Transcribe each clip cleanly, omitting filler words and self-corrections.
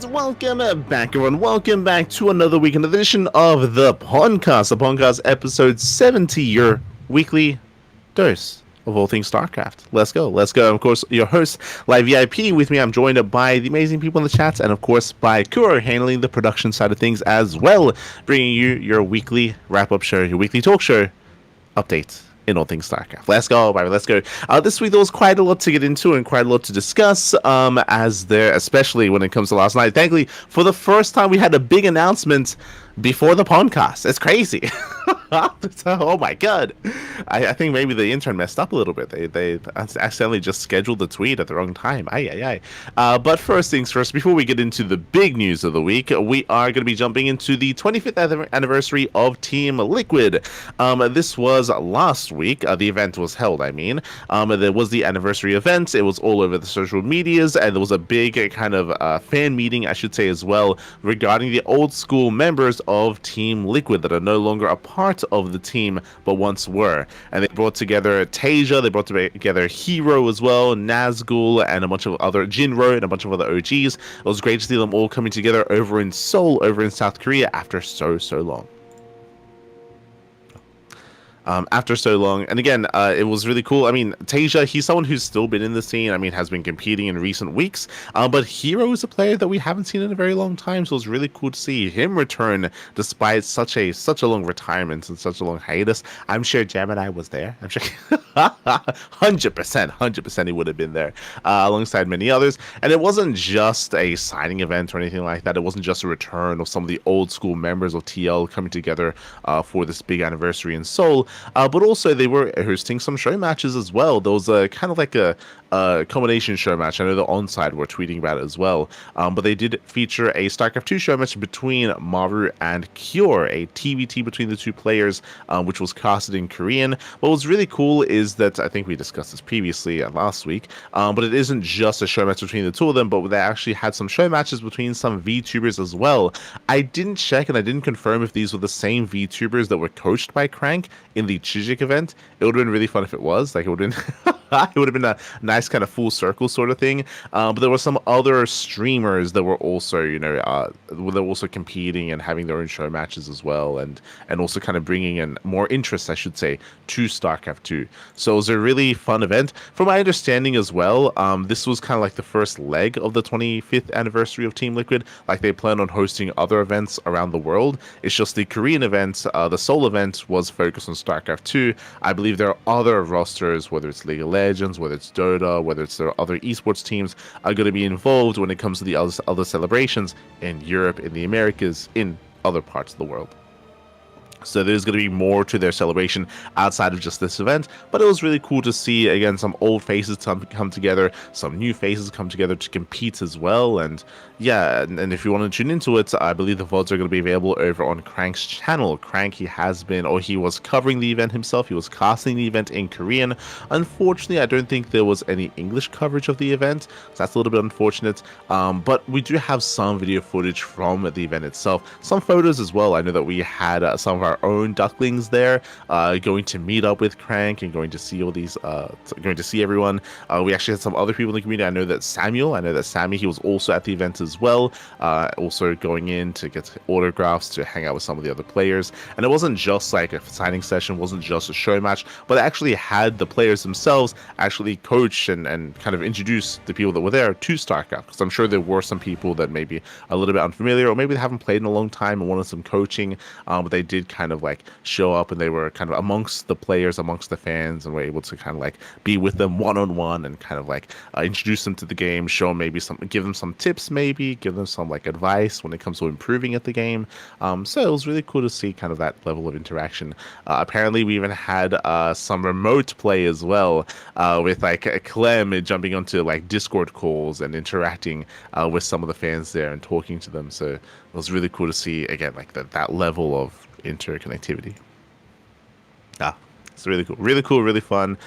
welcome back everyone, welcome back to another weekend edition of the PondCast episode 70, your weekly dose of all things StarCraft. Let's go. Of course, your host, Live VIP, with me I'm joined by the amazing people in the chat, and of course by Kuro handling the production side of things as well, bringing you your weekly wrap-up show, your weekly talk show update in all things StarCraft. Let's go, baby. Let's go. This week there was quite a lot to get into and quite a lot to discuss. As there, especially when it comes to last night. Thankfully, for the first time, we had a big announcement before the PondCast. It's crazy. Oh my god. I think maybe the intern messed up a little bit. They accidentally just scheduled the tweet at the wrong time. But first things first, before we get into the big news of the week, we are going to be jumping into the 25th anniversary of Team Liquid. This was last week. The event was held, there was the anniversary event. It was all over the social medias, and there was a big kind of fan meeting, I should say, as well, regarding the old school members of Team Liquid that are no longer a part of the team but once were. And they brought together Tasia, they brought together Hero as well, Nazgul, and a bunch of other Jinro and a bunch of other OGs. It was great to see them all coming together over in Seoul, over in South Korea, after so long. And again, it was really cool. Tasia, he's someone who's still been in the scene, has been competing in recent weeks, but Hero is a player that we haven't seen in a very long time, so it was really cool to see him return despite such a long retirement and such a long hiatus. I'm sure Gemini was there. I'm sure 100% he would have been there, alongside many others. And it wasn't just a signing event or anything like that. It wasn't just a return of some of the old school members of TL coming together for this big anniversary in Seoul. But also they were hosting some show matches as well. There was kind of like a combination show match. I know the Onside were tweeting about it as well. But they did feature a StarCraft 2 show match between Maru and Kyor, a TVT between the two players, which was casted in Korean. What was really cool is that, I think we discussed this previously last week, but it isn't just a show match between the two of them, but they actually had some show matches between some VTubers as well. I didn't check and I didn't confirm if these were the same VTubers that were coached by Crank in the Chijik event. It would have been really fun if it was. Like, it would have been it would have been a nice kind of full circle sort of thing. But there were some other streamers that were also, they're also competing and having their own show matches as well, and also kind of bringing in more interest, I should say, to StarCraft 2. So it was a really fun event. From my understanding as well, this was kind of like the first leg of the 25th anniversary of Team Liquid. Like, they plan on hosting other events around the world. It's just the Korean event, the Seoul event, was focused on StarCraft 2. I believe there are other rosters, whether it's League of Legends, whether it's Dota, whether it's their other esports teams, are going to be involved when it comes to the other celebrations in Europe, in the Americas, in other parts of the world. So there's going to be more to their celebration outside of just this event, but it was really cool to see, again, some old faces come together, some new faces come together to compete as well. And yeah, and if you want to tune into it, I believe the VODs are going to be available over on Crank's channel. Crank, he was covering the event himself. He was casting the event in Korean. Unfortunately, I don't think there was any English coverage of the event, so that's a little bit unfortunate. But we do have some video footage from the event itself, some photos as well. I know that we had some of our own Ducklings there, going to meet up with Crank and going to see all these, going to see everyone. We actually had some other people in the community. I know that Sammy, he was also at the event as well, also going in to get autographs, to hang out with some of the other players. And it wasn't just like a signing session, wasn't just a show match, but they actually had the players themselves actually coach and kind of introduce the people that were there to StarCraft, because I'm sure there were some people that maybe a little bit unfamiliar, or maybe they haven't played in a long time and wanted some coaching, but they did kind of like show up, and they were kind of amongst the players, amongst the fans, and were able to kind of like be with them one-on-one and kind of like introduce them to the game, show them maybe give them some tips, maybe give them some like advice when it comes to improving at the game. So it was really cool to see kind of that level of interaction. Apparently we even had some remote play as well, with like Clem jumping onto like Discord calls and interacting with some of the fans there and talking to them. So it was really cool to see, again, like that level of interconnectivity. It's really cool, really fun.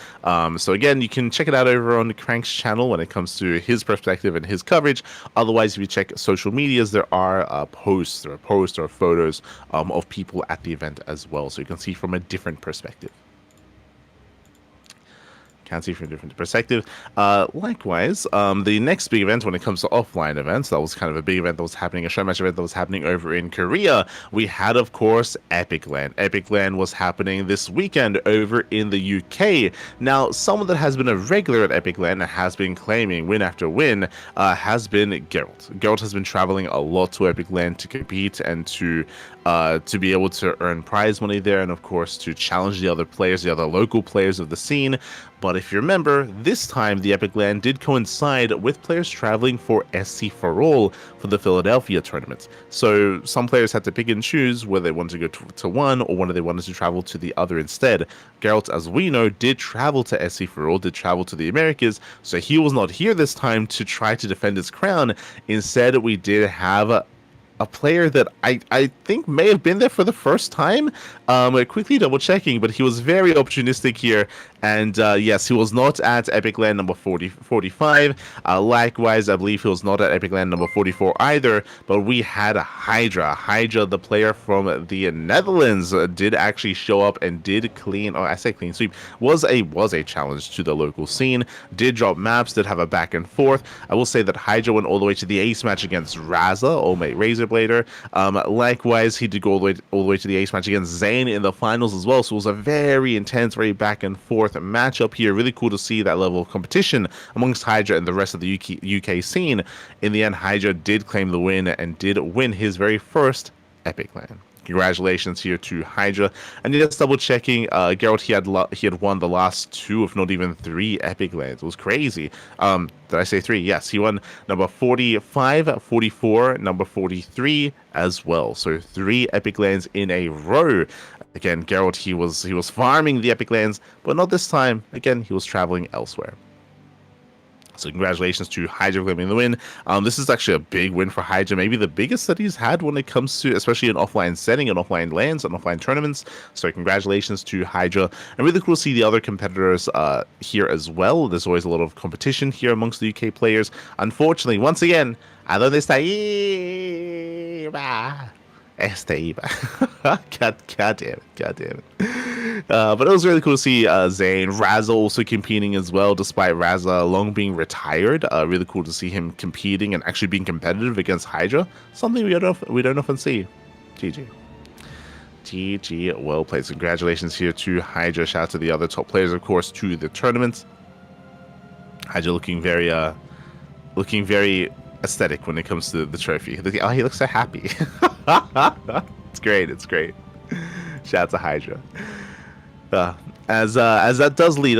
So again, you can check it out over on Crank's channel when it comes to his perspective and his coverage. Otherwise, if you check social medias, there are posts or photos of people at the event as well, so you can see from a different perspective. can see from a different perspective. Likewise, the next big event when it comes to offline events, that was kind of a big event that was happening, a show match event that was happening over in Korea. We had, of course, Epic LAN. Epic LAN was happening this weekend over in the UK. Now, someone that has been a regular at Epic LAN and has been claiming win after win has been Geralt. Geralt has been traveling a lot to Epic LAN to compete and to be able to earn prize money there, and of course to challenge the other players, the other local players of the scene. But if you remember, this time the Epic LAN did coincide with players traveling for SC for All for the Philadelphia tournament. So some players had to pick and choose whether they wanted to go to one or whether they wanted to travel to the other instead. Geralt, as we know, did travel to SC for All, did travel to the Americas, so he was not here this time to try to defend his crown. Instead, we did have a player that I think may have been there for the first time. Quickly double checking, but he was very opportunistic here. And yes, he was not at Epic LAN number 45. Likewise, I believe he was not at Epic LAN number 44 either. But we had Hydra. Hydra, the player from the Netherlands, did actually show up and did clean, or I say clean sweep, was a challenge to the local scene. Did drop maps, did have a back and forth. I will say that Hydra went all the way to the ace match against Raza, or Razorblader. Likewise, he did go all the way to the ace match against Zane in the finals as well. So it was a very intense, very back and forth matchup here. Really cool to see that level of competition amongst Hydra and the rest of the UK scene. In the end, Hydra did claim the win and did win his very first Epic LAN. Congratulations here to Hydra. And just double checking, Geralt, he had won the last 2, if not even 3 Epic LANs. It was crazy. Did I say 3? Yes, he won number 45, 44, number 43 as well. So 3 Epic LANs in a row. Again, Geralt, he was farming the Epic LANs, but not this time. Again, he was traveling elsewhere. So congratulations to Hydra claiming the win. This is actually a big win for Hydra, maybe the biggest that he's had when it comes to, especially an offline setting, and offline LANs, and offline tournaments. So congratulations to Hydra. And really cool to see the other competitors here as well. There's always a lot of competition here amongst the UK players. Unfortunately, once again, ¿a dónde está Iba? God damn it. But it was really cool to see Zane, Raza also competing as well, despite Raza long being retired. Really cool to see him competing and actually being competitive against Hydra. Something we don't often see. GG, well played. Congratulations here to Hydra. Shout out to the other top players, of course, to the tournament. Hydra looking very aesthetic when it comes to the trophy. Oh, he looks so happy. It's great. Shout out to Hydra. As that does lead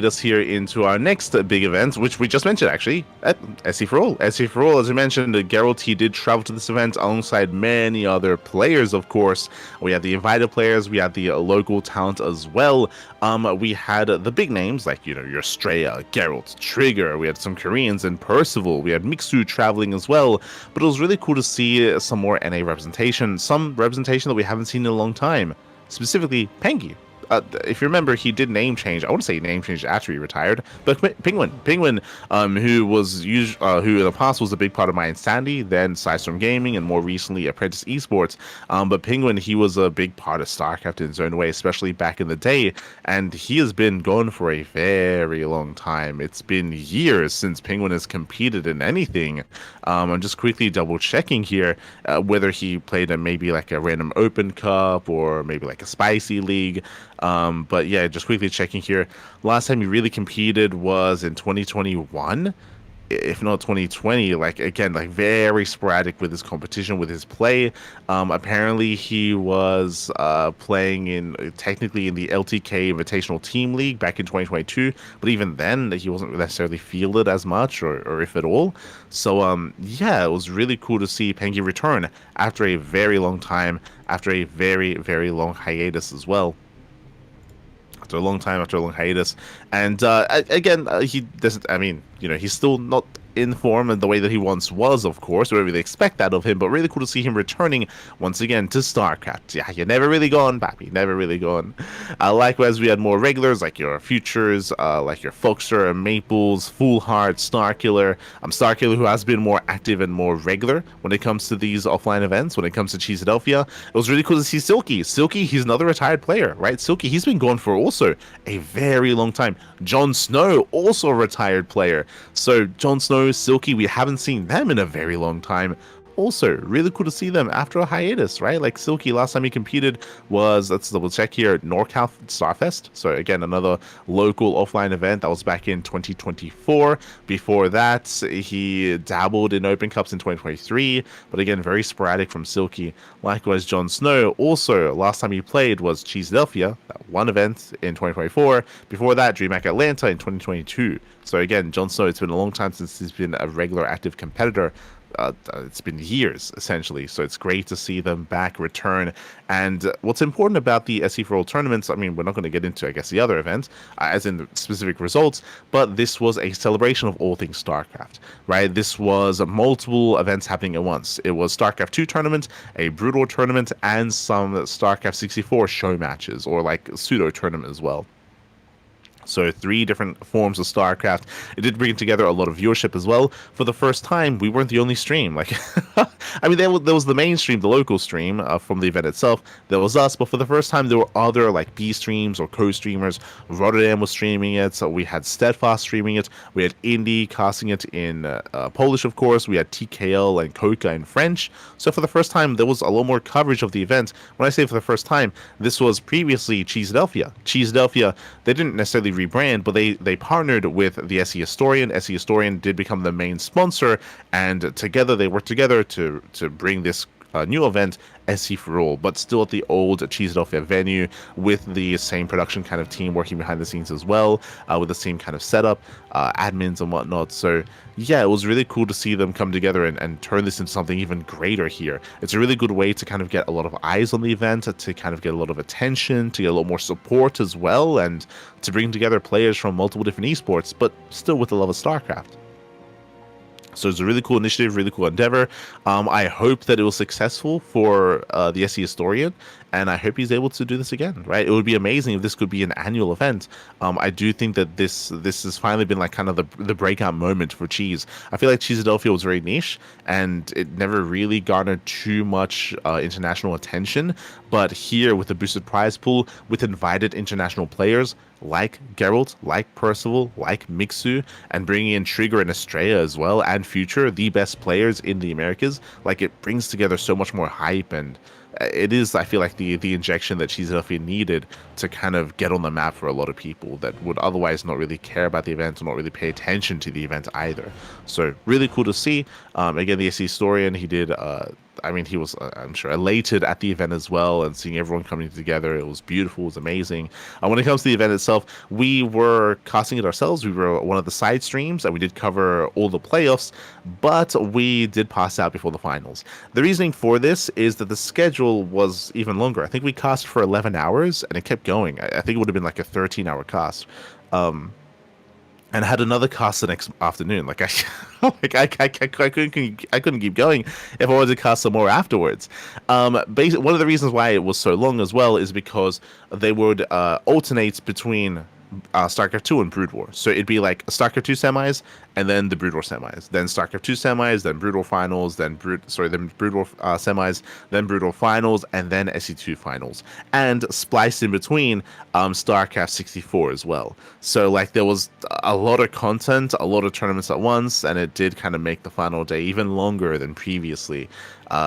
us here into our next big event, which we just mentioned actually, at SC for All. SC for All, as we mentioned, Geralt, he did travel to this event alongside many other players, of course. We had the invited players, we had the local talent as well. We had the big names like, your Straya, Geralt, Trigger. We had some Koreans and Percival. We had Mixu traveling as well. But it was really cool to see some more NA representation, some representation that we haven't seen in a long time. Specifically, Pengy. If you remember, he did name change. I want to say name change after he retired, but Penguin, who in the past was a big part of My Insanity, then Sidestorm Gaming, and more recently Apprentice Esports. But Penguin, he was a big part of StarCraft in his own way, especially back in the day, and he has been gone for a very long time. It's been years since Penguin has competed in anything. I'm just quickly double checking here whether he played in maybe like a random Open Cup or maybe like a Spicy League. But yeah, just quickly checking here. Last time he really competed was in 2021, if not 2020. Like, again, like very sporadic with his competition, with his play. Apparently he was playing technically in the LTK Invitational Team League back in 2022, but even then he wasn't necessarily fielded as much, or if at all. So yeah, it was really cool to see Pengy return after a very long time, after a very, very long hiatus as well. After a long hiatus. And again, he doesn't, he's still not in form and the way that he once was, of course. We don't really expect that of him, but really cool to see him returning once again to StarCraft. Yeah, you're never really gone, Pappy. Never really gone. Likewise, we had more regulars like your Futures, like your Folkster, Maples, Full Heart, Starkiller. Starkiller, who has been more active and more regular when it comes to these offline events, when it comes to Cheeseadelphia. It was really cool to see Silky. Silky, he's another retired player, right? Silky, he's been gone for also a very long time. Jon Snow, also a retired player. So Jon Snow, Silky, we haven't seen them in a very long time. Also, really cool to see them after a hiatus, right? Like Silky, last time he competed was, let's double check here, NorCal Starfest. So again, another local offline event that was back in 2024. Before that, he dabbled in Open Cups in 2023, but again, very sporadic from Silky. Likewise, Jon Snow, also last time he played was Cheeseadelphia, that one event in 2024. Before that, DreamHack Atlanta in 2022. So again, Jon Snow, it's been a long time since he's been a regular active competitor. It's been years, essentially, so it's great to see them back, return. And what's important about the SE for All tournaments, I mean, we're not going to get into, I guess, the other events, as in the specific results, but this was a celebration of all things StarCraft, right? This was multiple events happening at once. It was StarCraft 2 tournament, a Brood War tournament, and some StarCraft 64 show matches, or like pseudo tournament as well. So 3 different forms of StarCraft. It did bring together a lot of viewership as well. For the first time, we weren't the only stream. Like, I mean, there was the main stream, the local stream from the event itself. There was us, but for the first time, there were other like B streams or co-streamers. Rotterdam was streaming it. So we had Steadfast streaming it. We had Indie casting it in Polish, of course. We had TKL and Coca in French. So for the first time, there was a lot more coverage of the event. When I say for the first time, this was previously Cheeseadelphia. Cheeseadelphia, they didn't necessarily rebrand, but they partnered with the SE Historian. SE Historian did become the main sponsor, and together they worked together to bring this new event, SE for All, but still at the old Cheeseadelphia venue with the same production kind of team working behind the scenes as well, with the same kind of setup, admins and whatnot. So yeah, it was really cool to see them come together and turn this into something even greater here. It's a really good way to kind of get a lot of eyes on the event, to kind of get a lot of attention, to get a lot more support as well, and to bring together players from multiple different esports, but still with the love of StarCraft. So it's a really cool initiative, really cool endeavor. I hope that it was successful for the SE Historian, and I hope he's able to do this again, right? It would be amazing if this could be an annual event. I do think that this has finally been like kind of the breakout moment for Cheese. I feel like Cheeseadelphia was very niche, and it never really garnered too much international attention. But here, with the boosted prize pool, with invited international players, like Geralt, like Percival, like Mixu, and bringing in Trigger and Estrella as well, and Future, the best players in the Americas, like it brings together so much more hype, and it is, I feel like, the injection that Cheeseadelphia needed to kind of get on the map for a lot of people that would otherwise not really care about the event or not really pay attention to the event either. So really cool to see. Again, the SE Historian, he did I mean, he was, I'm sure, elated at the event as well, and seeing everyone coming together. It was beautiful. It was amazing. When it comes to the event itself, we were casting it ourselves. We were one of the side streams, and we did cover all the playoffs, but we did pass out before the finals. The reasoning for this is that the schedule was even longer. I think we cast for 11 hours, and it kept going. I think it would have been like a 13-hour cast. And had another cast the next afternoon. Like I couldn't keep going if I wanted to cast some more afterwards. Basically, one of the reasons why it was so long as well is because they would alternate between StarCraft 2 and Brood War. So it'd be like StarCraft 2 semis, and then the Brood War semis, then StarCraft 2 semis, then Brood War finals, then Brood War semis, then Brood War finals, and then SE2 finals, and spliced in between StarCraft 64 as well. So like there was a lot of content, a lot of tournaments at once, and it did kind of make the final day even longer than previously.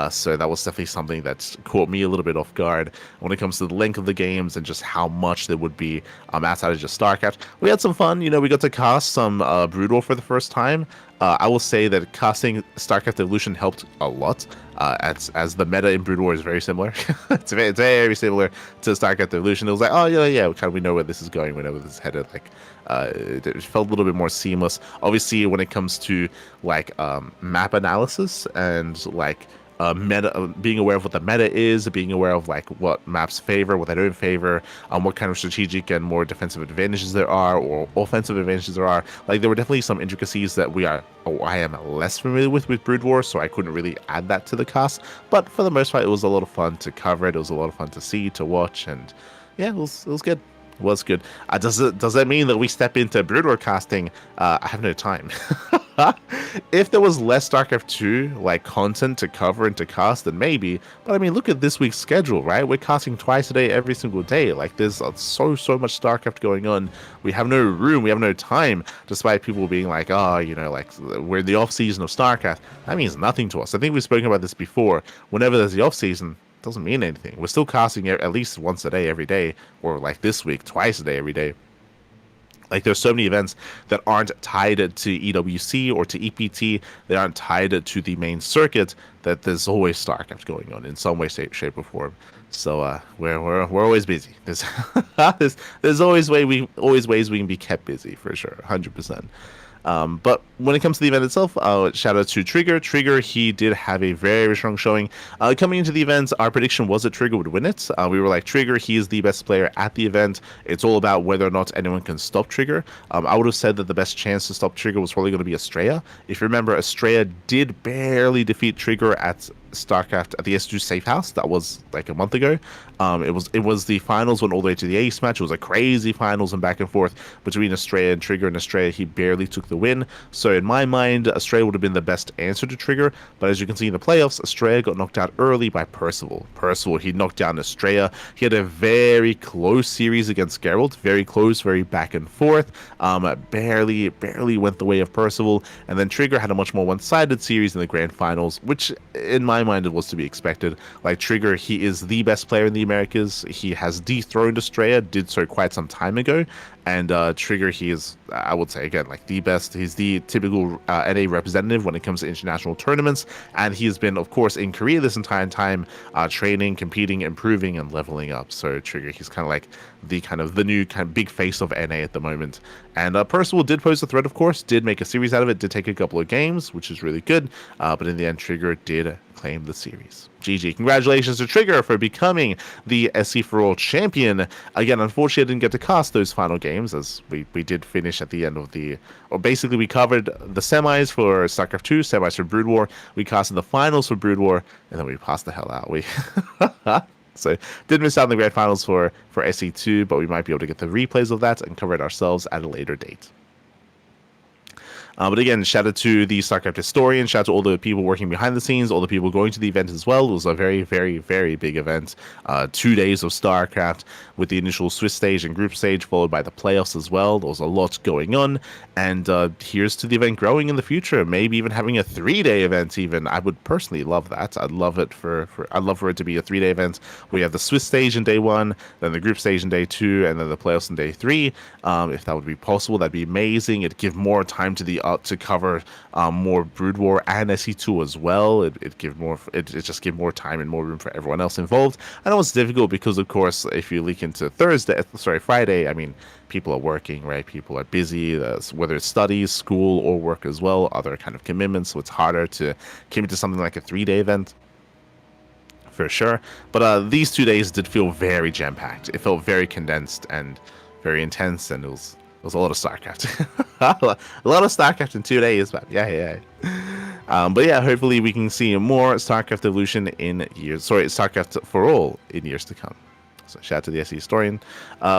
So that was definitely something that caught me a little bit off guard when it comes to the length of the games and just how much there would be outside of just StarCraft. We had some fun, you know, we got to cast some Brood War for the first time. I will say that casting StarCraft Evolution helped a lot, as the meta in Brood War is very similar. It's very similar to StarCraft Evolution. It was like, oh yeah, kind of, we know where this is going, we know where this is headed. Like, it felt a little bit more seamless. Obviously, when it comes to like map analysis and like being aware of what the meta is, being aware of like what maps favor, what they don't favor, what kind of strategic and more defensive advantages there are, or offensive advantages there are. Like there were definitely some intricacies that I am less familiar with Brood War, so I couldn't really add that to the cast. But for the most part, it was a lot of fun to cover it. It was a lot of fun to see, to watch, and yeah, it was good. Was good. Does that mean that we step into Brood War casting? I have no time. If there was less StarCraft 2 like content to cover and to cast, then maybe. But I mean, look at this week's schedule, right? We're casting twice a day, every single day. Like there's so much StarCraft going on. We have no room, we have no time. Despite people being like, oh, like we're in the off season of StarCraft. That means nothing to us. I think we've spoken about this before. Whenever there's the off season, doesn't mean anything. We're still casting at least once a day every day, or like this week twice a day every day. Like there's so many events that aren't tied to EWC or to EPT, they aren't tied to the main circuit, that there's always StarCraft going on in some way, shape or form. So we're always busy. There's always ways we can be kept busy for sure, 100%. But when it comes to the event itself, shout out to Trigger. Trigger, he did have a very strong showing. Coming into the event, our prediction was that Trigger would win it. We were like, Trigger, he is the best player at the event. It's all about whether or not anyone can stop Trigger. I would have said that the best chance to stop Trigger was probably going to be Estrella. If you remember, Estrella did barely defeat Trigger at StarCraft at the S2 Safe House. That was like a month ago. It was the finals, went all the way to the ace match. It was a crazy finals and back and forth between Estrella and Trigger, and Estrella, he barely took the win. So in my mind, Estrella would have been the best answer to Trigger, but as you can see in the playoffs, Estrella got knocked out early by Percival. He knocked down Estrella. He had a very close series against Geralt, very close, very back and forth. Barely went the way of Percival, and then Trigger had a much more one-sided series in the grand finals, which in my mind it was to be expected. Like Trigger, he is the best player in the Americas. He has dethroned Estrella, did so quite some time ago, and Trigger, he is, I would say again, like the best. He's the typical NA representative when it comes to international tournaments, and he has been, of course, in Korea this entire time, training, competing, improving, and leveling up. So Trigger, he's kind of like the new kind of big face of NA at the moment. And Percival did pose a threat, of course, did make a series out of it, did take a couple of games, which is really good, but in the end, Trigger did claim the series. GG. Congratulations to Trigger for becoming the SC for All champion. Again, unfortunately, I didn't get to cast those final games, as we did finish at the end of basically we covered the semis for StarCraft 2, semis for Brood War, we casted the finals for Brood War, and then we passed the hell out. So did miss out on the grand finals for SC2, but we might be able to get the replays of that and cover it ourselves at a later date. But again, shout out to the StarCraft historian, shout out to all the people working behind the scenes, all the people going to the event as well. It was a very, very, very big event. 2 days of StarCraft with the initial Swiss stage and group stage, followed by the playoffs as well. There was a lot going on. And here's to the event growing in the future, maybe even having a 3-day event even. I would personally love that. I'd love it I'd love for it to be a 3-day event. We have the Swiss stage in day 1, then the group stage in day 2, and then the playoffs in day 3. If that would be possible, that'd be amazing. It'd give more time to cover more Brood War and SE2 as well. It just give more time and more room for everyone else involved. I know it's difficult because, of course, if you leak into Friday, I mean, people are working, right? People are busy, whether it's studies, school, or work as well, other kind of commitments. So it's harder to commit to something like a 3-day event, for sure. But these 2 days did feel very jam-packed. It felt very condensed and very intense, and it was a lot of StarCraft. A lot of StarCraft in 2 days, but yeah. But yeah, hopefully we can see more StarCraft Evolution StarCraft for All in years to come. So shout out to the SE historian.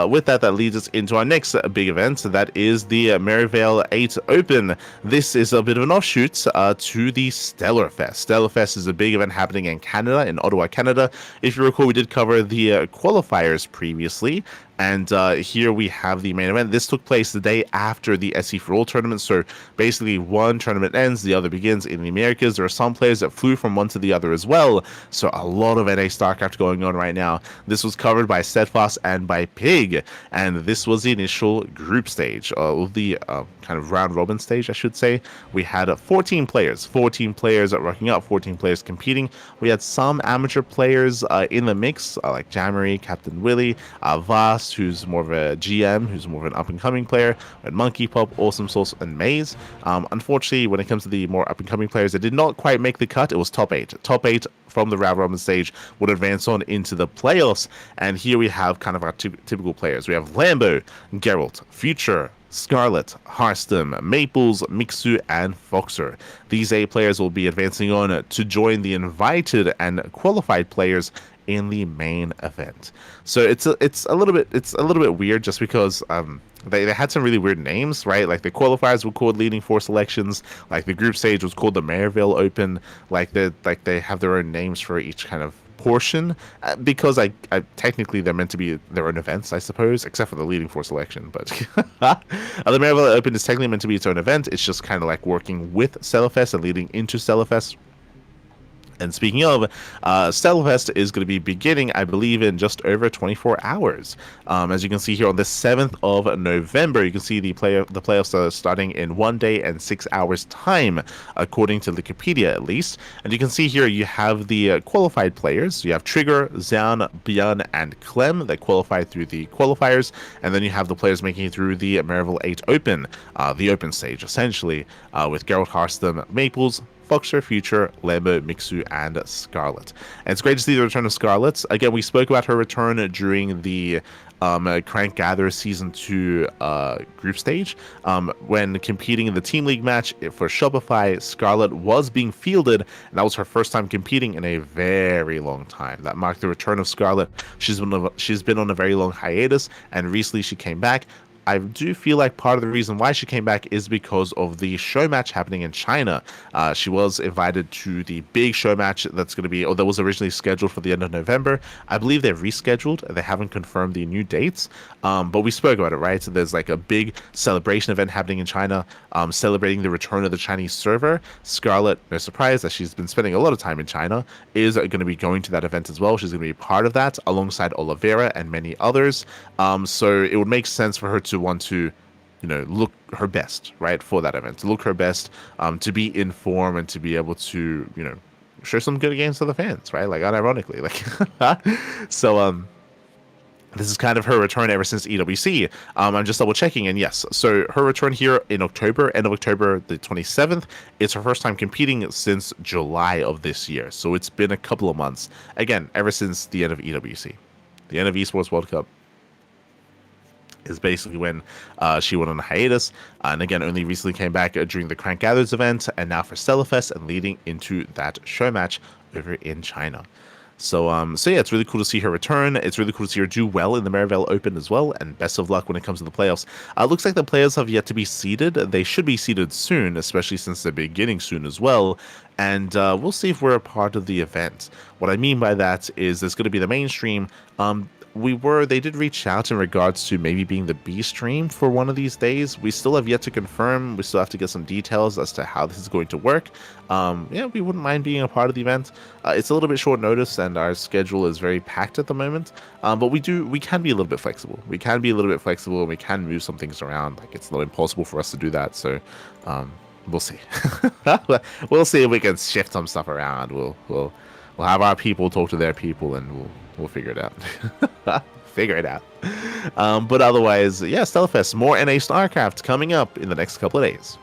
With that leads us into our next big event. That is the Merivale 8 Open. This is a bit of an offshoot to the Stellar Fest. Stellar Fest is a big event happening in Canada, in Ottawa, Canada. If you recall, we did cover the qualifiers previously. And here we have the main event. This took place the day after the SC for All tournament. So basically one tournament ends, the other begins in the Americas. There are some players that flew from one to the other as well. So a lot of NA StarCraft going on right now. This was covered by Steadfast and by Pig. And this was the initial group stage, the kind of round robin stage, I should say. We had 14 players rocking up, 14 players competing. We had some amateur players in the mix, like Jammery, Captain Willie, Vast, West, who's more of a GM, who's more of an up-and-coming player. We had Monkey Pop, Awesome Sauce, and Maze. Unfortunately, when it comes to the more up-and-coming players, they did not quite make the cut. It was top 8. Top 8 from the round robin stage would advance on into the playoffs. And here we have kind of our typical players. We have Lambo, Geralt, Future, Scarlet, Hearthstone, Maples, Mixu, and Foxer. These 8 players will be advancing on to join the invited and qualified players in the main event. So it's a little bit weird just because they had some really weird names, right? Like the qualifiers were called Leading Four Selections, like the group stage was called the Maryville Open, like they have their own names for each kind of portion, because I technically they're meant to be their own events, I suppose, except for the Leading Four Selection. But the Maryville Open is technically meant to be its own event. It's just kind of like working with Stellarfest and leading into Stellarfest. And speaking of, Stellarfest is going to be beginning, I believe, in just over 24 hours. As you can see here on the 7th of November, you can see the playoffs are starting in 1 day and 6 hours time, according to Wikipedia at least. And you can see here you have the qualified players. You have Trigger, Zan, Björn, and Clem that qualified through the qualifiers. And then you have the players making it through the Maryville 8 Open, the open stage, essentially, with Geralt, Hearthstone, Maples, Foxer, Future, Lambo, Mixu, and Scarlet. And it's great to see the return of Scarlet. Again, we spoke about her return during the Crank Gather Season 2 group stage. When competing in the Team League match for Shopify, Scarlet was being fielded, and that was her first time competing in a very long time. That marked the return of Scarlet. She's been on a very long hiatus, and recently she came back. I do feel like part of the reason why she came back is because of the show match happening in China. She was invited to the big show match that's going to be, or that was originally scheduled for the end of November. I believe they've rescheduled. They haven't confirmed the new dates, but we spoke about it, right? So there's like a big celebration event happening in China, celebrating the return of the Chinese server. Scarlet, no surprise that she's been spending a lot of time in China, is going to be going to that event as well. She's going to be part of that alongside Oliveira and many others. So it would make sense for her to want to, look her best, right, for that event, to look her best, to be in form and to be able to, show some good games to the fans, right? Like, unironically, like, so, this is kind of her return ever since EWC. I'm just double checking, and yes, so her return here in October, end of October the 27th, it's her first time competing since July of this year. So it's been a couple of months, again, ever since the end of EWC, the end of Esports World Cup is basically when she went on a hiatus, and again only recently came back during the Crank Gathers event, and now for Stellarfest and leading into that show match over in China. So yeah, it's really cool to see her return. It's really cool to see her do well in the Maryville Open as well, and best of luck when it comes to the playoffs. Looks like the players have yet to be seeded. They should be seeded soon, especially since they're beginning soon as well. And we'll see if we're a part of the event. What I mean by that is there's going to be the mainstream. They did reach out in regards to maybe being the B stream for one of these days. We still have yet to confirm. We still have to get some details as to how this is going to work. Yeah, we wouldn't mind being a part of the event. It's a little bit short notice, and our schedule is very packed at the moment. But we can be a little bit flexible. We can be a little bit flexible, and we can move some things around. Like, it's not impossible for us to do that. So, we'll see. We'll see if we can shift some stuff around. We'll have our people talk to their people, and we'll figure it out. Figure it out. But otherwise, yeah, Stellarfest, more NA StarCraft coming up in the next couple of days.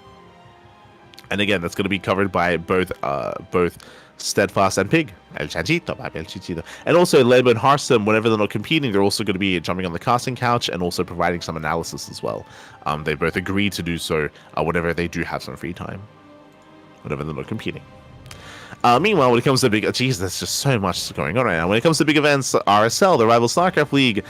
And again, that's going to be covered by both Steadfast and Pig, El Chanchito, and also Lambo and Hearthstone. Whenever they're not competing, they're also going to be jumping on the casting couch and also providing some analysis as well. They both agreed to do so whenever they do have some free time, whenever they're not competing. Meanwhile, when it comes to big, geez, there's just so much going on right now. When it comes to big events, RSL, the Rival StarCraft League,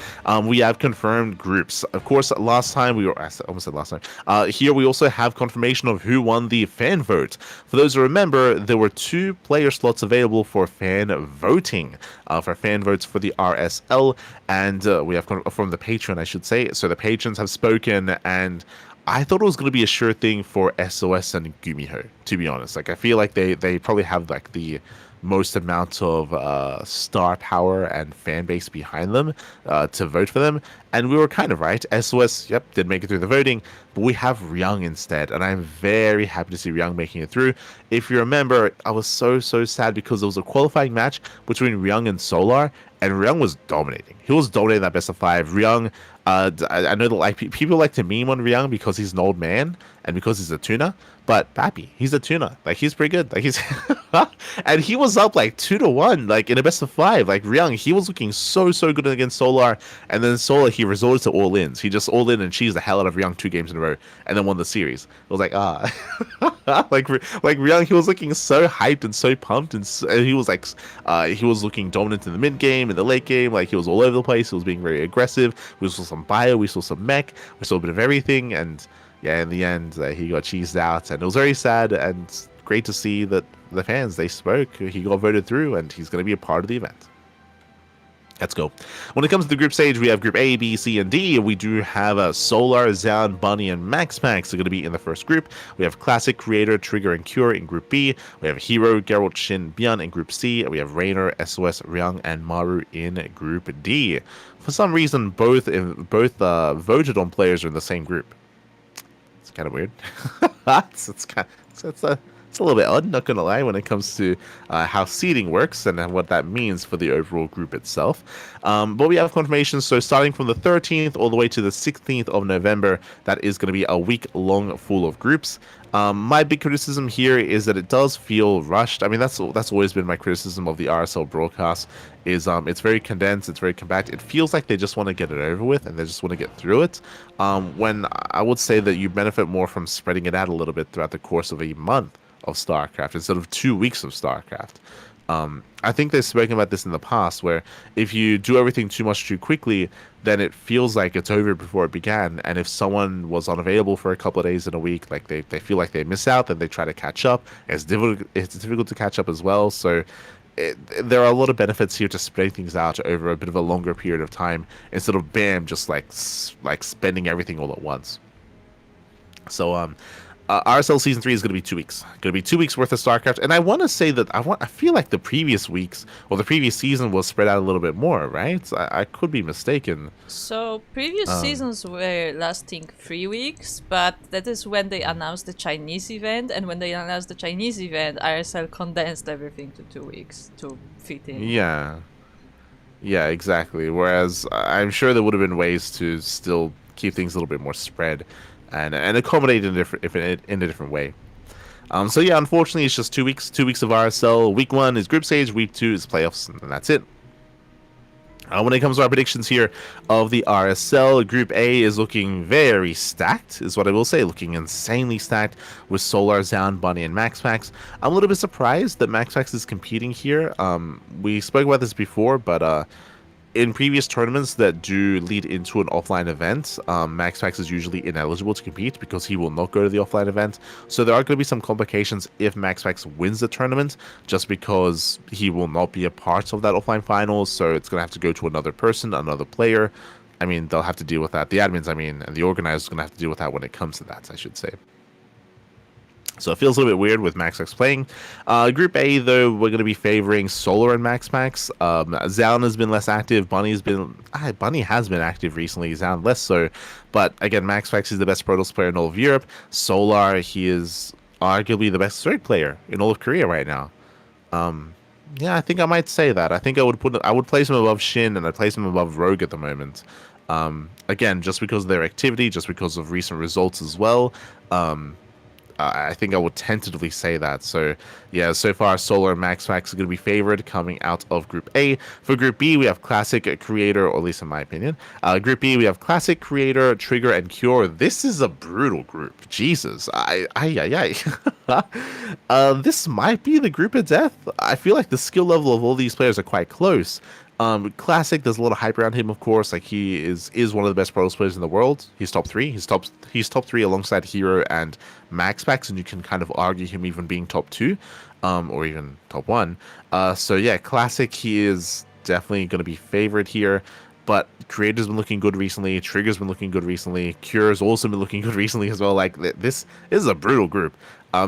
we have confirmed groups. Of course, last time I almost said last time. Here we also have confirmation of who won the fan vote. For those who remember, there were 2 player slots available for fan voting, for fan votes for the RSL, and we have from the patron, I should say. So the patrons have spoken, and I thought it was going to be a sure thing for SOS and Gumiho, to be honest. Like, I feel like they probably have like the most amount of star power and fan base behind them to vote for them. And we were kind of right. SOS, yep, did make it through the voting, but we have Ryung instead. And I'm very happy to see Ryung making it through. If you remember, I was so sad because there was a qualifying match between Ryung and Solar, and Ryung was dominating. He was dominating that best of five. Ryung, I know that like people like to meme on Ryung because he's an old man and because he's a tuner, but Pappy, he's a tuner. Like he's pretty good. Like he's and he was up like 2-1, like in a best of five. Like Ryung, he was looking so good against Solar, and then Solar he resorted to all ins. He just all in and cheesed the hell out of Ryung 2 games in a row, and then won the series. It was like like Ryung, he was looking so hyped and so pumped, and he was like he was looking dominant in the mid game, in the late game. Like he was all over the place. He was being very aggressive. We saw some bio, we saw some mech, we saw a bit of everything, and yeah, in the end, he got cheesed out, and it was very sad and great to see that the fans, they spoke. He got voted through, and he's going to be a part of the event. Let's go. When it comes to the group stage, we have Group A, B, C, and D. We do have Solar, Zan, Bunny, and MaxPax are going to be in the first group. We have Classic, Creator, Trigger, and Cure in Group B. We have Hero, Geralt, Shin, Byeon in Group C. And we have Rainer, SOS, Ryung, and Maru in Group D. For some reason, both voted on players are in the same group. It's kind of weird. It's a little bit odd, not gonna lie, when it comes to how seeding works and what that means for the overall group itself. But we have confirmations, so starting from the 13th all the way to the 16th of November, that is going to be a week long full of groups. My big criticism here is that it does feel rushed. I mean, that's always been my criticism of the RSL broadcast, is it's very condensed, it's very compact. It feels like they just want to get it over with and they just want to get through it. When I would say that you benefit more from spreading it out a little bit throughout the course of a month of StarCraft instead of 2 weeks of StarCraft. I think they've spoken about this in the past, where if you do everything too much too quickly, then it feels like it's over before it began. And if someone was unavailable for a couple of days in a week, like they feel like they miss out, then they try to catch up. It's difficult to catch up as well. So there are a lot of benefits here to spreading things out over a bit of a longer period of time instead of bam, just like spending everything all at once. So RSL Season 3 is going to be 2 weeks. Going to be 2 weeks worth of StarCraft. And I want to say that I feel like the previous weeks, or the previous season, was spread out a little bit more, right? I could be mistaken. So previous seasons were lasting 3 weeks, but that is when they announced the Chinese event. And when they announced the Chinese event, RSL condensed everything to 2 weeks to fit in. Yeah, exactly. Whereas I'm sure there would have been ways to still keep things a little bit more spread and accommodate in a different way. So yeah, unfortunately, it's just 2 weeks. 2 weeks of RSL. Week 1 is group stage. Week 2 is playoffs, and that's it. When it comes to our predictions here of the RSL, Group A is looking very stacked, is what I will say. Looking insanely stacked with Solar, Zan, Bunny, and MaxPax. I'm a little bit surprised that MaxPax is competing here. We spoke about this before, but in previous tournaments that do lead into an offline event, MaxPax is usually ineligible to compete because he will not go to the offline event. So there are going to be some complications if MaxPax wins the tournament, just because he will not be a part of that offline finals. So it's going to have to go to another person, another player. I mean, they'll have to deal with that. The admins, and the organizers are going to have to deal with that when it comes to that, I should say. So it feels a little bit weird with MaxPax playing. Group A, though, we're going to be favoring Solar and MaxPax. Zan has been less active. Bunny has been active recently. Zan less so. But again, MaxPax is the best Protoss player in all of Europe. Solar, he is arguably the best Zerg player in all of Korea right now. Yeah, I think I might say that. I think I would place him above Shin, and I'd place him above Rogue at the moment. Again, just because of their activity, just because of recent results as well. I think I would tentatively say that. So, yeah, so far, Solar and MaxPax are going to be favored coming out of Group A. For Group B, we have Classic, Creator, or at least in my opinion. Group B, we have Classic, Creator, Trigger, and Cure. This is a brutal group. Jesus. This might be the group of death. I feel like the skill level of all these players are quite close. Classic, there's a lot of hype around him, of course. Like, he is one of the best Protoss players in the world. He's top 3. He's top 3 alongside Hero and MaxPax, and you can kind of argue him even being top 2, or even top 1. So yeah, Classic, he is definitely going to be favored here. But Creator's been looking good recently. Trigger's been looking good recently. Cure's also been looking good recently as well. Like, this is a brutal group.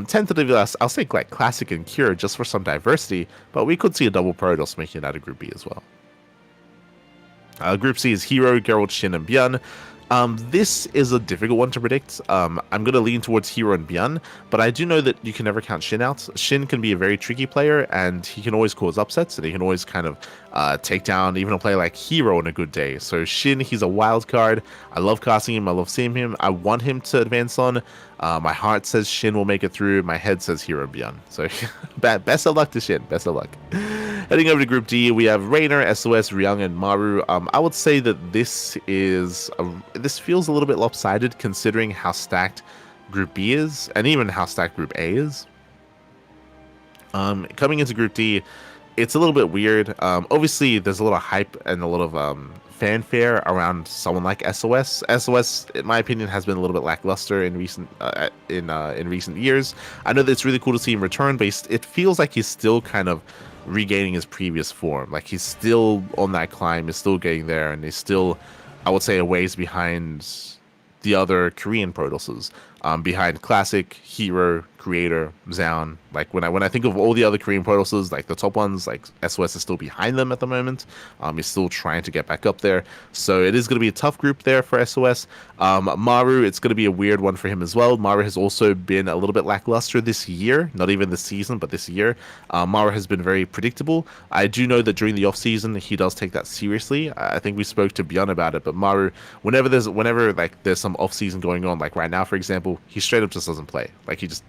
Tentatively, I'll say like Classic and Cure just for some diversity, but we could see a double Protoss making it out of Group B as well. Group C is Hero, Geralt, Shin, and Bjorn. This is a difficult one to predict. I'm going to lean towards Hero and Bjorn, but I do know that you can never count Shin out. Shin can be a very tricky player, and he can always cause upsets, and he can always kind of take down even a player like Hero on a good day. So Shin, he's a wild card. I love casting him. I love seeing him. I want him to advance on. My heart says Shin will make it through. My head says Hero and Bjorn. So best of luck to Shin. Best of luck. Heading over to Group D, we have Raynor, SOS, Ryung, and Maru. I would say that this feels a little bit lopsided considering how stacked Group B is, and even how stacked Group A is. Coming into Group D, it's a little bit weird. Obviously, there's a lot of hype and a lot of fanfare around someone like SOS. SOS, in my opinion, has been a little bit lackluster in recent years. I know that it's really cool to see him return, but it feels like he's still kind of regaining his previous form. Like he's still on that climb, he's still getting there, and he's still, I would say, a ways behind the other Korean Protosses. Behind Classic, Hero, Creator, Zaun. Like when I think of all the other Korean Protosses, like the top ones, like SOS is still behind them at the moment. He's still trying to get back up there. So it is going to be a tough group there for SOS. Maru, it's going to be a weird one for him as well. Maru has also been a little bit lackluster this year. Not even this season, but this year. Maru has been very predictable. I do know that during the off-season, he does take that seriously. I think we spoke to Bjorn about it, but Maru, whenever there's some off-season going on, like right now, for example, he straight up just doesn't play. Like he just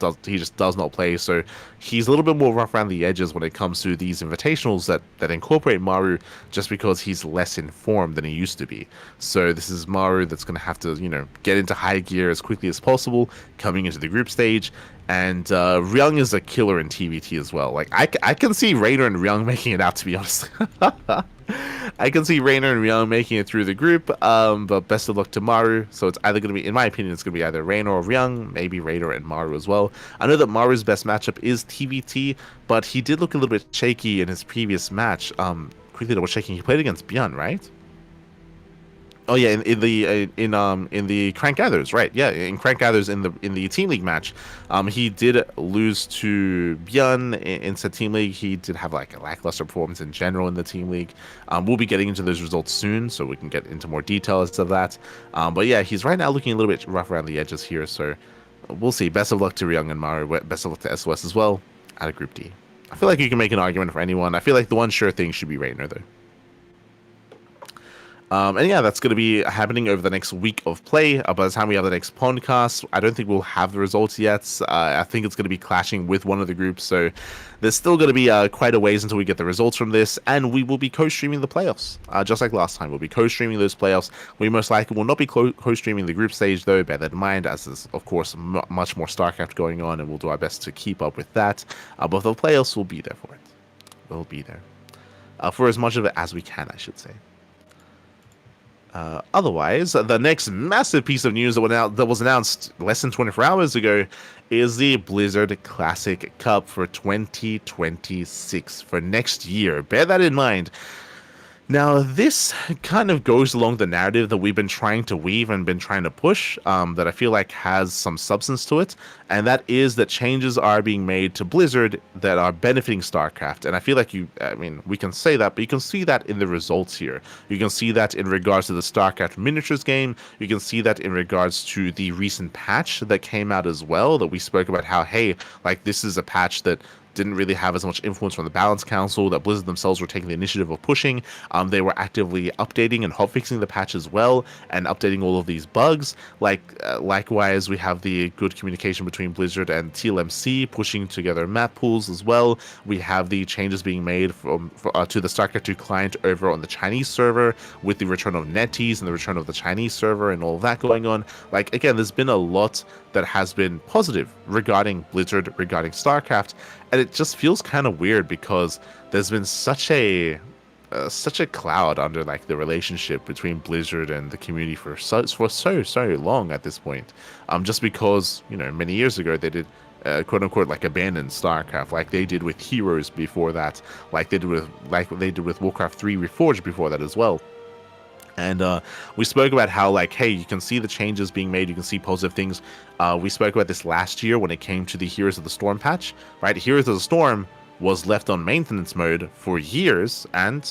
does not play. So he's a little bit more rough around the edges when it comes to these invitationals that incorporate Maru, just because he's less informed than he used to be. So this is Maru that's going to have to, get into high gear as quickly as possible coming into the group stage. And Ryung is a killer in TVT as well. Like I can see Raynor and Ryung making it out, to be honest. I can see Raynor and Ryung making it through the group, but best of luck to Maru. So it's either going to be, in my opinion, it's going to be either Raynor or Ryung, maybe Raynor and Maru as well. I know that Maru's best matchup is TVT, but he did look a little bit shaky in his previous match. Quickly double checking, he played against Bjorn, right? Oh yeah, in the Crank Gathers, right? Yeah, in Crank Gathers in the Team League match, he did lose to Bjorn in said Team League. He did have like a lackluster performance in general in the Team League. We'll be getting into those results soon, so we can get into more details of that. But yeah, he's right now looking a little bit rough around the edges here, so we'll see. Best of luck to Ryung and Maru. Best of luck to SOS as well out of Group D. I feel like you can make an argument for anyone. I feel like the one sure thing should be Raynor though. And yeah, that's going to be happening over the next week of play. By the time we have the next PondCast, I don't think we'll have the results yet. I think it's going to be clashing with one of the groups, so there's still going to be quite a ways until we get the results from this, and we will be co-streaming the playoffs. Just like last time, we'll be co-streaming those playoffs. We most likely will not be co-streaming the group stage, though, bear that in mind, as there's, of course, much more StarCraft going on, and we'll do our best to keep up with that. But the playoffs will be there for it. We'll be there. For as much of it as we can, I should say. Otherwise, the next massive piece of news that was announced less than 24 hours ago is the Blizzard Classic Cup for 2026, for next year. Bear that in mind. Now, this kind of goes along the narrative that we've been trying to weave and been trying to push, that I feel like has some substance to it, and that is that changes are being made to Blizzard that are benefiting StarCraft. And I feel like we can say that, but you can see that in the results here. You can see that in regards to the StarCraft miniatures game. You can see that in regards to the recent patch that came out as well, that we spoke about how, hey, like this is a patch that didn't really have as much influence from the Balance Council, that Blizzard themselves were taking the initiative of pushing. They were actively updating and hotfixing the patch as well, and updating all of these bugs. Likewise, we have the good communication between Blizzard and TLMC pushing together map pools as well. We have the changes being made to the StarCraft 2 client over on the Chinese server, with the return of NetEase and the return of the Chinese server and all of that going on. Like, again, there's been a lot that has been positive regarding Blizzard, regarding StarCraft, and it just feels kind of weird because there's been such a cloud under like the relationship between Blizzard and the community for so long at this point. Just because many years ago they did quote unquote like abandon StarCraft, like they did with Heroes before that, like they did with Warcraft 3 Reforged before that as well. And we spoke about how, like, hey, you can see the changes being made. You can see positive things. We spoke about this last year when it came to the Heroes of the Storm patch, right? Heroes of the Storm was left on maintenance mode for years, and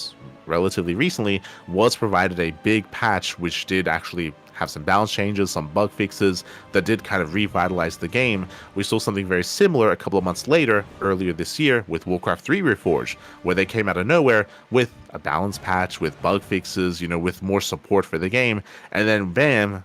relatively recently was provided a big patch which did actually have some balance changes, some bug fixes that did kind of revitalize the game. We saw something very similar a couple of months later, earlier this year, with Warcraft 3 Reforged, where they came out of nowhere with a balance patch, with bug fixes, you know, with more support for the game, and then bam,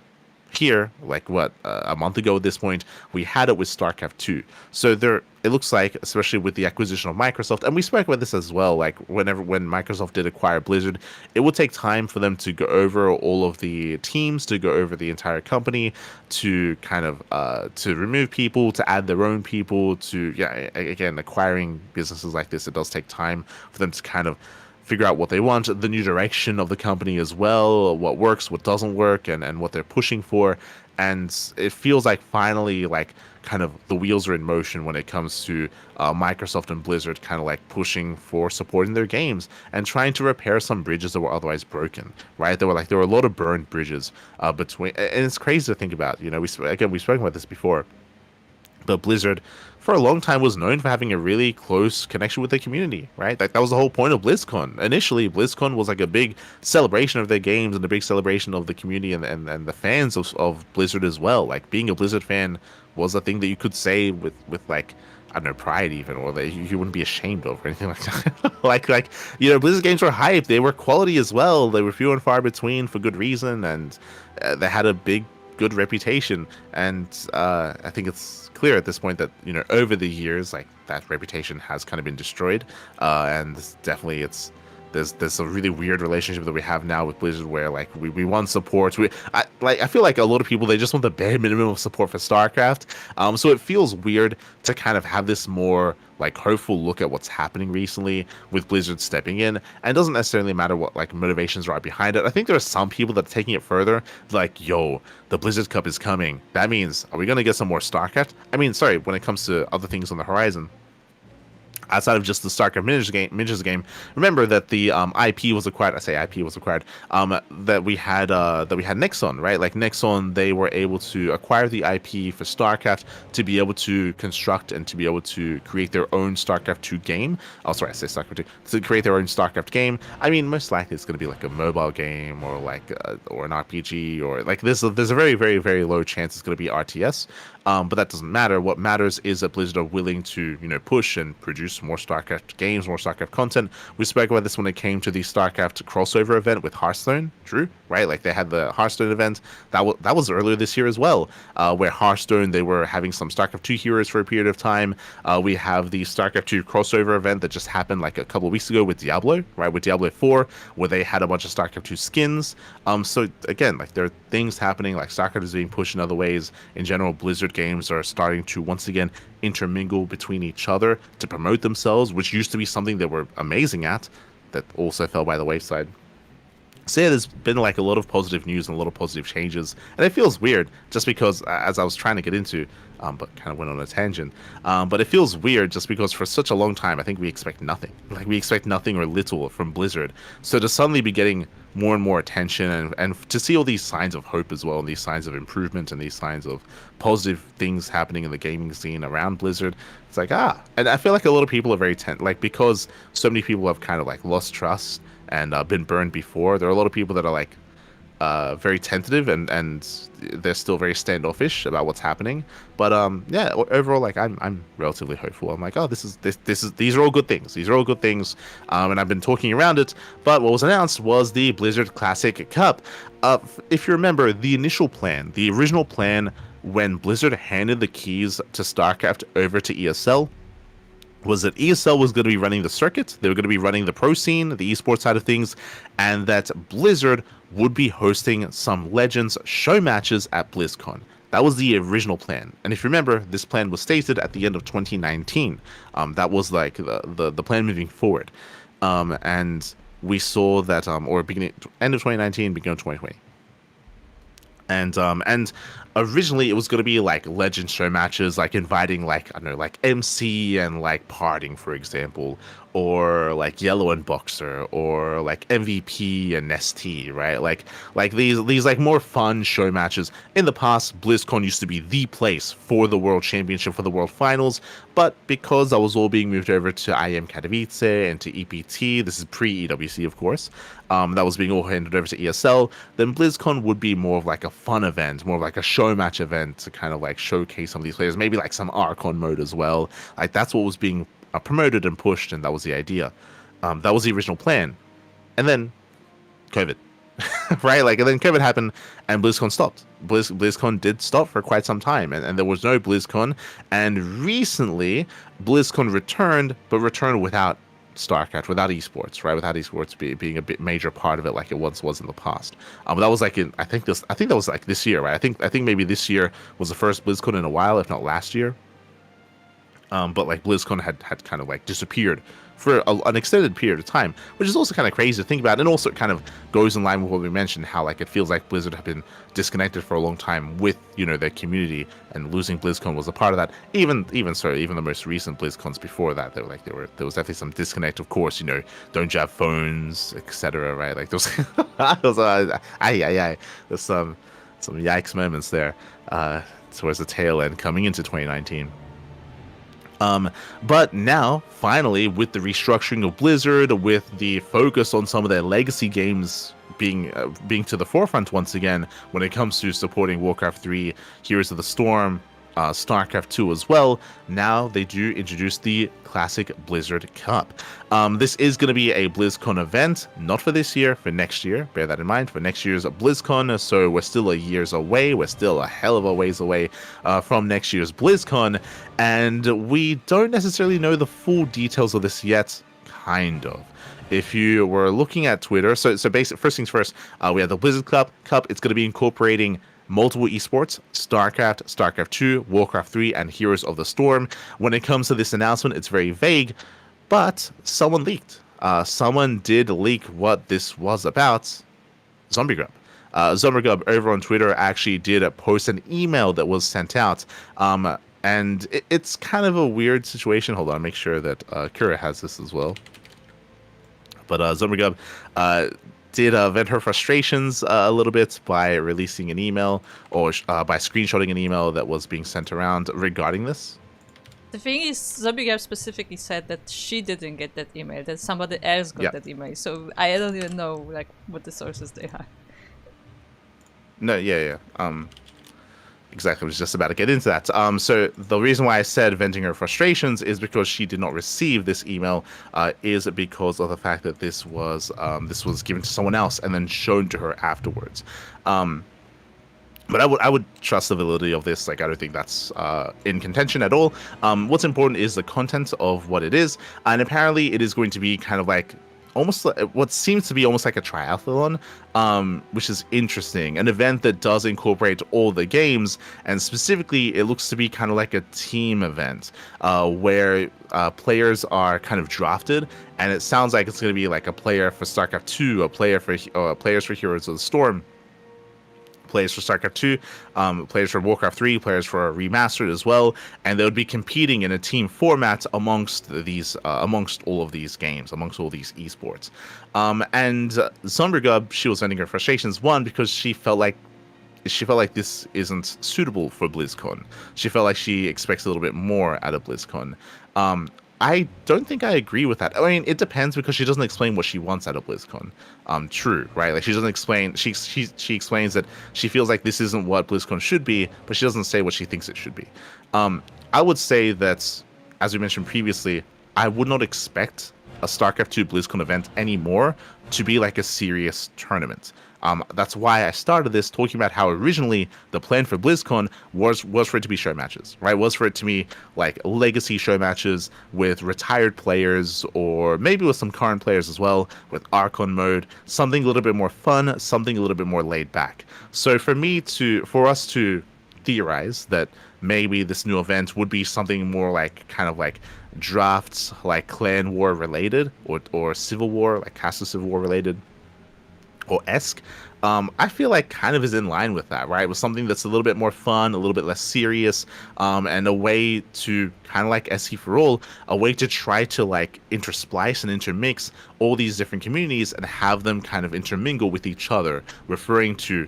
here, like what, a month ago at this point, we had it with StarCraft 2. So there, it looks like, especially with the acquisition of Microsoft, and we spoke about this as well, like when Microsoft did acquire Blizzard, it would take time for them to go over all of the teams, to go over the entire company, to kind of to remove people, to add their own people, to, yeah, again, acquiring businesses like this, it does take time for them to kind of figure out what they want, the new direction of the company as well, what works, what doesn't work, and what they're pushing for. And it feels like finally, like, kind of the wheels are in motion when it comes to Microsoft and Blizzard kind of like pushing for supporting their games and trying to repair some bridges that were otherwise broken, right? There were a lot of burned bridges between, and it's crazy to think about. You know, we've spoken about this before, but Blizzard for a long time was known for having a really close connection with the community, right? Like, that was the whole point of BlizzCon. Initially, BlizzCon was like a big celebration of their games and a big celebration of the community and the fans of Blizzard as well. Like, being a Blizzard fan was a thing that you could say with like, I don't know, pride even, or that you wouldn't be ashamed of or anything like that. like, you know, Blizzard games were hype. They were quality as well. They were few and far between for good reason, and they had a good reputation. And I think it's clear at this point that, you know, over the years, like, that reputation has kind of been destroyed, and definitely there's a really weird relationship that we have now with Blizzard, where like we want support. I feel like a lot of people, they just want the bare minimum of support for StarCraft. So it feels weird to kind of have this more like hopeful look at what's happening recently with Blizzard stepping in, and it doesn't necessarily matter what like motivations are behind it. I think there are some people that are taking it further, like, yo, the Blizzard Cup is coming. That means, are we gonna get some more StarCraft? I mean, sorry, when it comes to other things on the horizon, outside of just the StarCraft miniatures game, remember that the IP was acquired. I say IP was acquired. That we had Nexon, right? Like, Nexon, they were able to acquire the IP for StarCraft to be able to construct and to be able to create their own StarCraft 2 game. Oh, sorry, I say StarCraft 2. To create their own StarCraft game. I mean, most likely it's going to be like a mobile game, or like or an RPG, or like there's a very, very, very low chance it's going to be RTS. But that doesn't matter. What matters is that Blizzard are willing to, you know, push and produce more StarCraft games, more StarCraft content. We spoke about this when it came to the StarCraft crossover event with Hearthstone, Drew, right? Like, they had the Hearthstone event that was earlier this year as well, where Hearthstone, they were having some StarCraft 2 heroes for a period of time. We have the StarCraft 2 crossover event that just happened like a couple of weeks ago with Diablo, right? With Diablo 4, where they had a bunch of StarCraft 2 skins. So again, like, there are things happening. Like, StarCraft is being pushed in other ways. In general, Blizzard games are starting to once again intermingle between each other to promote themselves, which used to be something they were amazing at, that also fell by the wayside. So yeah, there's been like a lot of positive news and a lot of positive changes, and it feels weird just because, as I was trying to get into, but kind of went on a tangent. But it feels weird just because for such a long time, I think we expect nothing. Like, we expect nothing or little from Blizzard. So to suddenly be getting more and more attention, and to see all these signs of hope as well, and these signs of improvement, and these signs of positive things happening in the gaming scene around Blizzard, it's like, and I feel like a lot of people are very like, because so many people have kind of like lost trust and been burned before, there are a lot of people that are like very tentative, and they're still very standoffish about what's happening. But yeah, overall, like, I'm relatively hopeful. I'm like, oh, these are all good things. These are all good things, and I've been talking around it. But what was announced was the Blizzard Classic Cup. If you remember, the initial plan, the original plan, when Blizzard handed the keys to StarCraft over to ESL, was that ESL was going to be running the circuit, they were going to be running the pro scene, the esports side of things, and that Blizzard would be hosting some Legends show matches at BlizzCon. That was the original plan. And if you remember, this plan was stated at the end of 2019. That was like the plan moving forward. And we saw that, or end of 2019, beginning of 2020. And originally it was going to be like legend show matches, like inviting like I don't know, like MC and like Parting, for example, or like Yellow and Boxer, or like MVP and ST, right? Like these like more fun show matches. In the past, BlizzCon used to be the place for the World Championship, for the World Finals, but because that was all being moved over to IM Katowice and to EPT, this is pre-EWC, of course, that was being all handed over to ESL, then BlizzCon would be more of like a fun event, more of like a show match event to kind of like showcase some of these players, maybe like some Archon mode as well. Like that's what was being promoted and pushed, and that was the idea. That was the original plan. And then COVID, right? Like, and then COVID happened and BlizzCon stopped. BlizzCon did stop for quite some time, and there was no BlizzCon. And recently, BlizzCon returned, but returned without StarCraft, without esports, right? Without esports being a bit major part of it, like it once was in the past. But that was like in I think that was like this year, right? I think maybe this year was the first BlizzCon in a while, if not last year. But like BlizzCon had kind of like disappeared for an extended period of time, which is also kind of crazy to think about, and also it kind of goes in line with what we mentioned, how like it feels like Blizzard have been disconnected for a long time with their community, and losing BlizzCon was a part of that. Even the most recent BlizzCons before that, there was definitely some disconnect. Of course, don't you have phones, etc. Right? Like those, there's some yikes moments there towards the tail end coming into 2019. But now, finally, with the restructuring of Blizzard, with the focus on some of their legacy games being to the forefront once again when it comes to supporting Warcraft 3, Heroes of the Storm, StarCraft 2 as well, now they do introduce the classic Blizzard Cup. This is going to be a BlizzCon event, not for this year, for next year. Bear that in mind, for next year's BlizzCon. So we're still a years away. We're still a hell of a ways away from next year's BlizzCon. And we don't necessarily know the full details of this yet, kind of. If you were looking at Twitter, so basic, first things first, we have the Blizzard Cup. It's going to be incorporating multiple esports: StarCraft, StarCraft 2, Warcraft 3, and Heroes of the Storm. When it comes to this announcement, it's very vague, but someone leaked. Someone did leak what this was about. ZombieGrub. ZombieGrub over on Twitter actually did post an email that was sent out. And it's kind of a weird situation. Hold on, make sure that Kira has this as well. But ZombieGrub did vent her frustrations a little bit by releasing an email, or by screenshotting an email that was being sent around regarding this. The thing is, ZombieGap specifically said that she didn't get that email, that somebody else got that email. So I don't even know like what the sources they are. No, yeah. Exactly, I was just about to get into that. So the reason why I said venting her frustrations is because she did not receive this email, is because of the fact that this was given to someone else and then shown to her afterwards. But I would trust the validity of this. Like, I don't think that's in contention at all. What's important is the content of what it is, and apparently it is going to be kind of like almost what seems to be almost like a triathlon, which is interesting. An event that does incorporate all the games, and specifically it looks to be kind of like a team event where players are kind of drafted, and it sounds like it's going to be like a player for StarCraft 2, a player for players for Heroes of the Storm, players for StarCraft 2, players for Warcraft 3, players for Remastered as well, and they would be competing in a team format amongst all of these games, amongst all these esports. And Zombergub, she was venting her frustrations, one, because she felt like this isn't suitable for BlizzCon. She felt like she expects a little bit more out of BlizzCon. I don't think I agree with that. I mean, it depends, because she doesn't explain what she wants out of BlizzCon. True, right? Like, she doesn't explain. She explains that she feels like this isn't what BlizzCon should be, but she doesn't say what she thinks it should be. I would say that, as we mentioned previously, I would not expect a StarCraft 2 BlizzCon event anymore to be like a serious tournament. That's why I started this talking about how originally the plan for BlizzCon was for it to be show matches, right? Was for it to be like legacy show matches with retired players, or maybe with some current players as well, with Archon mode, something a little bit more fun, something a little bit more laid back. So for us to theorize that maybe this new event would be something more like kind of like drafts, like clan war related, or civil war, like Caste Civil War related, esque. I feel like kind of is in line with that, right? With something that's a little bit more fun, a little bit less serious, and a way to kind of like SC for All, a way to try to like intersplice and intermix all these different communities and have them kind of intermingle with each other, referring to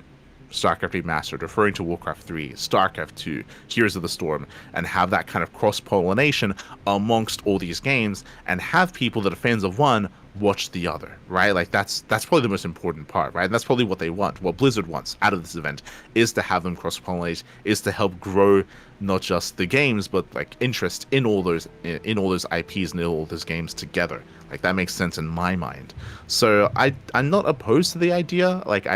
StarCraft Remastered, referring to Warcraft 3, StarCraft 2, Heroes of the Storm, and have that kind of cross-pollination amongst all these games, and have people that are fans of one watch the other, right? Like that's probably the most important part, right? And that's probably what they want. What Blizzard wants out of this event is to have them cross-pollinate, is to help grow not just the games, but like interest in all those IPs and all those games together. Like that makes sense in my mind. So I'm not opposed to the idea. Like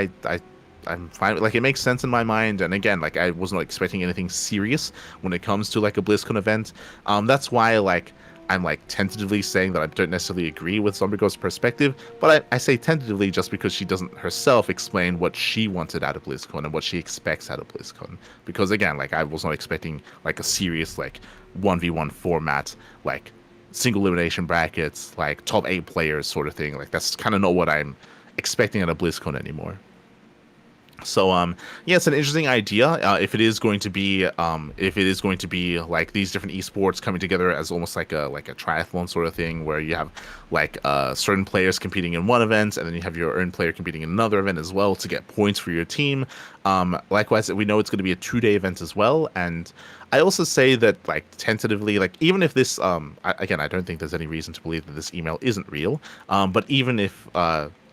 I'm fine. Like it makes sense in my mind, and again, like I wasn't expecting anything serious when it comes to like a BlizzCon event. That's why like I'm like tentatively saying that I don't necessarily agree with Zombie Girl's perspective, but I say tentatively just because she doesn't herself explain what she wanted out of BlizzCon and what she expects out of BlizzCon. Because again, like I was not expecting like a serious like 1v1 format, like single elimination brackets, like top 8 players sort of thing. Like that's kind of not what I'm expecting out of BlizzCon anymore. So yeah, it's an interesting idea. If it is going to be like these different esports coming together as almost like a triathlon sort of thing, where you have like certain players competing in one event, and then you have your own player competing in another event as well to get points for your team. Likewise, we know it's going to be a 2-day event as well, and I also say that like tentatively, like even if this again, I don't think there's any reason to believe that this email isn't real. But even if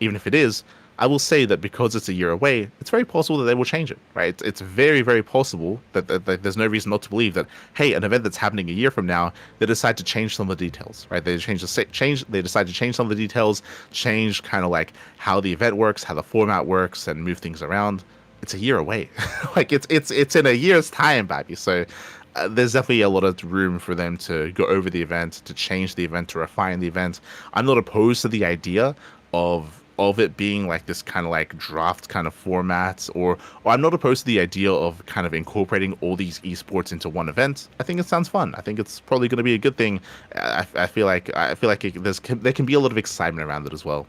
it is, I will say that because it's a year away, it's very possible that they will change it, right? It's very, very possible that there's no reason not to believe that, hey, an event that's happening a year from now, they decide to change some of the details, right? They decide to change some of the details, change kind of like how the event works, how the format works, and move things around. It's a year away. Like it's in a year's time, baby. So there's definitely a lot of room for them to go over the event, to change the event, to refine the event. I'm not opposed to the idea of it being like this kind of like draft kind of format, or I'm not opposed to the idea of kind of incorporating all these esports into one event. I think it sounds fun. I think it's probably going to be a good thing. I feel like there can be a lot of excitement around it as well.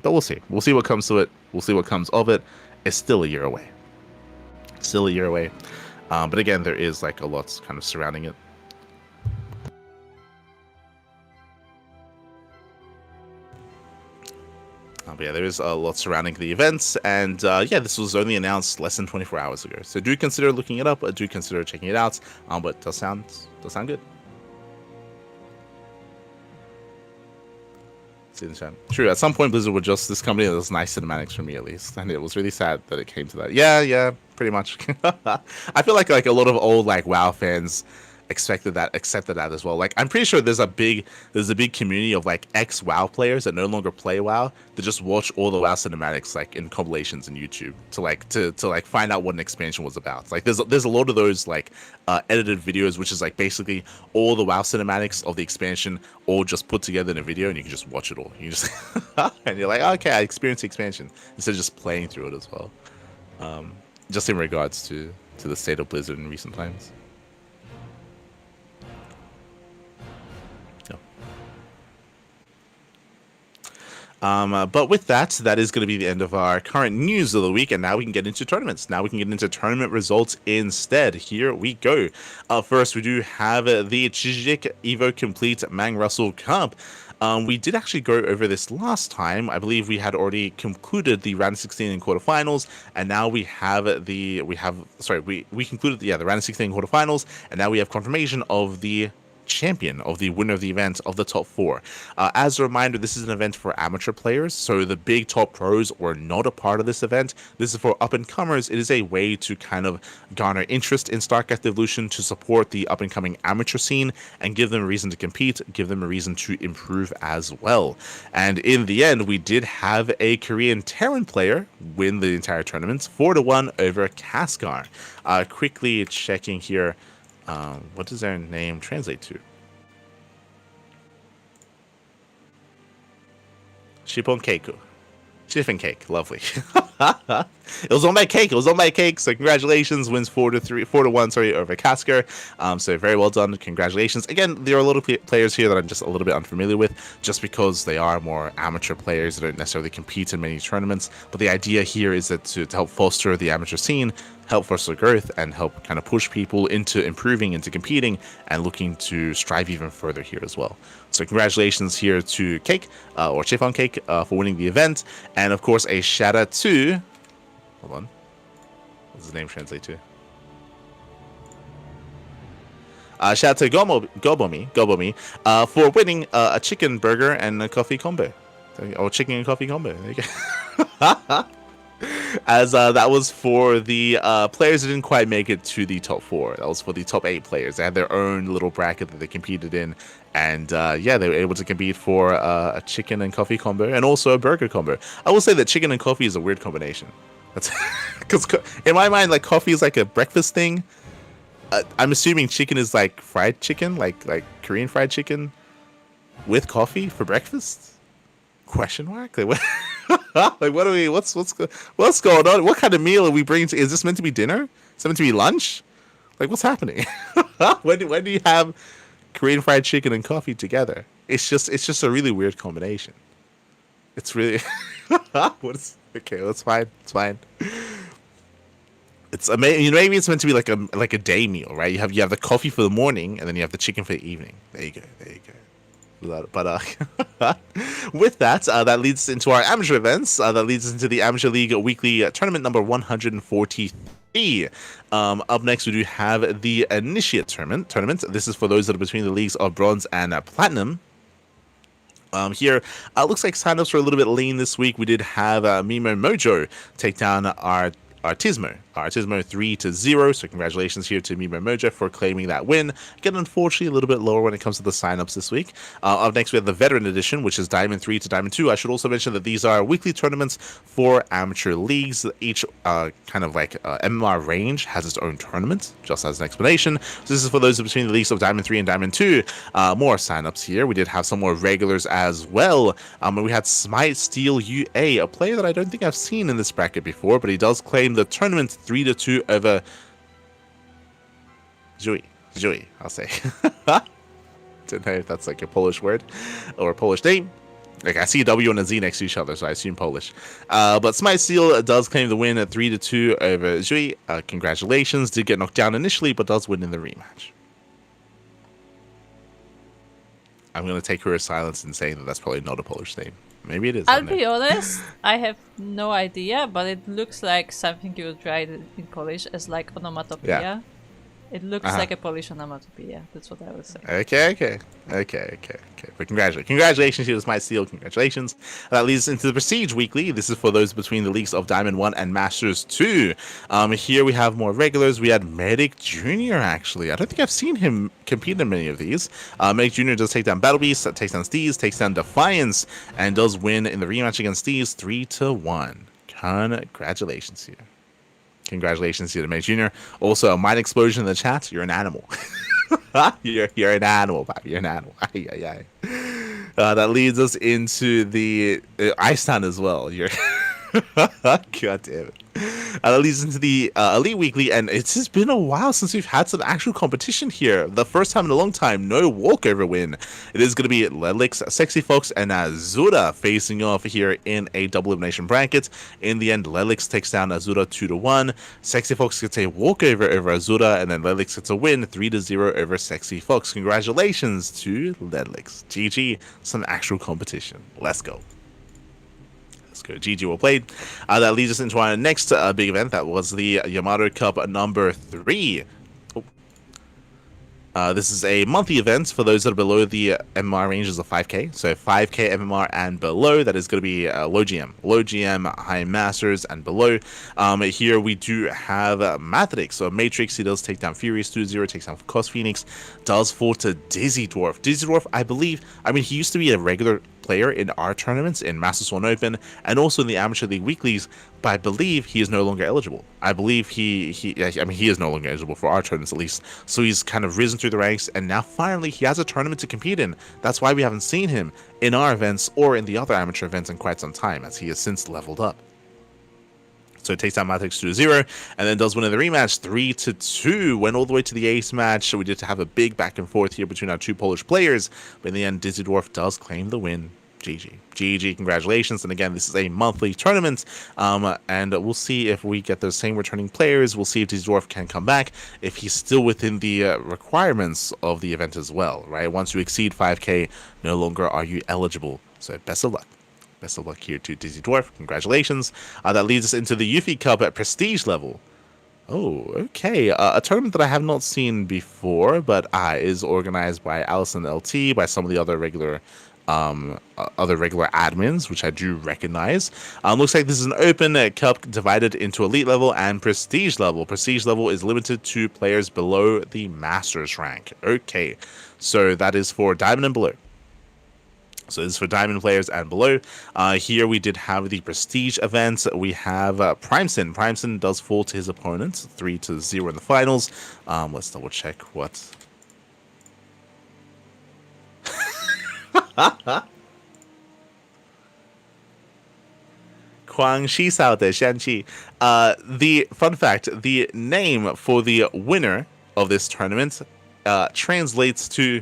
But we'll see. We'll see what comes to it. We'll see what comes of it. It's still a year away. Still a year away. But again, there is like a lot kind of surrounding it. But yeah, there is a lot surrounding the events, and yeah, this was only announced less than 24 hours ago. So do consider looking it up, do consider checking it out. But it does sound good. True, at some point Blizzard would just this company does nice cinematics for me at least, and it was really sad that it came to that. Yeah, pretty much. I feel like a lot of old like WoW fans accepted that as well. Like I'm pretty sure there's a big community of like ex WoW players that no longer play WoW that just watch all the WoW cinematics like in compilations in YouTube to like find out what an expansion was about. Like there's a lot of those like edited videos, which is like basically all the WoW cinematics of the expansion all just put together in a video, and you can just watch it all. You just and you're like, okay, I experienced the expansion instead of just playing through it as well. Just in regards to the state of Blizzard in recent times. But with that is going to be the end of our current news of the week, and now we can get into tournaments. Now we can get into tournament results instead. Here we go. First, we do have the Chijik Evo Complete Mang Russell Cup. We did actually go over this last time. I believe we had already concluded the round of 16 and quarterfinals, and now we concluded the round of 16 and quarterfinals, and now we have confirmation of the champion, of the winner of the event, of the top 4. As a reminder, this is an event for amateur players, so the big top pros were not a part of this event. This is for up-and-comers. It is a way to kind of garner interest in StarCraft Evolution, to support the up-and-coming amateur scene, and give them a reason to compete, give them a reason to improve as well. And in the end, we did have a Korean Terran player win the entire tournament, 4-1 over Kaskar. Quickly checking here, what does their name translate to? Shipon Keiku. Chiffon cake, lovely. It was on my cake. It was on my cake. So congratulations. Wins 4-1. Sorry, over Casker. So very well done. Congratulations. Again, there are a lot of players here that I'm just a little bit unfamiliar with, just because they are more amateur players that don't necessarily compete in many tournaments. But the idea here is that to help foster the amateur scene, help foster growth, and help kind of push people into improving, into competing, and looking to strive even further here as well. So congratulations here to Cake, or Chiffon Cake, for winning the event. And of course, a shout out to... Hold on. What's his name translate to? Shout out to Gobomi, for winning a chicken burger and a coffee combo. Or chicken and coffee combo. There you go. As that was for the players that didn't quite make it to the top 4. That was for the top 8 players. They had their own little bracket that they competed in. And yeah, they were able to compete for a chicken and coffee combo and also a burger combo. I will say that chicken and coffee is a weird combination. That's because in my mind, like, coffee is like a breakfast thing. I'm assuming chicken is like fried chicken, like Korean fried chicken with coffee for breakfast. Question mark? Like, what? Like, what are we? What's going on? What kind of meal are we bringing to? Is this meant to be dinner? Is it meant to be lunch? Like, what's happening? when do you have Korean fried chicken and coffee together? It's just a really weird combination. It's really what is okay? That's fine. It's fine. It's amazing. You know, maybe it's meant to be like a day meal, right? You have the coffee for the morning, and then you have the chicken for the evening. There you go. But with that, that leads us into our amateur events. That leads us into the Amateur League Weekly Tournament number 143. Up next, we do have the Initiate Tournament. This is for those that are between the leagues of Bronze and Platinum. Here, looks like signups were a little bit lean this week. We did have Mimo Mojo take down our Artismo 3-0. So congratulations here to Mimo Mojo for claiming that win. Again, unfortunately, a little bit lower when it comes to the signups this week. Up next, we have the Veteran Edition, which is Diamond 3 to Diamond 2. I should also mention that these are weekly tournaments for amateur leagues. Each kind of like MMR range has its own tournament, just as an explanation. So this is for those between the leagues of Diamond 3 and Diamond 2. More signups here. We did have some more regulars as well. And we had Smite Steel UA, a player that I don't think I've seen in this bracket before, but he does claim the tournament 3-2 over Zui, I'll say. Don't know if that's like a Polish word or a Polish name. Like, I see a W and a Z next to each other, so I assume Polish. But Smite Steel does claim the win at 3-2 over Zui. Congratulations. Did get knocked down initially, but does win in the rematch. I'm going to take her as silence in saying that that's probably not a Polish name. Maybe it is. I'll be honest, I have no idea, but it looks like something you would write in Polish as like onomatopoeia. Yeah. It looks like a Polish onomatopoeia. That's what I would say. Okay. But congratulations to the Smite Steel. Congratulations. That leads us into the Prestige Weekly. This is for those between the leagues of Diamond 1 and Masters 2. Here we have more regulars. We had Medic Jr. actually. I don't think I've seen him compete in many of these. Medic Jr. does take down Battle Beast, takes down Steez, takes down Defiance, and does win in the rematch against Steez 3-1. Congratulations here. Congratulations to the Medic Jr. Also, a mind explosion in the chat. You're an animal. you're an animal, Bobby. You're an animal. That leads us into the Ice Town as well. You're God damn it. That leads into the Elite Weekly, and it's just been a while since we've had some actual competition here. The first time in a long time, no walkover win. It is going to be Lelix, Sexy Fox, and Azura facing off here in a double elimination bracket. In the end, Lelix takes down Azura 2-1. Sexy Fox gets a walkover over Azura, and then Lelix gets a win 3-0 over Sexy Fox. Congratulations to Lelix. GG, some actual competition. Let's go. Good. GG well played. That leads us into our next big event. That was the Yamato Cup number 3. This is a monthly event for those that are below the MMR ranges of 5k. So 5k MMR and below, that is going to be low GM, high masters and below. Here we do have Matrix. So Matrix, he does take down Furious 2-0, takes down Cos Phoenix, does fall to Dizzy Dwarf. Dizzy Dwarf, he used to be a regular player in our tournaments in Masters 1 Open and also in the Amateur League Weeklies, but I believe he is no longer eligible. I believe he is no longer eligible for our tournaments at least. So he's kind of risen through the ranks, and now finally he has a tournament to compete in. That's why we haven't seen him in our events or in the other amateur events in quite some time, as he has since leveled up. So it takes down Matrix 2-0, and then does win in the rematch 3-2. Went all the way to the ace match. So we did have a big back and forth here between our two Polish players, but in the end, Dizzy Dwarf does claim the win. GG. GG, congratulations. And again, this is a monthly tournament, and we'll see if we get those same returning players. We'll see if Dizzy Dwarf can come back, if he's still within the requirements of the event as well, right? Once you exceed 5k, no longer are you eligible. So best of luck. Best of luck here to Dizzy Dwarf. Congratulations. That leads us into the Yuffie Cup at Prestige level. Oh, okay. A tournament that I have not seen before, but is organized by Allison LT, by some of the other regular admins, which I do recognize. Looks like this is an open cup divided into elite level and prestige level. Prestige level is limited to players below the master's rank. Okay, so that is for diamond and below. So this is for diamond players and below. Here we did have the prestige events. We have Primeson. Primeson does fall to his opponent 3-0 in the finals. Let's double check what. Guangxi Sao de Xianqi. The fun fact: the name for the winner of this tournament translates to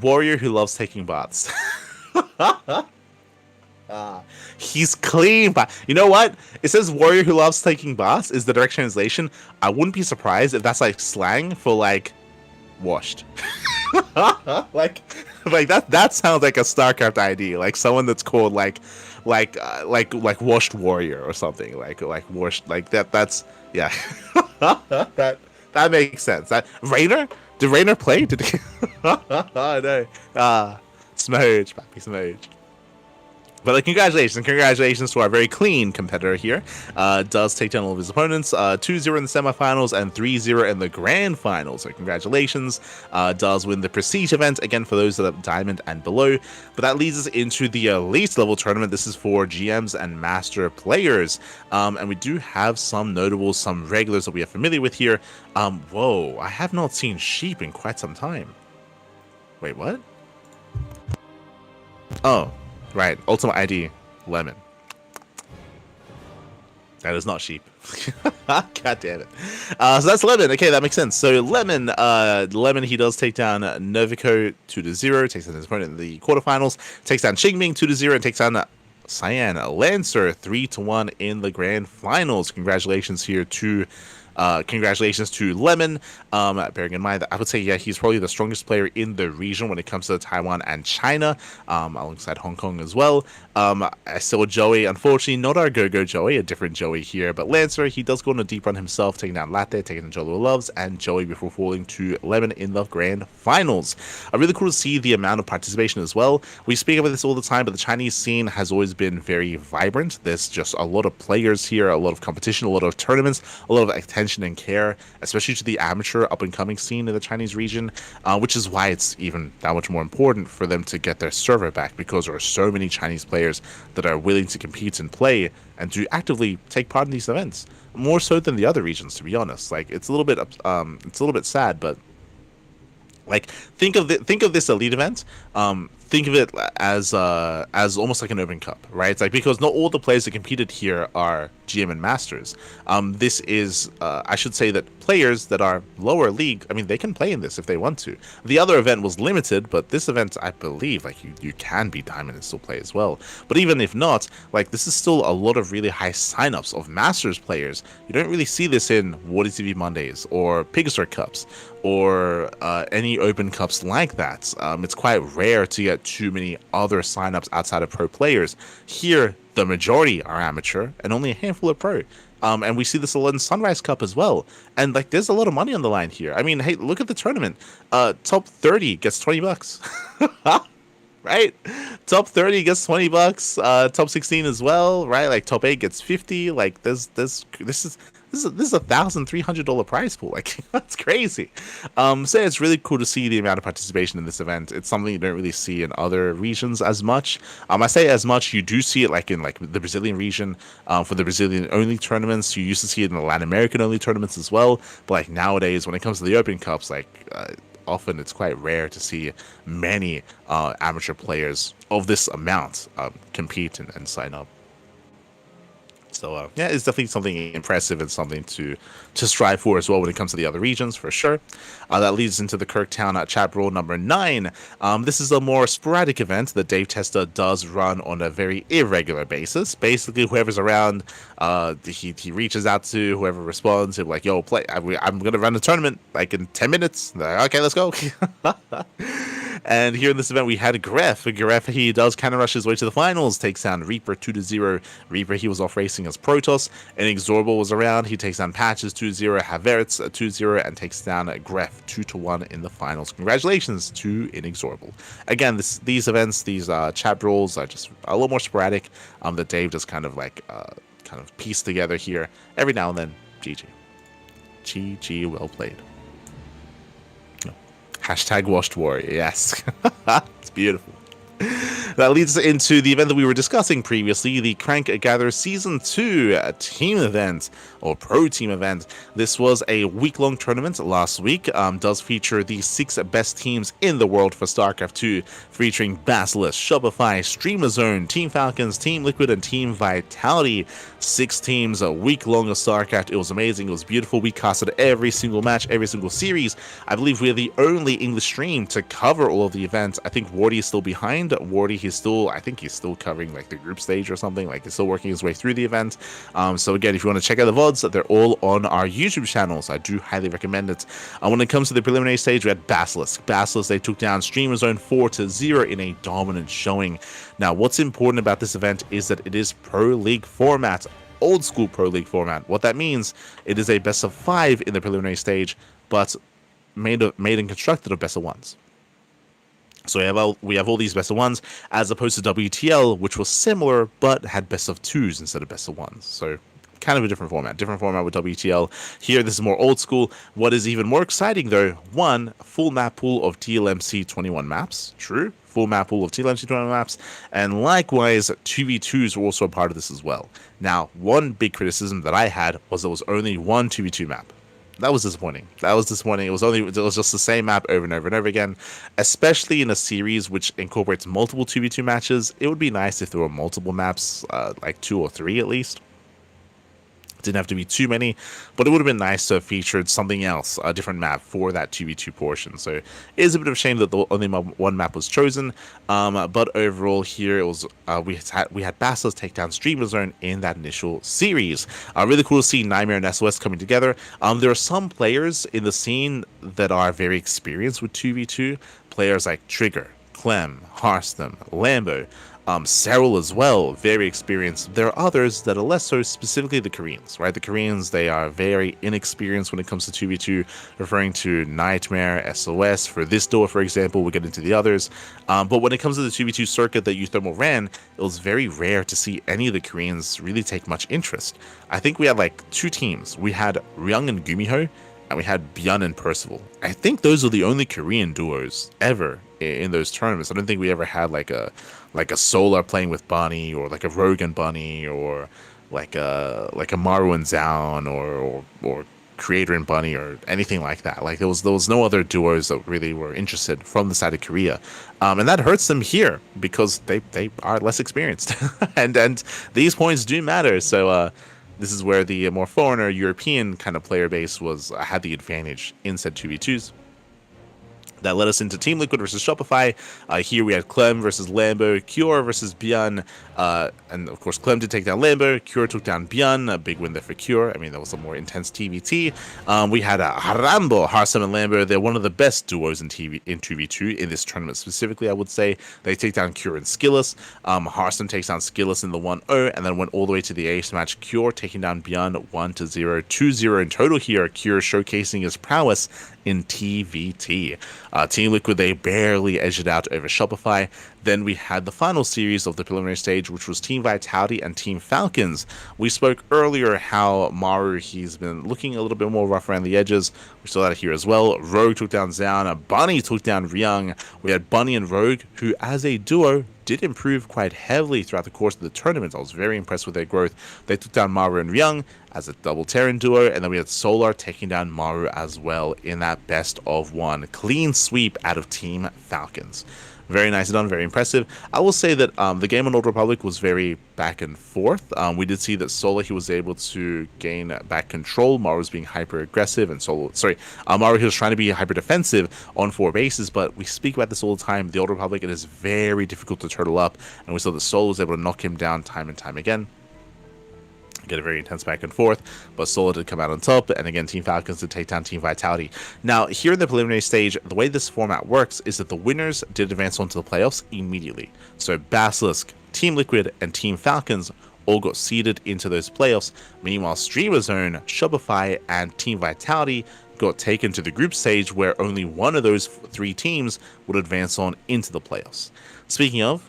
warrior who loves taking baths. He's clean, but you know what? It says warrior who loves taking baths is the direct translation. I wouldn't be surprised if that's like slang for like washed. like that sounds like a StarCraft ID, like someone that's called like washed warrior or something, like washed, like that's yeah. that makes sense. That Rainer, did Rainer play? Did he? Oh no. Smooch, papi, smooch. But congratulations to our very clean competitor here. Does take down all of his opponents. 2-0 in the semifinals and 3-0 in the grand finals. So congratulations. Does win the prestige event, again for those that are diamond and below. But that leads us into the elite level tournament. This is for GMs and master players. And we do have some notables, some regulars that we are familiar with here. Whoa, I have not seen Sheep in quite some time. Wait, what? Oh. Right, Ultimate ID, Lemon. That is not Sheep. God damn it. So that's Lemon. Okay, that makes sense. So Lemon, he does take down Novico 2-0, takes down his opponent in the quarterfinals, takes down Qingming 2-0, and takes down Cyan Lancer 3-1 in the grand finals. Congratulations to Lemon. Bearing in mind that I would say, yeah, he's probably the strongest player in the region when it comes to Taiwan and China, alongside Hong Kong as well. I saw Joey, unfortunately, not our Go-Go Joey, a different Joey here, but Lancer, he does go on a deep run himself, taking down Latte, taking down Jolo Loves, and Joey before falling to Lemon in the grand finals. Really cool to see the amount of participation as well. We speak about this all the time, but the Chinese scene has always been very vibrant. There's just a lot of players here, a lot of competition, a lot of tournaments, a lot of attention and care, especially to the amateur up-and-coming scene in the Chinese region, which is why it's even that much more important for them to get their server back, because there are so many Chinese players that are willing to compete and play and to actively take part in these events, more so than the other regions, to be honest. Like, it's a little bit sad, but like, think of this elite event. Think of it as almost like an open cup, right? It's like, because not all the players that competed here are GM and masters. This is, I should say that players that are lower league, I mean, they can play in this if they want to. The other event was limited, but this event, I believe, like, you can be diamond and still play as well. But even if not, like, this is still a lot of really high signups of masters players. You don't really see this in Water TV Mondays or Pigstar Cups or any open cups like that. It's quite rare to get too many other signups outside of pro players. Here, the majority are amateur and only a handful are pro. And we see this a lot in Sunrise Cup as well. And like, there's a lot of money on the line here. I mean, hey, look at the tournament. Top 30 gets $20. Right? Top 30 gets $20. Top 16 as well, right? Like, top 8 gets 50. Like, this is $1,300 prize pool. Like, that's crazy. So it's really cool to see the amount of participation in this event. It's something you don't really see in other regions as much. I say as much, you do see it like in like the Brazilian region, for the Brazilian only tournaments. You used to see it in the Latin American only tournaments as well. But like nowadays, when it comes to the Open Cups, like often it's quite rare to see many amateur players of this amount compete and sign up. So yeah, it's definitely something impressive and something to strive for as well when it comes to the other regions, for sure. That leads into the Kirktown chat rule number 9. This is a more sporadic event that Dave Testa does run on a very irregular basis. Basically, whoever's around, he reaches out to whoever responds. He'll be like, "Yo, play. I'm gonna run a tournament like in 10 minutes." They're like, okay, let's go. And here in this event, we had Gref. Gref, he does kind of rush his way to the finals, takes down Reaper 2-0. Reaper, he was off racing as Protoss. Inexorable was around. He takes down Patches 2-0, Havertz 2-0, and takes down Gref 2-1 in the finals. Congratulations to Inexorable. Again, these events, these chat rolls are just a little more sporadic. That Dave just kind of pieced together here every now and then. GG. GG, well played. Hashtag washed warrior, yes. It's beautiful. That leads us into the event that we were discussing previously, the Crank Gather Season 2 team event, or pro team event. This was a week-long tournament last week. Does feature the 6 best teams in the world for StarCraft 2, featuring Basilisk, Shopify, Streamer Zone, Team Falcons, Team Liquid, and Team Vitality. 6 teams, a week-long of StarCraft. It was amazing. It was beautiful. We casted every single match, every single series. I believe we're the only English stream to cover all of the events. I think Wardy is still behind. Wardy, I think he's still covering like the group stage or something. Like, he's still working his way through the event. So again, if you want to check out the VODs, they're all on our YouTube channels. I do highly recommend it. When it comes to the preliminary stage, we had Basilisk. Basilisk, they took down Streamer Zone 4-0 in a dominant showing. Now, what's important about this event is that it is Pro League format, old school Pro League format. What that means, it is a best of 5 in the preliminary stage, but made and constructed of best of 1s. So we have all these best of 1s, as opposed to WTL, which was similar, but had best of 2s instead of best of 1s. So kind of a different format with WTL. Here, this is more old school. What is even more exciting, though, 1, full map pool of TLMC 21 maps. True. Full map pool of TLMC 21 maps. And likewise, 2v2s were also a part of this as well. Now, one big criticism that I had was there was only one 2v2 map. That was disappointing. It was just the same map over and over and over again, especially in a series which incorporates multiple 2v2 matches. It would be nice if there were multiple maps, like 2 or 3 at least. Didn't have to be too many, but it would have been nice to have featured something else, a different map for that 2v2 portion. So it is a bit of a shame that only one map was chosen, but overall here it was we had Basilisk take down Streamer Zone in that initial series. Really cool to see Nightmare and SOS coming together. There are some players in the scene that are very experienced with 2v2, players like Trigger, Clem, Harston, Lambo, Cyril as well, very experienced. There are others that are less so, specifically the Koreans, right? The Koreans, they are very inexperienced when it comes to 2v2, referring to Nightmare, SOS. For this duo, for example, we'll get into the others. But when it comes to the 2v2 circuit that Uthermal ran, it was very rare to see any of the Koreans really take much interest. I think we had like 2 teams. We had Ryung and Gumiho, and we had Byun and Percival. I think those are the only Korean duos ever in those tournaments. I don't think we ever had like a Solar playing with Bunny, or like a Rogan Bunny, or like a Maru and Zaun, or Creator and Bunny, or anything like that. Like there was no other duos that really were interested from the side of Korea, and that hurts them here because they are less experienced, and these points do matter. So this is where the more foreigner European kind of player base had the advantage in said 2v2s. That led us into Team Liquid versus Shopify. Here we had Clem versus Lambo, Cure versus Byun, and of course Clem did take down Lambo, Cure took down Byun, a big win there for Cure. I mean, that was a more intense TVT. We had Harambo, Harsam and Lambo. They're one of the best duos in 2v2 in this tournament specifically, I would say. They take down Cure and Skillus. Harsam takes down Skillus in the 1-0, and then went all the way to the ace match. Cure taking down Byun 1-0, 2-0 in total here. Cure showcasing his prowess in TVT. Team Liquid, they barely edged it out over Shopify. Then we had the final series of the preliminary stage, which was Team Vitality and Team Falcons. We spoke earlier how Maru, he's been looking a little bit more rough around the edges. We saw that here as well. Rogue took down Zaun. Bunny took down Ryung. We had Bunny and Rogue, who as a duo did improve quite heavily throughout the course of the tournament. I was very impressed with their growth. They took down Maru and Ryung. as a double Terran duo, and then we had Solar taking down Maru as well in that best of one. Clean sweep out of Team Falcons. Very nicely done, very impressive. I will say that the game on Old Republic was very back and forth. We did see that Solar, he was able to gain back control. Maru was being hyper aggressive, and Maru, he was trying to be hyper defensive on 4 bases. But we speak about this all the time. The Old Republic, it is very difficult to turtle up, and we saw that Solar was able to knock him down time and time again. Get a very intense back and forth, but Solar did come out on top, and again, Team Falcons did take down Team Vitality. Now, here in the preliminary stage, the way this format works is that the winners did advance on to the playoffs immediately. So Basilisk, Team Liquid, and Team Falcons all got seeded into those playoffs. Meanwhile, Streamer Zone, Shopify, and Team Vitality got taken to the group stage, where only one of those 3 teams would advance on into the playoffs. Speaking of,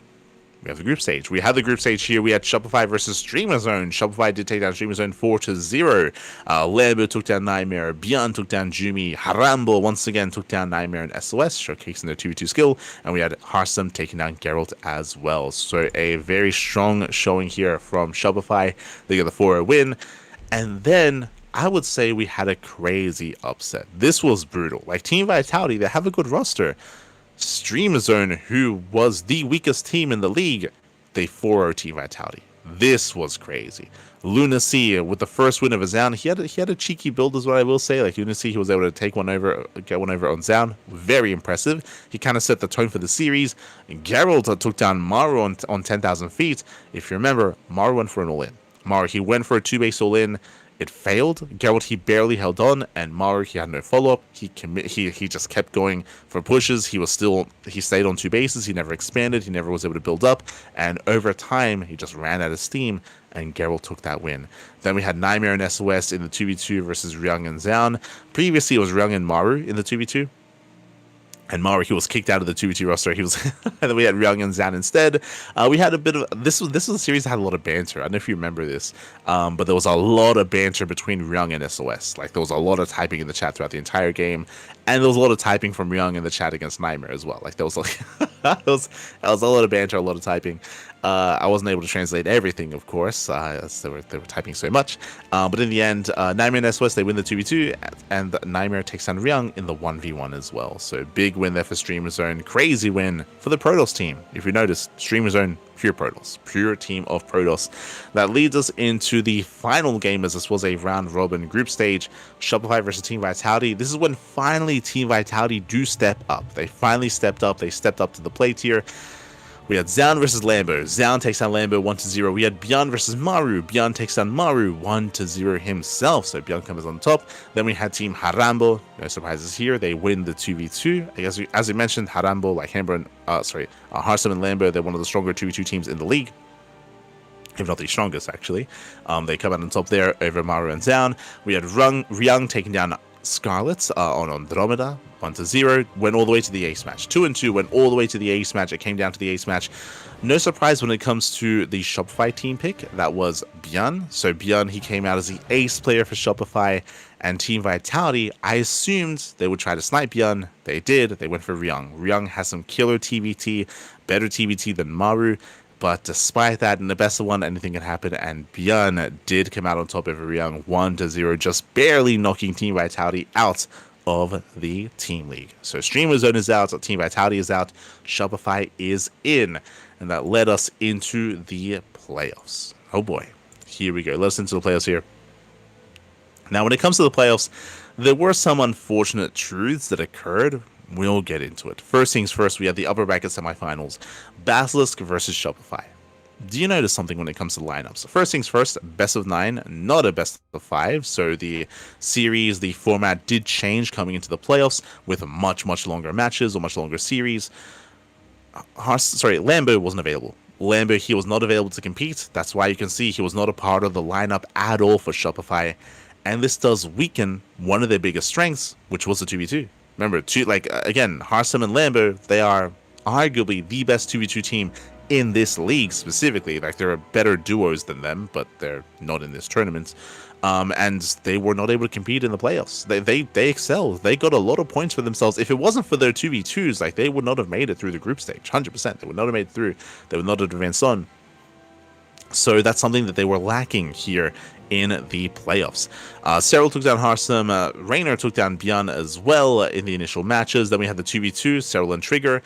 we have the group stage. We have the group stage here. We had Shopify versus Streamer Zone. Shopify did take down Streamer Zone 4-0. Lambo took down Nightmare. Beyond took down Jumi. Harambo once again took down Nightmare and SOS, showcasing their 2v2 skill. And we had Harsum taking down Geralt as well. So a very strong showing here from Shopify. They get the 4-0 win. And then I would say we had a crazy upset. This was brutal. Like, Team Vitality, they have a good roster. Streamer Zone, who was the weakest team in the league, they 4-0 Team Vitality. This was crazy. Lunacy with the first win of his Zaun. He had a cheeky build, is what I will say. Like, Lunacy, he was able to get one over on Zaun. Very impressive. He kind of set the tone for the series. Geralt took down Maru on 10,000 feet. If you remember, Maru went for an all-in. Maru, he went for a 2-base all-in. It failed. Geralt, he barely held on, and Maru, he had no follow-up. He just kept going for pushes. He stayed on 2 bases. He never expanded. He never was able to build up. And over time, he just ran out of steam, and Geralt took that win. Then we had Nightmare and SOS in the 2v2 versus Ryung and Zaun. Previously, it was Ryung and Maru in the 2v2. And Maru, he was kicked out of the 2v2 roster. He was, and then we had Ryung and Zaun instead. We had a bit of this was a series that had a lot of banter. I don't know if you remember this, but there was a lot of banter between Ryung and SOS. Like, there was a lot of typing in the chat throughout the entire game, and there was a lot of typing from Ryung in the chat against Nightmare as well. Like, there was like there was a lot of banter, a lot of typing. I wasn't able to translate everything, of course, as they were typing so much. But in the end, Nightmare and SOS, they win the 2v2, and Nightmare takes down Ryung in the 1v1 as well. So big win there for Streamer Zone. Crazy win for the Protoss team. If you notice, Streamer Zone, pure Protoss. Pure team of Protoss. That leads us into the final game, as this was a round-robin group stage. Shopify versus Team Vitality. This is when finally Team Vitality do step up. They finally stepped up. They stepped up to the plate here. We had Zaun versus Lambo. Zaun takes down Lambo 1-0. We had Beyond versus Maru. Beyond takes down Maru 1-0 himself. So Beyond comes on top. Then we had Team Harambo. No surprises here. They win the 2v2. I guess as we mentioned, Harambo, like Harsum and Lambo, they're one of the stronger 2v2 teams in the league, if not the strongest, actually. They come out on top there over Maru and Zaun. We had Ryung taking down Scarlet on Andromeda 1-0, went all the way to the ace match. 2-2 went all the way to the ace match. It came down to the ace match. No surprise when it comes to the Shopify team pick. That was Björn. So Björn, he came out as the ace player for Shopify, and Team Vitality, I assumed they would try to snipe Björn. They did. They went for Ryung. Ryung has some killer TBT, better TBT than Maru. But despite that, in the best of one, anything can happen, and Björn did come out on top over Ryung 1-0, just barely knocking Team Vitality out of the team league. So Streamer Zone is out, Team Vitality is out, Shopify is in, and that led us into the playoffs. Oh boy, here we go. Let's into the playoffs here. Now, when it comes to the playoffs, there were some unfortunate truths that occurred. We'll get into it. First things first, we have the upper bracket semifinals. Basilisk versus Shopify. Do you notice something when it comes to lineups? First things first, best of 9, not a best of 5. So the series, the format did change coming into the playoffs with much, much longer matches or much longer series. Lambo wasn't available. Lambo, he was not available to compete. That's why you can see he was not a part of the lineup at all for Shopify. And this does weaken one of their biggest strengths, which was the 2v2. Remember, again, Harsum and Lambo, they are arguably the best 2v2 team in this league specifically. Like, there are better duos than them, but they're not in this tournament. And they were not able to compete in the playoffs. They excelled. They got a lot of points for themselves. If it wasn't for their 2v2s, like, they would not have made it through the group stage. 100%. They would not have made it through. They would not have advanced on. So that's something that they were lacking here in the playoffs. Cyril took down Harsum, Raynor took down Bjorn as well in the initial matches. Then we had the 2v2, Cyril and Trigger,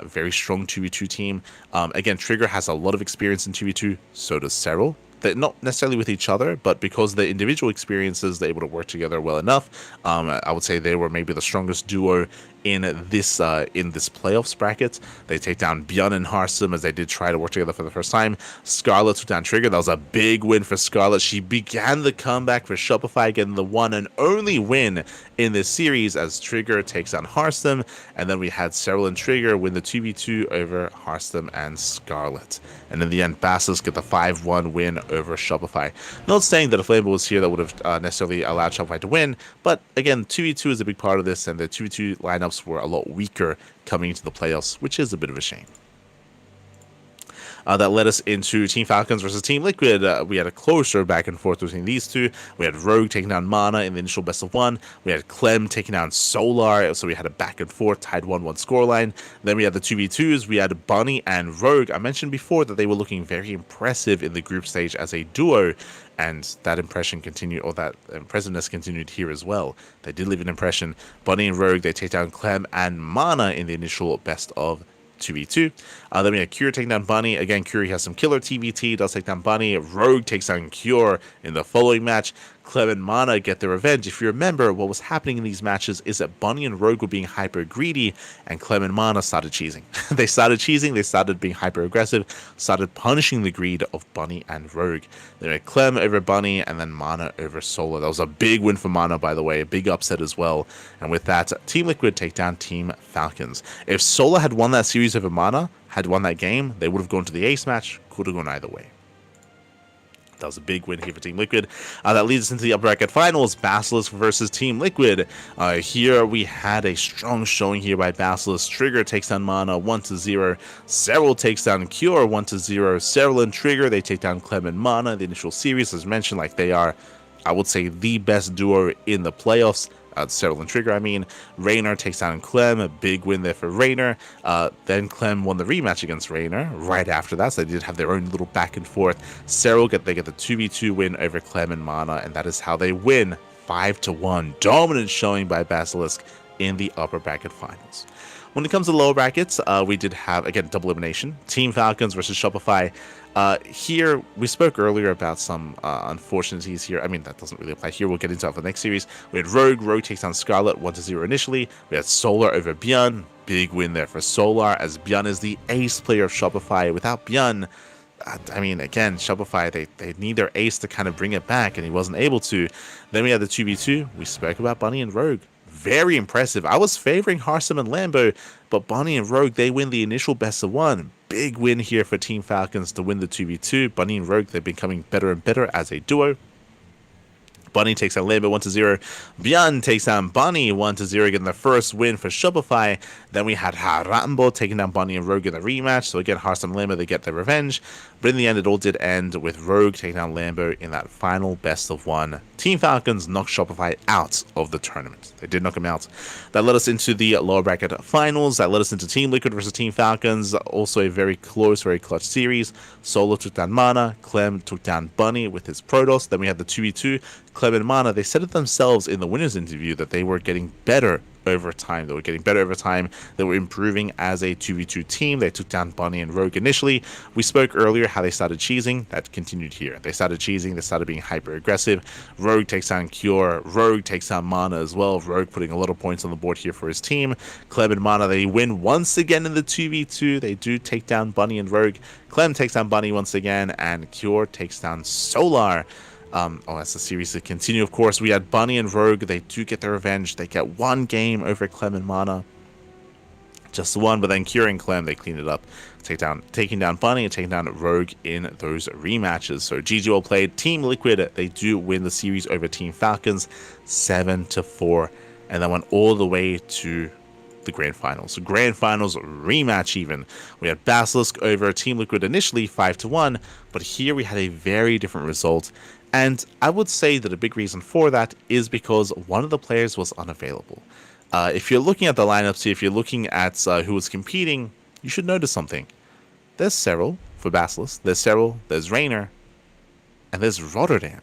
very strong 2v2 team. Again, Trigger has a lot of experience in 2v2, so does Cyril. They're not necessarily with each other, but because of their individual experiences, they're able to work together well enough. I would say they were maybe the strongest duo in this playoffs bracket. They take down Bjorn and Harsum as they did try to work together for the first time. Scarlet took down Trigger. That was a big win for Scarlet. She began the comeback for Shopify, getting the one and only win in this series as Trigger takes down Harsum. And then we had Cyril and Trigger win the 2v2 over Harsum and Scarlet. And in the end, Basilisk get the 5-1 win over Shopify. Not saying that if Flambo was here, that would have necessarily allowed Shopify to win. But again, 2v2 is a big part of this, and the 2v2 lineups were a lot weaker coming into the playoffs, which is a bit of a shame. That led us into Team Falcons versus Team Liquid. We had a closer back and forth between these two. We had Rogue taking down Mana in the initial best of one. We had Clem taking down Solar, so we had a back and forth, tied 1-1 scoreline. Then we had the 2v2s. We had Bunny and Rogue. I mentioned before that they were looking very impressive in the group stage as a duo, and that impression continued, or that impressiveness continued here as well. They did leave an impression. Bunny and Rogue, they take down Clem and Mana in the initial best of 2v2. Then we had Cure taking down Bunny. Again, Cure has some killer TBT, does take down Bunny. Rogue takes down Cure in the following match. Clem and Mana get their revenge. If you remember, what was happening in these matches is that Bunny and Rogue were being hyper greedy, and Clem and Mana started cheesing. They started being hyper aggressive, started punishing the greed of Bunny and Rogue. They had Clem over Bunny, and then Mana over Solar. That was a big win for Mana, by the way, a big upset as well. And with that, Team Liquid take down Team Falcons. If Solar had won that series over Mana, had won that game, they would have gone to the ace match. Could have gone either way. That was a big win here for Team Liquid. That leads us into the upper bracket finals, Basilisk versus Team Liquid. Here we had a strong showing here by Basilisk. Trigger takes down Mana 1-0. Cyril takes down Cure 1-0. Cyril and Trigger, they take down Clem and Mana. The initial series, as mentioned, like they are, I would say, the best duo in the playoffs. Cyril and Trigger, I mean. Raynor takes down Clem, a big win there for Raynor. Then Clem won the rematch against Raynor right after that, so they did have their own little back and forth. Cyril they get the 2v2 win over Clem and Mana, and that is how they win 5-1. Dominant showing by Basilisk in the upper bracket finals. When it comes to the lower brackets, we did have, again, double elimination. Team Falcons versus Shopify. Here, we spoke earlier about some unfortunates here. I mean, that doesn't really apply here. We'll get into that for the next series. We had Rogue. Rogue takes down Scarlet 1-0 initially. We had Solar over Bjorn. Big win there for Solar, as Bjorn is the ace player of Shopify. Without Bjorn, I mean, again, Shopify, they need their ace to kind of bring it back, and he wasn't able to. Then we had the 2v2. We spoke about Bunny and Rogue. Very impressive. I was favoring Harsum and Lambo, but Bunny and Rogue, they win the initial best of one. Big win here for Team Falcons to win the 2v2. Bunny and Rogue, they're becoming better and better as a duo. Bunny takes down Lambo 1-0. Bjorn takes down Bunny 1-0, getting the first win for Shopify. Then we had Harambo taking down Bunny and Rogue in the rematch. So again, Harsum and Lambo, they get their revenge. But in the end, it all did end with Rogue taking down Lambo in that final best of one. Team Falcons knocked Shopify out of the tournament. They did knock them out. That led us into the lower bracket finals. That led us into Team Liquid versus Team Falcons. Also a very close, very clutch series. Solo took down Mana. Clem took down Bunny with his Protoss. Then we had the 2v2. Clem and Mana, they said it themselves in the winners interview that they were getting better over time. They were getting better over time. They were improving as a 2v2 team. They took down Bunny and Rogue initially. We spoke earlier how they started cheesing. That continued here. They started cheesing. They started being hyper aggressive. Rogue takes down Cure. Rogue takes down Mana as well. Rogue putting a lot of points on the board here for his team. Clem and Mana, they win once again in the 2v2. They do take down Bunny and Rogue. Clem takes down Bunny once again, and Cure takes down Solar. As the series to continue, of course, we had Bunny and Rogue. They do get their revenge. They get one game over Clem and Mana. Just one, but then Cure and Clem, they clean it up, taking down Bunny and taking down Rogue in those rematches. So GG well played. Team Liquid, they do win the series over Team Falcons 7-4, and then went all the way to the grand finals. Grand finals rematch even. We had Basilisk over Team Liquid initially 5-1, but here we had a very different result. And I would say that a big reason for that is because one of the players was unavailable. If you're looking at the lineups here, if you're looking at who was competing, you should notice something. There's Cyril for Basilisk, there's Cyril, there's Raynor, and there's Rotterdam.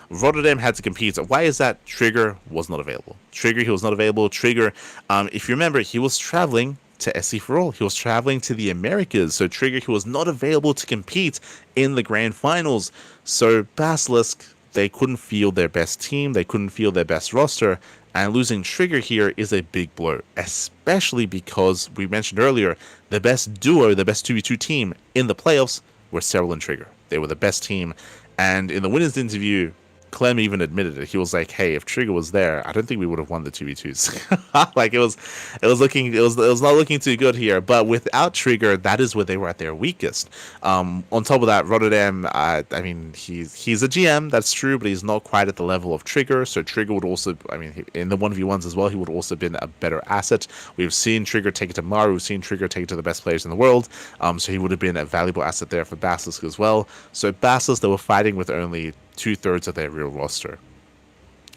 Rotterdam had to compete. Why is that? Trigger was not available. He was not available. Trigger, if you remember, he was traveling to SC for All. He was traveling to the Americas. So Trigger, he was not available to compete in the grand finals. So Basilisk, they couldn't field their best team. They couldn't field their best roster. And losing Trigger here is a big blow, especially because we mentioned earlier, the best duo, the best 2v2 team in the playoffs were Serral and Trigger. They were the best team. And in the winners interview, Clem even admitted it. He was like, "Hey, if Trigger was there, I don't think we would have won the 2v2s." Like it was not looking too good here. But without Trigger, that is where they were at their weakest. On top of that, Rotterdam, I mean, he's a GM, that's true, but he's not quite at the level of Trigger. So Trigger would also, I mean, in the 1v1s as well, he would also have been a better asset. We've seen Trigger take it to Maru, we've seen Trigger take it to the best players in the world. So he would have been a valuable asset there for Basilisk as well. So Basilisk, they were fighting with only 2/3 of their real roster,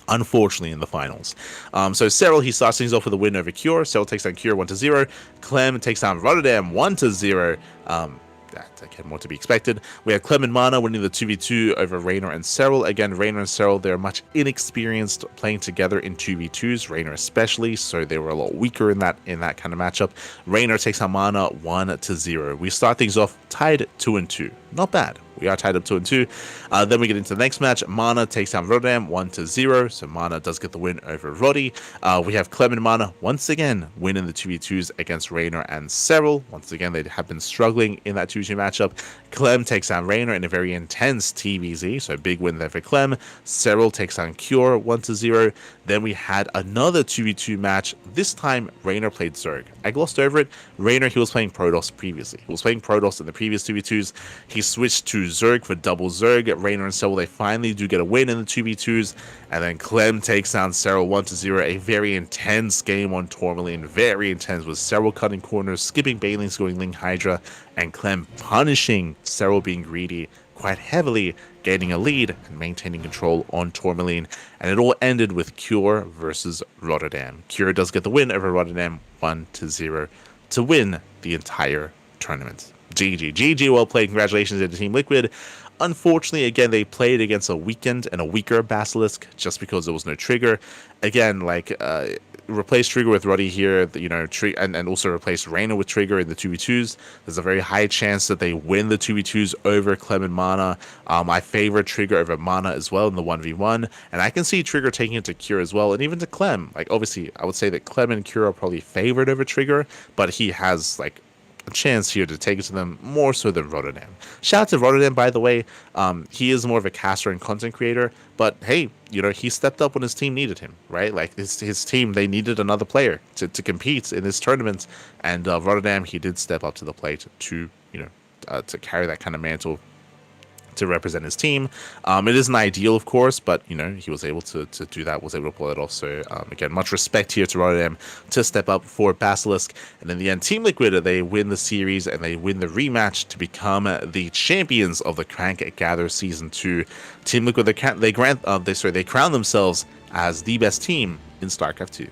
unfortunately, in the finals. So Serral, he starts things off with a win over Cure. Serral takes down Cure 1-0. Clem takes down Rotterdam 1-0. That, again, more to be expected. We have Clem and Mana winning the 2v2 over Raynor and Serral. Again, Raynor and Serral, they're much inexperienced playing together in 2v2s, Raynor especially, so they were a lot weaker in that kind of matchup. Raynor takes on Mana 1-0. We start things off tied 2-2. Not bad. We are tied up 2-2. Then we get into the next match. Mana takes down Rotterdam 1-0. So Mana does get the win over Roddy. We have Clem and Mana once again winning the 2v2s against Raynor and Serral. Once again, they have been struggling in that 2v2 matchup. Clem takes down Raynor in a very intense TVZ. So big win there for Clem. Serral takes down Cure 1-0. Then we had another 2v2 match. This time, Raynor played Zerg. I glossed over it. Raynor, he was playing Protoss previously. He was playing Protoss in the previous 2v2s. He switched to Zerg for double Zerg. Raynor and Serral, they finally do get a win in the 2v2s. And then Clem takes down Serral 1-0. A very intense game on Tourmaline. Very intense, with Serral cutting corners, skipping Banelings, going Ling Hydra, and Clem punishing Serral being greedy quite heavily, gaining a lead and maintaining control on Tourmaline. And it all ended with Cure versus Rotterdam. Cure does get the win over Rotterdam 1-0 to win the entire tournament. GG, well played. Congratulations to Team Liquid. Unfortunately, again, they played against a weakened and a weaker Basilisk just because there was no Trigger. Again, replace Trigger with Roddy here, and also replace Raynor with Trigger in the 2v2s. There's a very high chance that they win the 2v2s over Clem and Mana. I favor Trigger over Mana as well in the 1v1, and I can see Trigger taking it to Cure as well, and even to Clem. Obviously, I would say that Clem and Cure are probably favored over Trigger, but he has, a chance here to take it to them more so than Rotterdam. Shout out to Rotterdam, by the way. He is more of a caster and content creator, but hey, he stepped up when his team needed him, right? His team, they needed another player to compete in this tournament, and Rotterdam, he did step up to the plate to carry that kind of mantle to represent his team. It isn't ideal, of course, but he was able to do that, was able to pull it off. So again, much respect here to Rotterdam to step up for Basilisk. And in the end, Team Liquid, they win the series and they win the rematch to become the champions of the CranKy Gather Season 2. Team Liquid, they crown themselves as the best team in StarCraft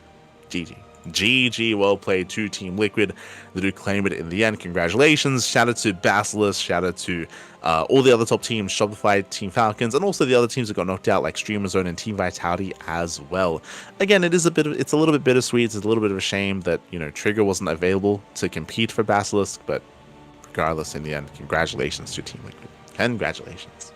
2. GG, well played to Team Liquid. They do claim it in the end. Congratulations. Shout out to Basilisk. Shout out to all the other top teams, Shopify, Team Falcons, and also the other teams that got knocked out, like Streamer Zone and Team Vitality as well. Again, it's a little bit bittersweet. It's a little bit of a shame that Trigger wasn't available to compete for Basilisk, but regardless, in the end, congratulations to Team Liquid. Congratulations.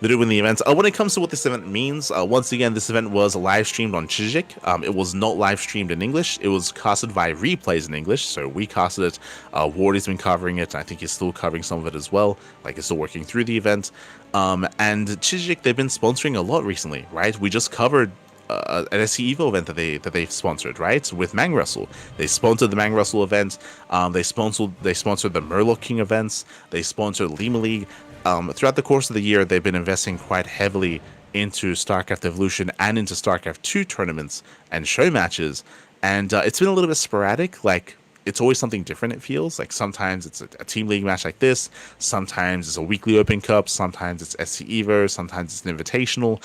They do win the event. When it comes to what this event means, once again, this event was live streamed on Chijik. It was not live streamed in English. It was casted via replays in English, so we casted it. Wardy's been covering it, and I think he's still covering some of it as well. He's still working through the event. And Chijik, they've been sponsoring a lot recently, right? We just covered an SC Evo event that they've sponsored, right? With Mang Russell. They sponsored the Mang Russell event. They sponsored the Murloc King events. They sponsored Lima League. Throughout the course of the year, they've been investing quite heavily into StarCraft Evolution and into StarCraft 2 tournaments and show matches. And it's been a little bit sporadic. It's always something different, it feels. Sometimes it's a Team League match like this. Sometimes it's a weekly Open Cup. Sometimes it's SC Evo. Sometimes it's an Invitational.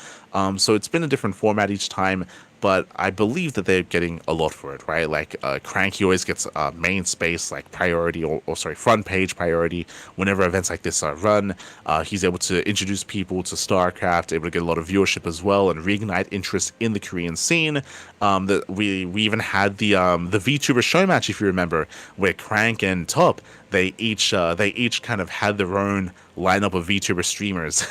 So it's been a different format each time. but I believe that they're getting a lot for it, right? Like CranKy always gets main space, like priority, or sorry, front page priority whenever events like this are run. He's able to introduce people to StarCraft, able to get a lot of viewership as well, and reignite interest in the Korean scene. That we even had the VTuber show match, if you remember, where Crank and Top they each kind of had their own lineup of VTuber streamers,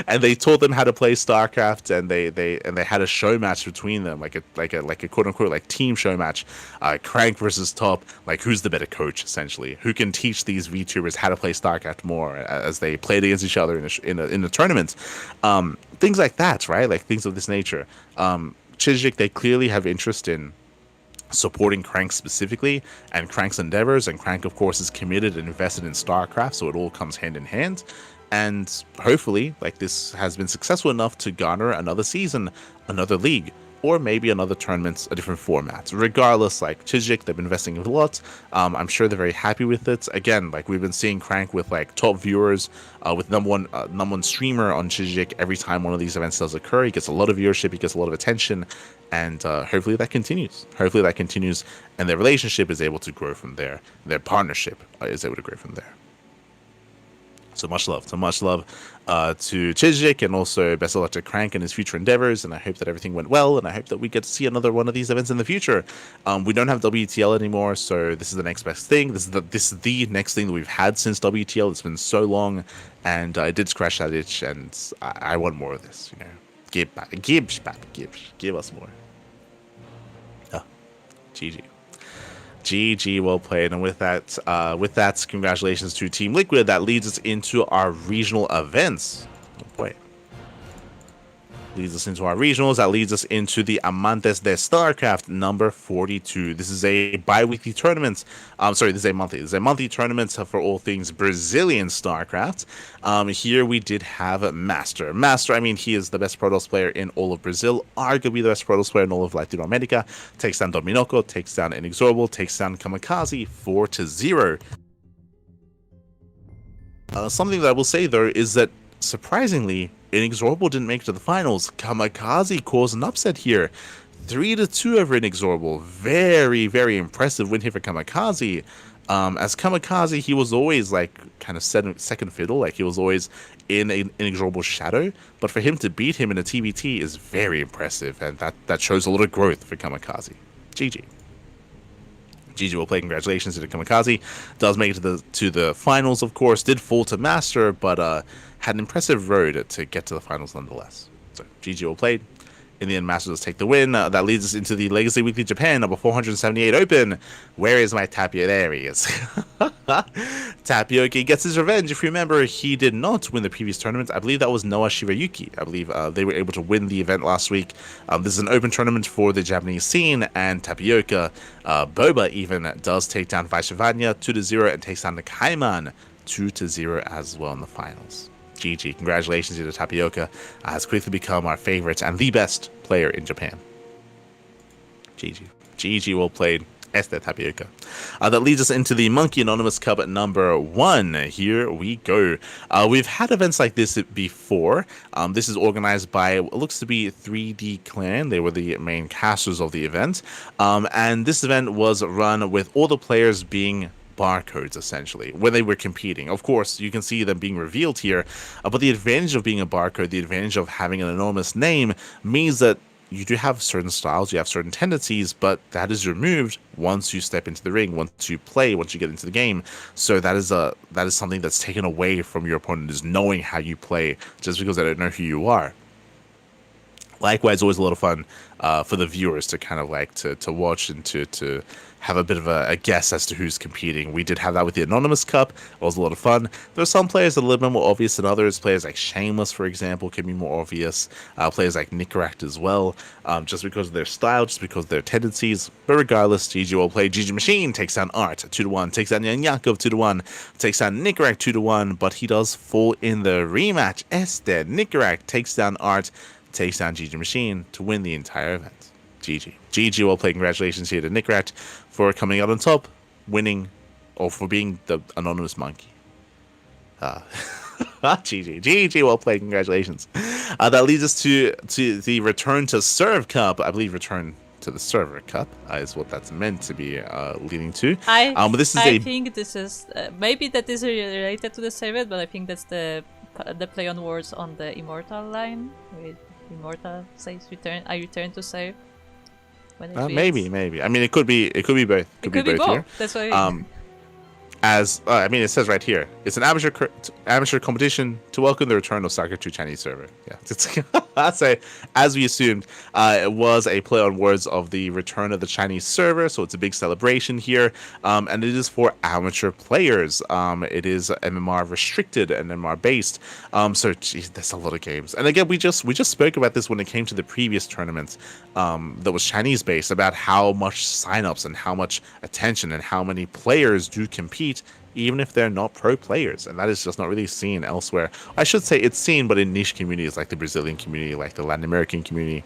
and they taught them how to play StarCraft, and they had a show match between them, like a quote unquote like team show match, Crank versus Top, like who's the better coach essentially, who can teach these VTubers how to play StarCraft more as they played against each other in a tournament, things like that, right? Like things of this nature. Chijik, they clearly have interest in supporting Crank specifically and Crank's endeavors, and Crank of course is committed and invested in StarCraft, so it all comes hand in hand. And hopefully, like, this has been successful enough to garner another season, another league, or maybe another tournament, a different format. Regardless, like Chijik, they've been investing a lot. I'm sure they're very happy with it. Again, like we've been seeing Crank with like top viewers, with number one streamer on Chijik every time one of these events does occur. He gets a lot of viewership, he gets a lot of attention, and hopefully that continues. Hopefully that continues, and their relationship is able to grow from there. Their partnership is able to grow from there. So much love to Chijik, and also best of luck to Crank in his future endeavors. And I hope that everything went well, and I hope that we get to see another one of these events in the future. We don't have WTL anymore, so this is the next best thing. This is the next thing that we've had since WTL. It's been so long, and I did scratch that itch, and I want more of this. You know, give us more. GG. GG, well played. And with that, congratulations to Team Liquid. That leads us into our regional events. Oh boy. Leads us into our regionals. That leads us into the Amantes de StarCraft number 42. This is a bi-weekly tournament. This is a monthly. This is a monthly tournament for all things Brazilian StarCraft. Here we did have Master. Master, I mean, he is the best Protoss player in all of Brazil, arguably the best Protoss player in all of Latin America. Takes down Dominoco, takes down Inexorable, takes down Kamikaze 4-0. Something that I will say, though, is that surprisingly, Inexorable didn't make it to the finals. Kamikaze caused an upset here. 3-2 over Inexorable. Very, very impressive win here for Kamikaze. As Kamikaze, he was always like kind of second fiddle. Like he was always in an Inexorable shadow. But for him to beat him in a TBT is very impressive. And that shows a lot of growth for Kamikaze. GG. GG will play. Congratulations to Kamikaze. Does make it to the finals, of course. Did fall to Master, but had an impressive road to get to the finals nonetheless. So GG will play. In the end, Master does take the win. That leads us into the Legacy Weekly Japan number 478 Open. Where is my Tapioca? There he is. Tapioca gets his revenge. If you remember, he did not win the previous tournament. I believe that was Noah Shirayuki. I believe they were able to win the event last week. This is an open tournament for the Japanese scene, and Tapioca, Boba even, does take down Vaishravanya 2-0 and takes down the Kaiman 2-0 as well in the finals. GG. Congratulations to Tapioca. Has quickly become our favorite and the best player in Japan. GG. GG, well played. Este Tapioca. That leads us into the Monkey Anonymous Cup number 1. Here we go. We've had events like this before. This is organized by what looks to be 3D Clan. They were the main casters of the event. And this event was run with all the players being barcodes, essentially, when they were competing. Of course, you can see them being revealed here, but the advantage of being a barcode, the advantage of having an anonymous name, means that you do have certain styles, you have certain tendencies, but that is removed once you step into the ring, once you play, once you get into the game. So that is something that's taken away from your opponent, is knowing how you play just because they don't know who you are. Likewise, always a lot of fun for the viewers to kind of like to watch and to have a bit of a guess as to who's competing. We did have that with the Anonymous Cup. It was a lot of fun. There are some players that are a little bit more obvious than others. Players like Shameless, for example, can be more obvious. Players like Nicaract as well, just because of their style, just because of their tendencies. But regardless, GG will play. GG Machine takes down Art 2-1, takes down Yan Yakov 2-1, takes down Nicaract 2-1, but he does fall in the rematch. Este Nicaract takes down Art, takes down GG Machine to win the entire event. GG. GG, well played. Congratulations here to Nicaract for coming out on top, winning, or for being the anonymous monkey. GG, well played. Congratulations. That leads us to the return to Serve Cup. I believe return to the Server Cup is what that's meant to be leading to. But this is I think this is maybe that is related to the server, but I think that's the play on words on the Immortal line with Immortal says return. I return to save. When it maybe. I mean, it could be both. It could be both. Here. That's what I mean. As I mean, it says right here, it's an amateur competition to welcome the return of soccer to Chinese server. Yeah, I'd say, as we assumed, it was a play on words of the return of the Chinese server. So it's a big celebration here, and it is for amateur players. It is MMR restricted and MMR based. So geez, there's a lot of games. And again, we just spoke about this when it came to the previous tournaments that was Chinese based, about how much signups and how much attention and how many players do compete, even if they're not pro players, and that is just not really seen elsewhere. I should say it's seen, but in niche communities like the Brazilian community, like the Latin American community,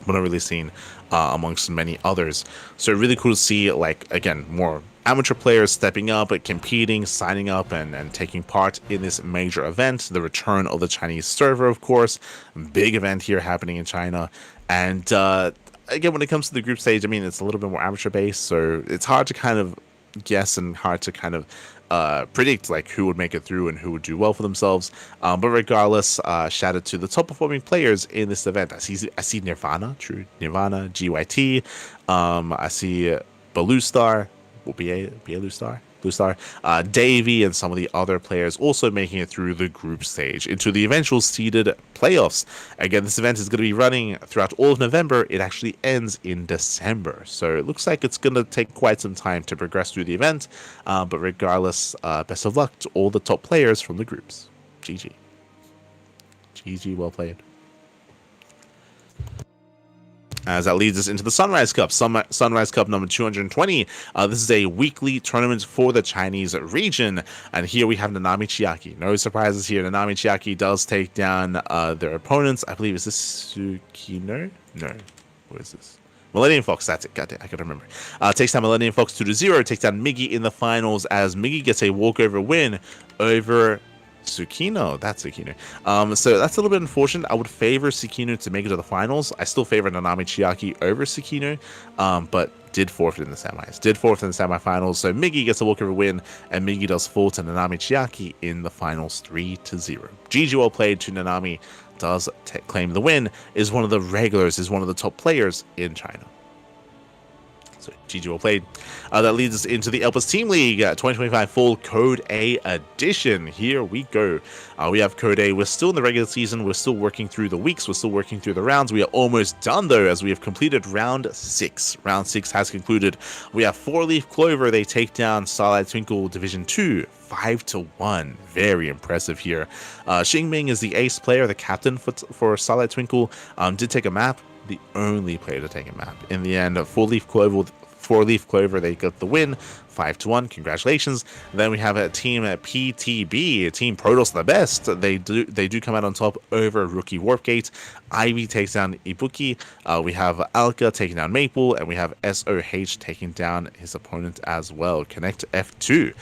but not really seen amongst many others. So really cool to see, like, again, more amateur players stepping up, competing, signing up, and taking part in this major event, the return of the Chinese server, of course. Big event here happening in China. And again, when it comes to the group stage, I mean, it's a little bit more amateur based, so it's hard to kind of guess and hard to kind of predict like who would make it through and who would do well for themselves. But regardless, shout out to the top performing players in this event. I see Nirvana, GYT. I see Blue Star, Blue Star, Davey, and some of the other players also making it through the group stage into the eventual seeded playoffs. Again, this event is going to be running throughout all of November. It actually ends in December, so it looks like it's going to take quite some time to progress through the event. But regardless, best of luck to all the top players from the groups. GG, well played. As that leads us into the Sunrise Cup. Sunrise Cup number 220. This is a weekly tournament for the Chinese region. And here we have Nanami Chiaki. No surprises here. Nanami Chiaki does take down their opponents. I believe, is this Tsukino? No. What is this? Millennium Fox, that's it. Got it. I can remember. Takes down Millennium Fox 2-0. Takes down Miggy in the finals as Miggy gets a walkover win over Tsukino. That's Tsukino. So that's a little bit unfortunate. I would favor Tsukino to make it to the finals. I still favor Nanami Chiaki over Tsukino, but did forfeit in the semis. Did forfeit in the semifinals. So Miggy gets a walkover win, and Miggy does fall to Nanami Chiaki in the finals 3-0. GG well played to Nanami. Does claim the win. Is one of the regulars. Is one of the top players in China. So GG well played. That leads us into the Elpis Team League 2025 Fall Code A Edition. Here we go. We have Code A. We're still in the regular season. We're still working through the weeks. We're still working through the rounds. We are almost done, though, as we have completed Round 6. Round 6 has concluded. We have 4-Leaf Clover. They take down Starlight Twinkle Division 2. 5-1. Very impressive here. Xingming is the ace player, the captain for Starlight Twinkle. Did take a map. The only player to take a map. In the end, 4-Leaf Clover, they got the win, 5-1. Congratulations. Then we have a team at PTB, Team Protoss the best. They do come out on top over Rookie Warpgate. Ivy takes down Ibuki. We have Alka taking down Maple, and we have SOH taking down his opponent as well. Connect F2.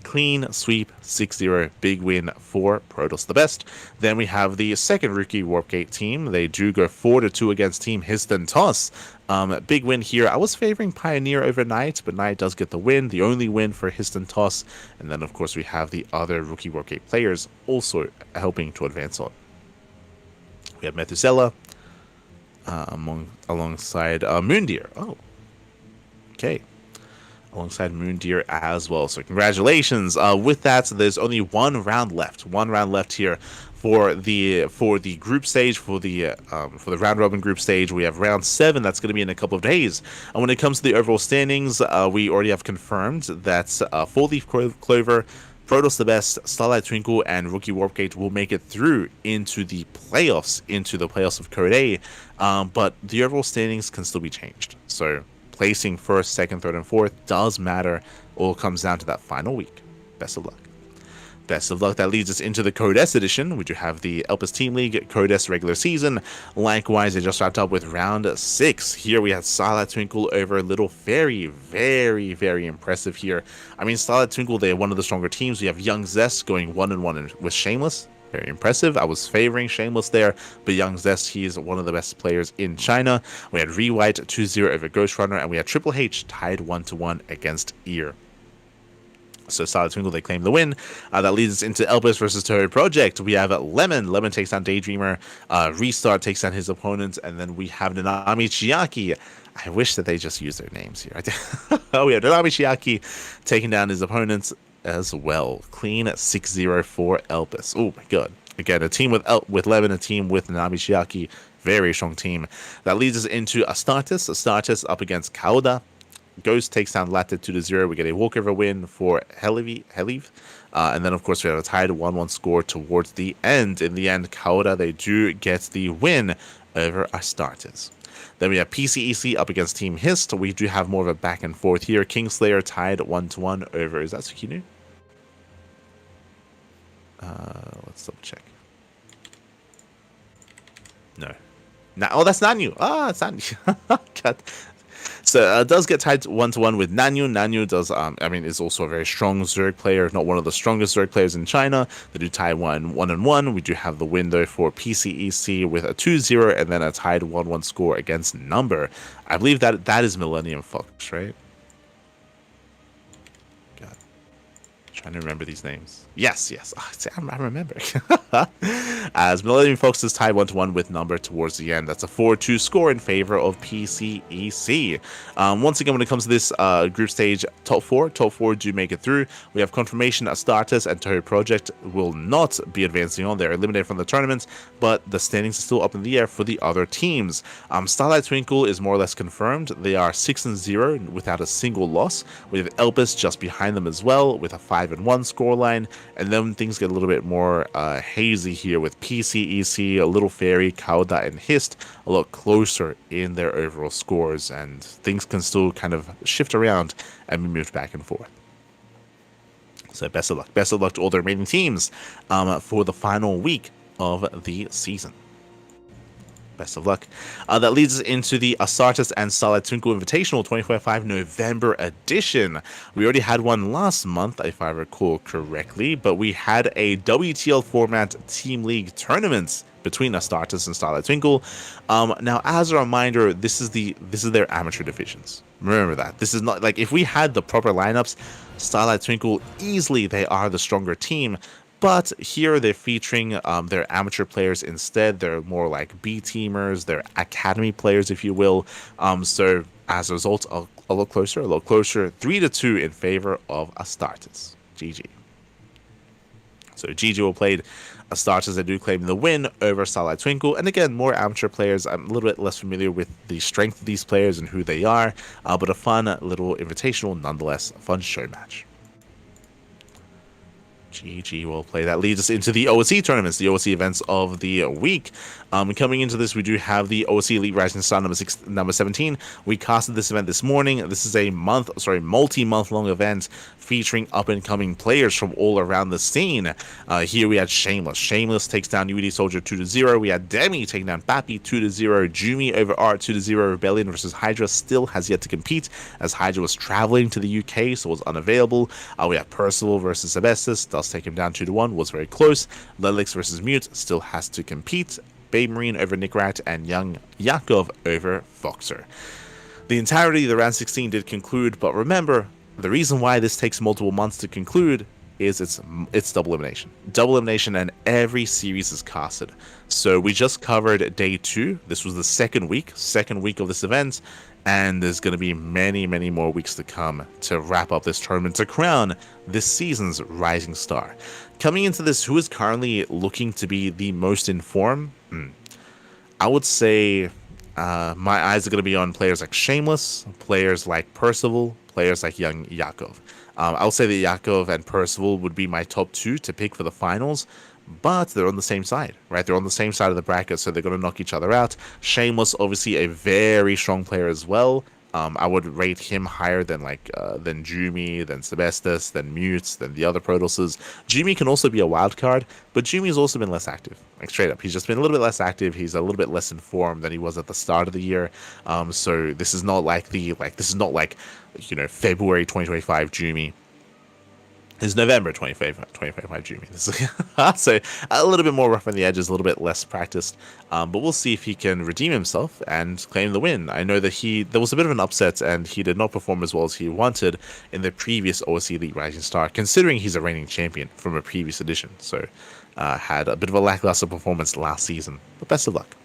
Clean sweep, 6-0, big win for Protoss the best. Then we have the second Rookie Warpgate team. They do go 4-2 against Team Histon Toss. Big win here. I was favoring Pioneer over Knight, but Knight does get the win, the only win for Histon Toss. And then, of course, we have the other Rookie Warpgate players also helping to advance on. We have Methuselah alongside Moondeer. Oh, okay. Alongside Moondeer as well. So congratulations. With that, there's only one round left. One round left here for the group stage, for the round robin group stage. We have round 7. That's going to be in a couple of days. And when it comes to the overall standings, we already have confirmed that 4-Leaf Clover, Protoss the best, Starlight Twinkle, and Rookie Warpgate will make it through into the playoffs of Code A. But the overall standings can still be changed. So placing first, second, third, and fourth does matter. All comes down to that final week. Best of luck. Best of luck. That leads us into the Code S edition. We do have the Elpis Team League Code S regular season. Likewise, they just wrapped up with round 6. Here we had Starlight Twinkle over Little Fairy. Very, very impressive here. I mean, Starlight Twinkle, they're one of the stronger teams. We have Young Zest going 1-1 with Shameless. Very impressive. I was favoring Shameless there, but Young Zest, he is one of the best players in China. We had Rewhite 2-0 over Ghost Runner, and we had Triple H tied 1-1 against Ear. So Starlight Twinkle, they claim the win. That leads us into Elpis versus Toho Project. We have Lemon. Lemon takes down Daydreamer. Restart takes down his opponents. And then we have Nanami Chiaki. I wish that they just used their names here. We have Nanami Chiaki taking down his opponents as well. Clean 6-0 for Elpis. Oh my god. Again, a team with Lemon, a team with Nanami Chiaki. Very strong team. That leads us into Astartes. Astartes up against Kauda. Ghost takes down Latte 2-0. We get a walkover win for Heliv. And then, of course, we have a tied 1-1 score towards the end. In the end, Kauda, they do get the win over Astartes. Then we have PCEC up against Team Hist. We do have more of a back and forth here. Kingslayer tied 1-1 over, is that Tsukinu? Let's double check. No. Oh, that's Nanyu. It's Nanyu. God. So it does get tied 1-1 with Nanyu. Nanyu does, is also a very strong Zerg player, if not one of the strongest Zerg players in China. They do tie 1-1. We do have the win, though, for PCEC with a 2-0 and then a tied 1-1 score against Number. I believe that is Millennium Fox, right? God. Trying to remember these names. Yes. I remember. As Millennium Fox is tied 1-1 with Number towards the end. That's a 4-2 score in favor of PCEC. Once again, when it comes to this group stage, top four do make it through. We have confirmation Astartes and Toho Project will not be advancing on. They're eliminated from the tournament, but the standings are still up in the air for the other teams. Starlight Twinkle is more or less confirmed. They are 6-0 without a single loss. We have Elpis just behind them as well with a 5-1 scoreline. And then things get a little bit more hazy here with PCEC, Little Fairy, Kauda, and Hist a lot closer in their overall scores, and things can still kind of shift around and be moved back and forth. So best of luck. Best of luck to all the remaining teams for the final week of the season. Best of luck. That leads us into the Astartes and Starlight Twinkle Invitational 2025 November edition. We already had one last month, if I recall correctly, but we had a WTL format Team League tournament between Astartes and Starlight Twinkle. Now, as a reminder, this is their amateur divisions. Remember that. This is not like if we had the proper lineups, Starlight Twinkle easily they are the stronger team. But here they're featuring their amateur players instead. They're more like B-teamers. They're academy players, if you will. So as a result, a lot closer. 3-2 in favor of Astartes. GG. So GG will play Astartes. They do claim the win over Starlight Twinkle. And again, more amateur players. I'm a little bit less familiar with the strength of these players and who they are. But a fun little invitational nonetheless. A fun show match. GG will play. That leads us into the OSC tournaments, the OSC events of the week. Coming into this, we do have the OSC Elite Rising Star number 17. We casted this event this morning. This is a multi-month long event featuring up-and-coming players from all around the scene. Here we had Shameless. Shameless takes down UED Soldier 2-0. We had Demi taking down Bappy 2-0. Jumi over Art 2-0. Rebellion versus Hydra still has yet to compete as Hydra was traveling to the UK, so was unavailable. We have Percival versus Sebestus. Does take him down 2-1. Was very close. Lelix versus Mute still has to compete. Babe Marine over Nick Rat and Young Yakov over Foxer. The entirety of the round 16 did conclude, but remember, the reason why this takes multiple months to conclude is it's double elimination. Double elimination, and every series is casted. So we just covered day 2. This was the second week of this event, and there's going to be many, many more weeks to come to wrap up this tournament to crown this season's rising star. Coming into this, who is currently looking to be the most informed? I would say my eyes are going to be on players like Shameless, players like Percival, players like Young Yakov. I'll say that Yakov and Percival would be my top 2 to pick for the finals, but they're on the same side, right? They're on the same side of the bracket, so they're going to knock each other out. Shameless, obviously a very strong player as well. I would rate him higher than than Jumi, than Sebestus, than Mutes, than the other Protosses. Jumi can also be a wild card, but Jumi's also been less active. Like straight up, he's just been a little bit less active. He's a little bit less informed than he was at the start of the year. So this is not like February 2025 Jumi. It's November 2025 Jimmy. So a little bit more rough on the edges, a little bit less practiced. But we'll see if he can redeem himself and claim the win. I know that there was a bit of an upset and he did not perform as well as he wanted in the previous OSC Elite Rising Star, considering he's a reigning champion from a previous edition. So had a bit of a lackluster performance last season. But best of luck.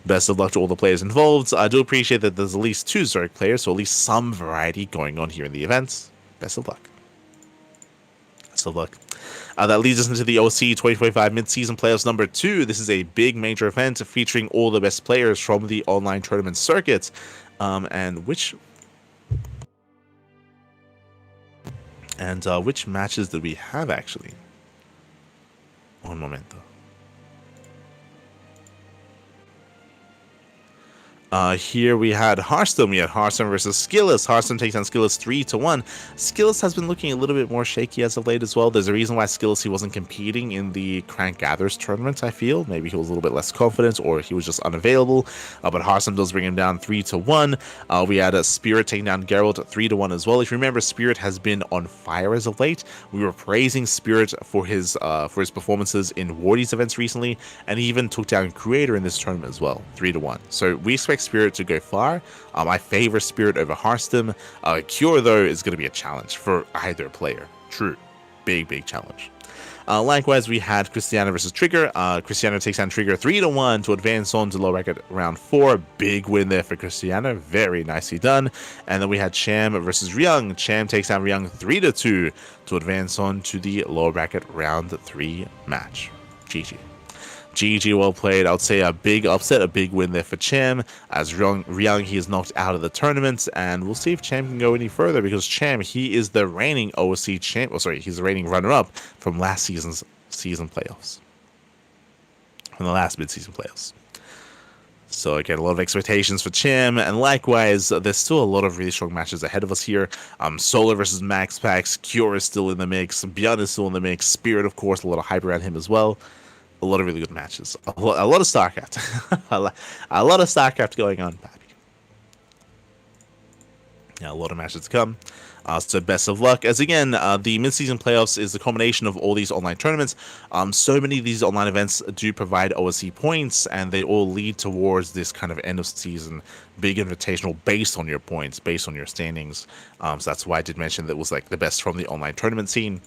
Best of luck to all the players involved. I do appreciate that there's at least 2 Zerg players, so at least some variety going on here in the events. Best of luck. So look, that leads us into the OC 2025 mid-season playoffs number 2. This is a big major event featuring all the best players from the online tournament circuits. Which matches did we have actually? Un momento. Here we had Hearthstone. We had Hearthstone versus Skillus. Hearthstone takes on Skillus 3-1. Skillus has been looking a little bit more shaky as of late as well. There's a reason why Skillus, he wasn't competing in the Crank Gathers tournament, I feel. Maybe he was a little bit less confident or he was just unavailable. But Hearthstone does bring him down 3-1. We had Spirit taking down Geralt 3-1 as well. If you remember, Spirit has been on fire as of late. We were praising Spirit for his performances in Wardy's events recently, and he even took down Creator in this tournament as well, 3-1. So we expect Spirit to go far. I favor Spirit over Hearthstone. Cure, though, is going to be a challenge for either player. True. Big challenge. Likewise, we had Christiana versus Trigger. Christiana takes down Trigger 3-1 to advance on to lower bracket round 4. Big win there for Christiana. Very nicely done. And then we had Cham versus Ryung. Cham takes down Ryung 3-2 to advance on to the lower bracket round 3 match. GG. GG, well played. I would say a big upset, a big win there for Cham. As Ryung, he is knocked out of the tournament, and we'll see if Cham can go any further, because Cham, he is the reigning OSC champ. Oh, sorry, he's the reigning runner-up from last season's season playoffs, from the last mid-season playoffs. So again, a lot of expectations for Cham, and likewise, there's still a lot of really strong matches ahead of us here. Solar versus Max Pax, Cure is still in the mix, Björn is still in the mix, Spirit, of course, a lot of hype around him as well. A lot of really good matches. A lot of StarCraft. a lot of StarCraft going on, Pappy. Yeah, a lot of matches to come. So best of luck. As again, the mid-season playoffs is the combination of all these online tournaments. So many of these online events do provide OSC points, and they all lead towards this kind of end-of-season big invitational based on your points, based on your standings. So that's why I did mention that it was like the best from the online tournament scene.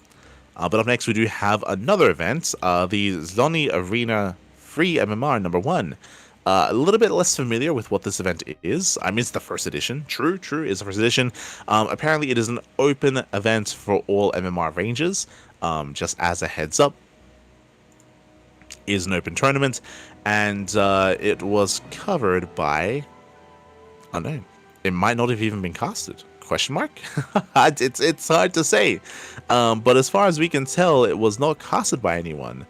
But up next, we do have another event, the Zoni Arena Free MMR number 1. A little bit less familiar with what this event is. I mean, it's the first edition. True, it's the first edition. Apparently, it is an open event for all MMR ranges. Just as a heads up, it is an open tournament, and it was covered by... Oh no, it might not have even been casted. Question mark? It's hard to say. But as far as we can tell, it was not casted by anyone.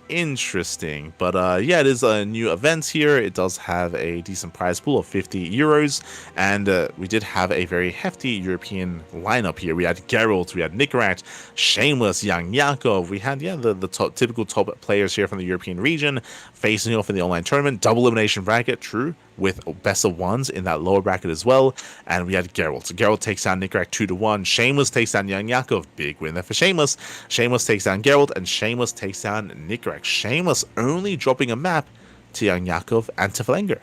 Interesting. But yeah, it is a new event here. It does have a decent prize pool of 50 euros. And we did have a very hefty European lineup here. We had Geralt, we had Nickrat, Shameless, Young Yakov. We had, the typical top players here from the European region facing off in the online tournament. Double elimination bracket, true, with best of ones in that lower bracket as well. And we had Geralt. So Geralt takes down Nickrat 2-1. Shameless takes down Young Yakov. Big win there for Shameless. Shameless takes down Geralt, and Shameless takes down Nickrat. Shameless only dropping a map to Young Yakov and to Flanger.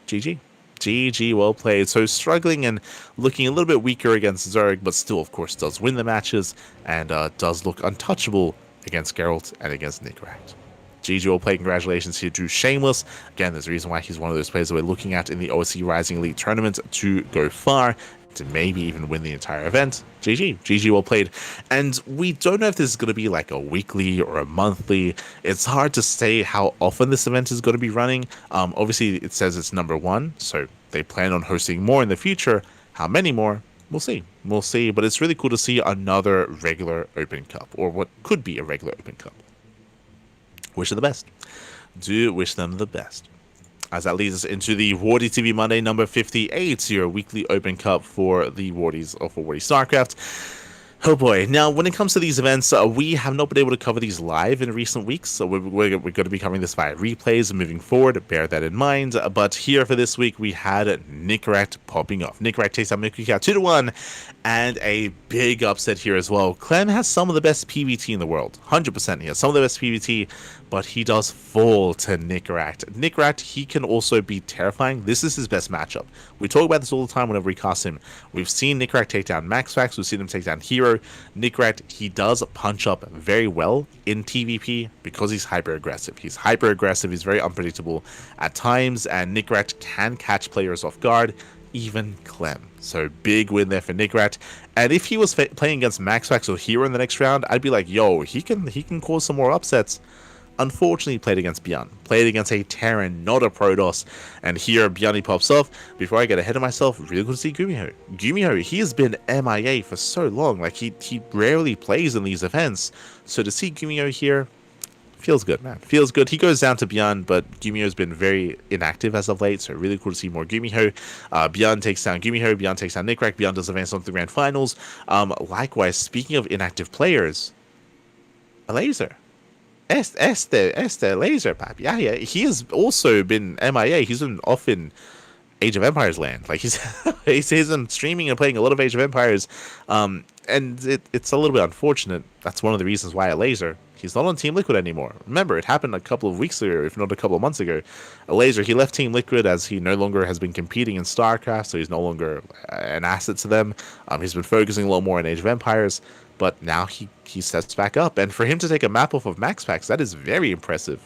GG. GG, well played. So struggling and looking a little bit weaker against Zerg, but still, of course, does win the matches and does look untouchable against Geralt and against Nickrat. GG, well played. Congratulations here to Shameless. Again, there's a reason why he's one of those players that we're looking at in the OSC Rising Elite tournament to go far, to maybe even win the entire event. GG, well played. And we don't know if this is going to be like a weekly or a monthly. It's hard to say how often this event is going to be running. Obviously, it says it's number 1, so they plan on hosting more in the future. How many more? We'll see. But it's really cool to see another regular Open Cup, or what could be a regular Open Cup. Wish them the best. Do wish them the best. As that leads us into the Wardy TV Monday number 58, your weekly open cup for the Wardies or for Wardy StarCraft. Oh boy. Now, when it comes to these events, we have not been able to cover these live in recent weeks, so we're going to be covering this via replays moving forward. Bear that in mind. But here for this week, we had Nickrat popping off. Nickrat takes out Mikuka 2-1, and a big upset here as well. Clem has some of the best PvT in the world. 100%. He has some of the best PvT, but he does fall to Nickrat. Nickrat, he can also be terrifying. This is his best matchup. We talk about this all the time whenever we cast him. We've seen Nickrat take down Maxfax. We've seen him take down Hero. Nickrat, he does punch up very well in TvP because he's hyper-aggressive. He's hyper-aggressive. He's very unpredictable at times, and Nickrat can catch players off guard, even Clem. So big win there for Nickrat. And if he was playing against Maxfax or Hero in the next round, I'd be like, yo, he can cause some more upsets. Unfortunately, he played against Bjorn. Played against a Terran, not a Protoss. And here, Bjorn pops off. Before I get ahead of myself, really good to see Gumiho. Gumiho, he has been MIA for so long. Like, he rarely plays in these events. So to see Gumiho here, feels good, man. Feels good. He goes down to Bjorn, but Gumiho's been very inactive as of late. So really cool to see more Gumiho. Bjorn takes down Gumiho. Bjorn takes down Nickrat. Bjorn does advance on to the Grand Finals. Likewise, speaking of inactive players, a laser. Este Laser, papi. Yeah, he has also been MIA. He's been off in Age of Empires land. Like, he's been streaming and playing a lot of Age of Empires. And it's a little bit unfortunate. That's one of the reasons why a Laser, he's not on Team Liquid anymore. Remember, it happened a couple of weeks ago, if not a couple of months ago. A Laser, he left Team Liquid as he no longer has been competing in StarCraft, so he's no longer an asset to them. He's been focusing a lot more on Age of Empires. But now he sets back up. And for him to take a map off of Maxfax, that is very impressive.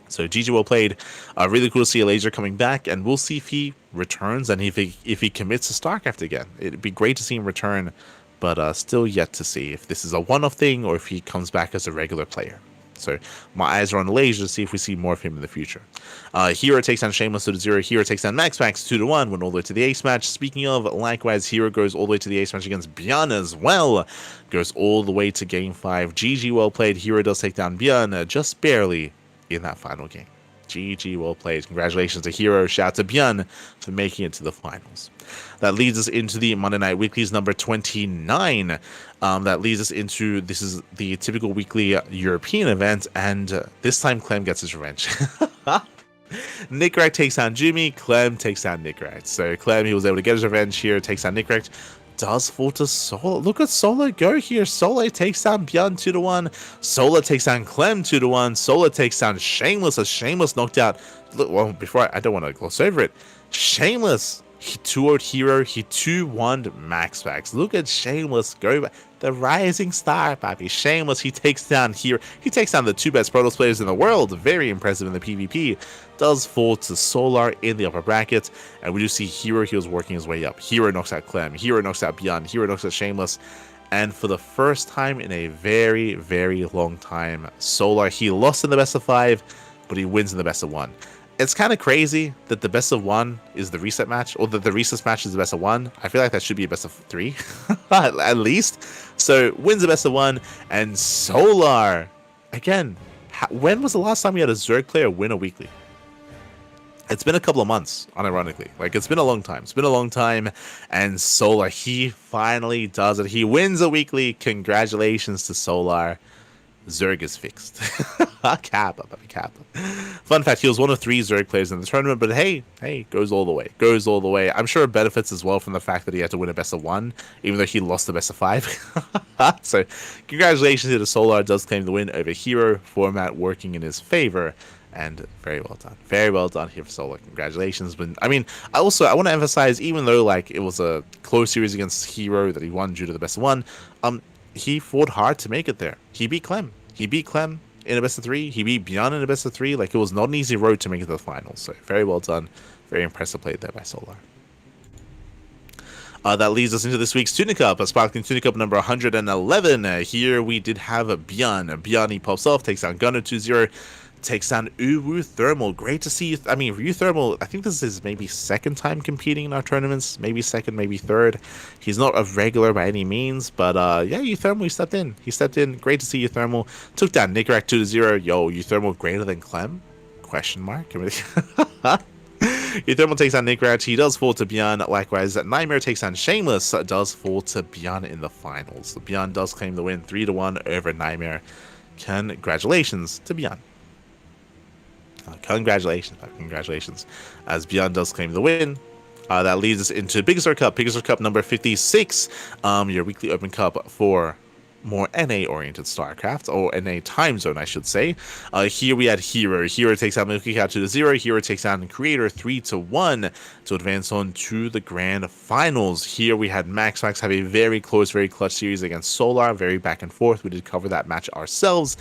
So GG well played. Really cool to see a Laser coming back. And we'll see if he returns and if he commits to StarCraft again. It'd be great to see him return. But still yet to see if this is a one-off thing or if he comes back as a regular player. So my eyes are on Laser to see if we see more of him in the future. Hero takes down Shameless 2-0. Hero takes down Maxfax 2-1. Went all the way to the ace match. Speaking of, likewise, Hero goes all the way to the ace match against Bjorn as well. Goes all the way to game 5. GG well played. Hero does take down Bjorn just barely in that final game. GG well played. Congratulations to Hero. Shout out to Bjorn for making it to the finals. That leads us into the Monday Night Weeklies number 29. That leads us into, this is the typical weekly European event, and this time Clem gets his revenge. Nickrat takes down Jimmy, Clem takes down Nickrat. So Clem, he was able to get his revenge here, takes down Nickrat. Does fall to Solo. Look at Solo go here. Solo takes down Bjorn 2-1. Solo takes down Clem 2-1. Solo takes down Shameless as Shameless knocked out. Look, well, before I don't want to gloss over it. Shameless, he 2-0'd Hero. He 2-1'd Maxfax. Look at Shameless go back. The rising star, papi. Shameless, he takes down Hero. He takes down the two best Protoss players in the world. Very impressive in the PvP. Does fall to Solar in the upper bracket. And we do see Hero, he was working his way up. Hero knocks out Clem. Hero knocks out Bjorn. Hero knocks out Shameless. And for the first time in a very, very long time, Solar, he lost in the best of 5, but he wins in the best of 1. It's kind of crazy that the best of 1 is the reset match, or that the reset match is the best of 1. I feel like that should be a best of 3, at least. So, wins the best of 1, and Solar, again, when was the last time we had a Zerg player win a weekly? It's been a couple of months, unironically. Like, it's been a long time. It's been a long time, and Solar, he finally does it. He wins a weekly. Congratulations to Solar. Zerg is fixed. Kappa. Fun fact, he was one of 3 Zerg players in the tournament, but hey, goes all the way. Goes all the way. I'm sure it benefits as well from the fact that he had to win a best of 1, even though he lost the best of 5. So, congratulations to Solar. Does claim the win over Hero. Format working in his favor. And very well done. Very well done here for Solar. Congratulations. But I mean, I want to emphasize, even though like it was a close series against Hero that he won due to the best of 1, he fought hard to make it there. He beat Clem. He beat Clem in a best of 3. He beat Bjorn in a best of 3. Like, it was not an easy road to make it to the finals. So, very well done. Very impressive play there by Solar. That leads us into this week's Tunic Cup, a Sparkling Tunic Cup number 111. Here we did have Bjorn. Bjorn, he pops off, takes down Gunner 2-0. Takes down Uwu Thermal. Great to see. I mean, Uwu Thermal, I think this is maybe second time competing in our tournaments. Maybe second, maybe third. He's not a regular by any means, but yeah, Uwu Thermal, he stepped in. Great to see Uwu Thermal. Took down Nickrat 2-0. Yo, Uwu Thermal greater than Clem. Question mark. Ethermal takes on Nick Rat. He does fall to Beyond. Likewise, Nightmare takes on Shameless. Does fall to Beyond in the finals. Beyond does claim the win 3-1 over Nightmare. Congratulations to Beyond. Congratulations. As Beyond does claim the win. That leads us into Big Sur Cup. Big Sur Cup number 56. Your weekly open cup for more NA-oriented StarCraft, or NA time zone, I should say. Here we had Hero. Hero takes out Milky Cow 2-0. Hero takes out Creator 3-1 to advance on to the grand finals. Here we had Max have a very close, very clutch series against Solar, very back and forth. We did cover that match ourselves.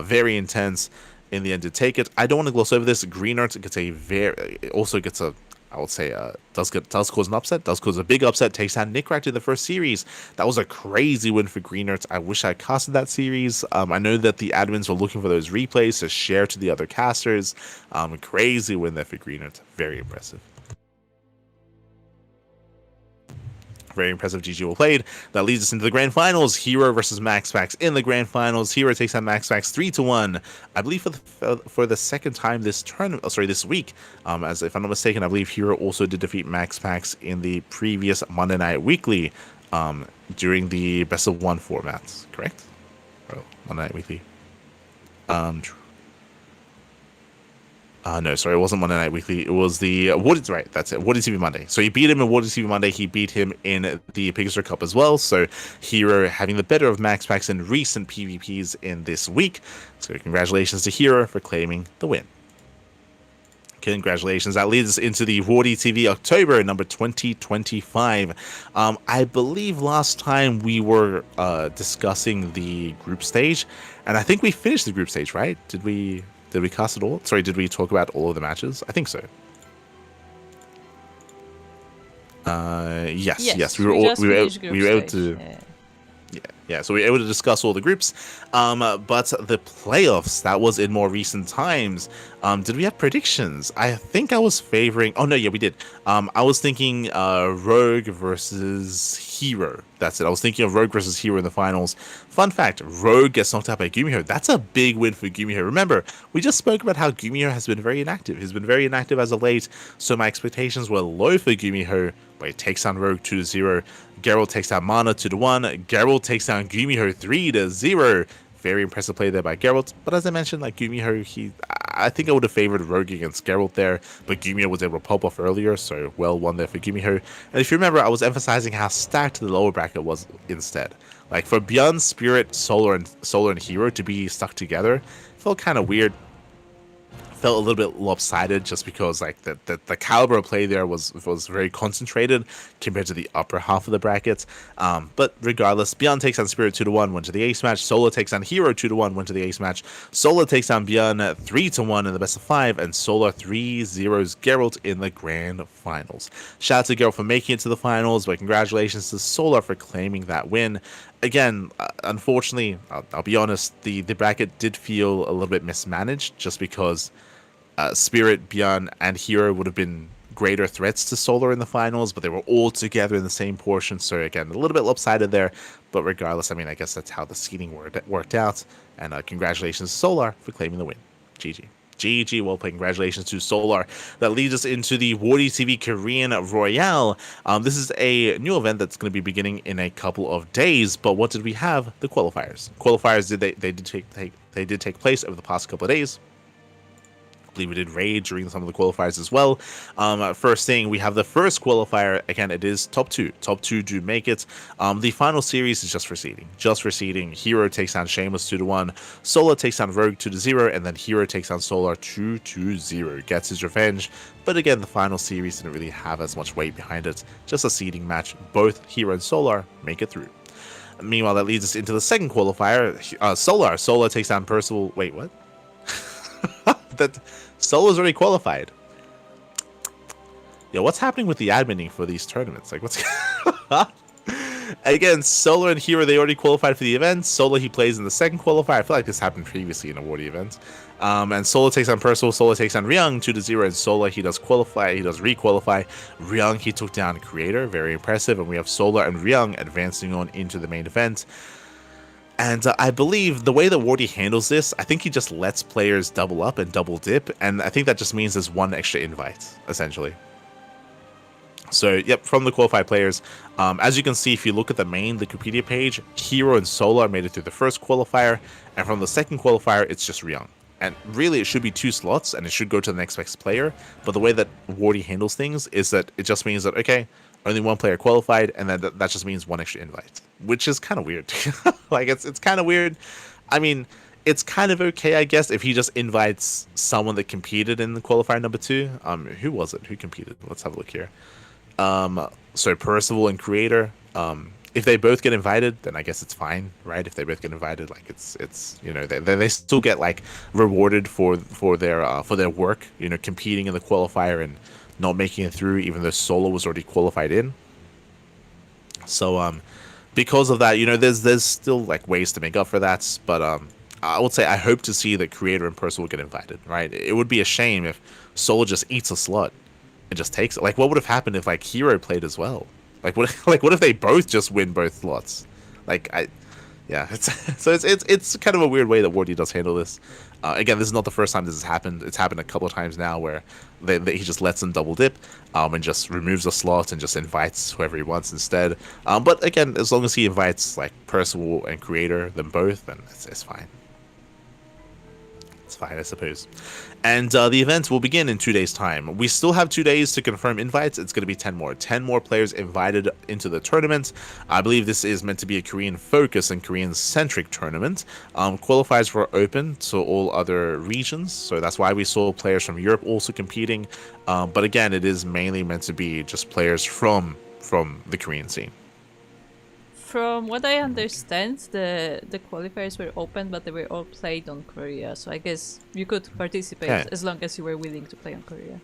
Very intense. In the end, to take it. I don't want to gloss over this. Green Earth gets a I would say does cause an upset, does cause a big upset, takes down Nick Rack in the first series. That was a crazy win for Green Earth. I wish I casted that series. I know that the admins were looking for those replays to share to the other casters. Crazy win there for Green Earth. Very impressive. Very impressive. GG well played. That leads us into the grand finals. Hero versus MaxFax in the grand finals. Hero takes on MaxFax 3-1. I believe for the second time this this week. As if I'm not mistaken, I believe Hero also did defeat MaxFax in the previous Monday Night Weekly during the best of one formats. Correct? Oh, Monday Night Weekly. No, sorry, it wasn't Monday Night Weekly. It was the right, that's it. Water TV Monday. So he beat him in Water TV Monday. He beat him in the Pigstar Cup as well. So Hero having the better of Max Pax in recent PvPs in this week. So congratulations to Hero for claiming the win. Congratulations. That leads us into the Wardy TV October number 2025. I believe last time we were discussing the group stage, and I think we finished the group stage, right? Did we cast it all? Sorry, did we talk about all of the matches? I think so. Yes. We were able to. Yeah. So we were able to discuss all the groups. But the playoffs, that was in more recent times. Did we have predictions? I think I was favoring. Oh no, yeah, we did. I was thinking Rogue versus Hero. That's it. I was thinking of Rogue versus Hero in the finals. Fun fact: Rogue gets knocked out by Gumiho. That's a big win for Gumiho. Remember, we just spoke about how Gumiho has been very inactive. He's been very inactive as of late. So my expectations were low for Gumiho. But he takes down Rogue 2-0. Geralt takes down Mana 2-1. Geralt takes down Gumiho 3-0. Very impressive play there by Geralt. But as I mentioned, like Gumiho, I think I would have favored Rogue against Geralt there, but Gumiho was able to pop off earlier, so well won there for Gumiho. And if you remember, I was emphasizing how stacked the lower bracket was instead. Like for Beyond, Spirit, Solar, and Hero to be stuck together felt kind of weird. Felt a little bit lopsided just because like the caliber of play there was very concentrated compared to the upper half of the brackets. But regardless, Beyond takes on Spirit 2-1, went to the ace match. Solar takes on Hero 2-1, went to the ace match. Solar takes on Beyond 3-1 in the best of 5, and Solar 3-0s Geralt in the grand finals. Shout out to Geralt for making it to the finals, but congratulations to Solar for claiming that win. Again, unfortunately, I'll be honest, the bracket did feel a little bit mismanaged just because Spirit, Beyond, and Hero would have been greater threats to Solar in the finals, but they were all together in the same portion. So again, a little bit lopsided there. But regardless, I mean, I guess that's how the seeding worked out. And congratulations to Solar for claiming the win. GG, well played. Congratulations to Solar. That leads us into the Wardy TV Korean Royale. This is a new event that's going to be beginning in a couple of days. But what did we have? The qualifiers. They did take place over the past couple of days. I believe we did raid during some of the qualifiers as well. First thing, we have the first qualifier. Again, it is top two. Top two do make it. The final series is just for seeding. Hero takes on Shameless 2-1. Solar takes on Rogue 2-0, and then Hero takes on Solar 2-0. Gets his revenge. But again, the final series didn't really have as much weight behind it. Just a seeding match. Both Hero and Solar make it through. Meanwhile, that leads us into the second qualifier. Solar takes on Percival. Wait, what? That Solar's already qualified. Yo, what's happening with the adminning for these tournaments? Like, what's again, Solar and Hero, they already qualified for the event. Solar, he plays in the second qualifier. I feel like this happened previously in awardee events. And Solar takes on Percival. Solar takes on Ryung 2-0. And Solar, he does qualify. He does re-qualify. Ryung, he took down Creator. Very impressive. And we have Solar and Ryung advancing on into the main event. And I believe the way that Wardy handles this, I think he just lets players double up and double dip, and I think that just means there's one extra invite, essentially. So, yep, from the qualified players, as you can see, if you look at the Wikipedia page, Hero and Solar made it through the first qualifier, and from the second qualifier, it's just Ryung. And really, it should be 2 slots, and it should go to the next best player, but the way that Wardy handles things is that it just means that, okay, only 1 player qualified, and then that just means 1 extra invite, which is kind of weird. Like, it's kind of weird. I mean, it's kind of okay, I guess, if he just invites someone that competed in the qualifier number 2. Who was it? Who competed? Let's have a look here. So Percival and Creator, if they both get invited, then I guess it's fine, right? If they both get invited, like it's you know they still get like rewarded for their work, you know, competing in the qualifier and not making it through, even though Solo was already qualified in. So because of that, you know, there's still like ways to make up for that, but I would say I hope to see that Creator and Percival get invited, right? It would be a shame if Solo just eats a slot and just takes it. Like, what would have happened if like Hero played as well? Like, what like what if they both just win both slots? Like, yeah, it's kind of a weird way that Wardy does handle this. Again, this is not the first time this has happened. It's happened a couple of times now where he just lets them double dip, and just removes a slot and just invites whoever he wants instead. But again, as long as he invites like Percival and Creator, them both, then it's fine. It's fine, I suppose. And the event will begin in 2 days' time. We still have 2 days to confirm invites. It's going to be 10 more. 10 more players invited into the tournament. I believe this is meant to be a Korean focus and Korean centric tournament. Qualifiers were open to all other regions, so that's why we saw players from Europe also competing. But again, it is mainly meant to be just players from the Korean scene. From what I understand, the qualifiers were open, but they were all played on Korea. So I guess you could participate as long as you were willing to play on Korea.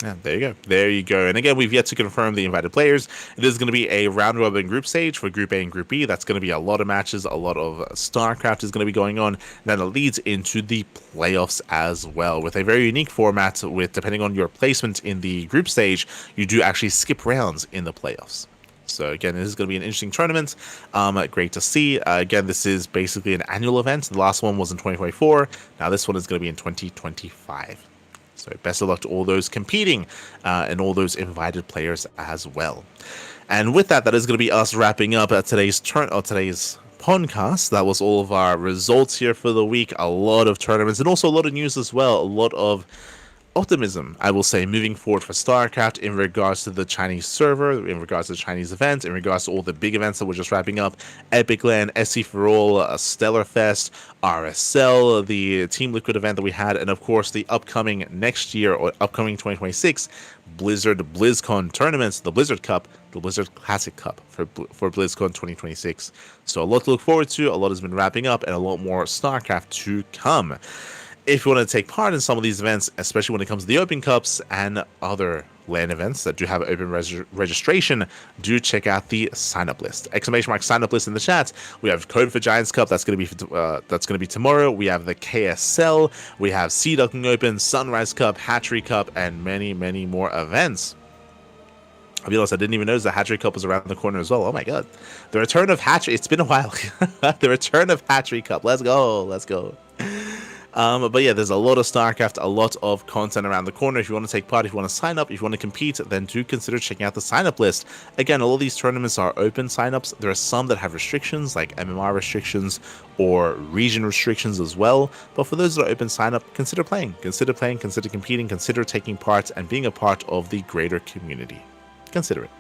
Yeah, there you go. There you go. And again, we've yet to confirm the invited players. It is going to be a round robin group stage for Group A and Group B. That's going to be a lot of matches. A lot of StarCraft is going to be going on. And then it leads into the playoffs as well, with a very unique format. With depending on your placement in the group stage, you do actually skip rounds in the playoffs. So again, this is going to be an interesting tournament. Great to see. Again, this is basically an annual event. The last one was in 2024. Now this one is going to be in 2025. So best of luck to all those competing and all those invited players as well. And with that, that is going to be us wrapping up today's podcast. That was all of our results here for the week. A lot of tournaments and also a lot of news as well. A lot of optimism, I will say, moving forward for StarCraft in regards to the Chinese server, in regards to the Chinese events, in regards to all the big events that we're just wrapping up. Epic LAN, SC for All, Stellar Fest, RSL, the Team Liquid event that we had, and of course the upcoming next year or upcoming 2026 Blizzard BlizzCon tournaments, the Blizzard Cup, the Blizzard Classic Cup for BlizzCon 2026. So a lot to look forward to, a lot has been wrapping up, and a lot more StarCraft to come. If you want to take part in some of these events, especially when it comes to the Open Cups and other LAN events that do have open registration, do check out the sign-up list. ! Sign-up list in the chat. We have Code for Giants Cup. That's going to be tomorrow. We have the KSL. We have Sea Duckling Open, Sunrise Cup, Hatchery Cup, and many, many more events. I'll be honest, I didn't even notice the Hatchery Cup was around the corner as well. Oh my god. The return of Hatchery. It's been a while. The return of Hatchery Cup. Let's go. Let's go. But yeah, there's a lot of StarCraft, a lot of content around the corner. If you want to take part, if you want to sign up, if you want to compete, then do consider checking out the sign-up list. Again, all of these tournaments are open sign-ups. There are some that have restrictions, like MMR restrictions or region restrictions as well. But for those that are open sign-up, consider playing, consider competing, consider taking part and being a part of the greater community. Consider it.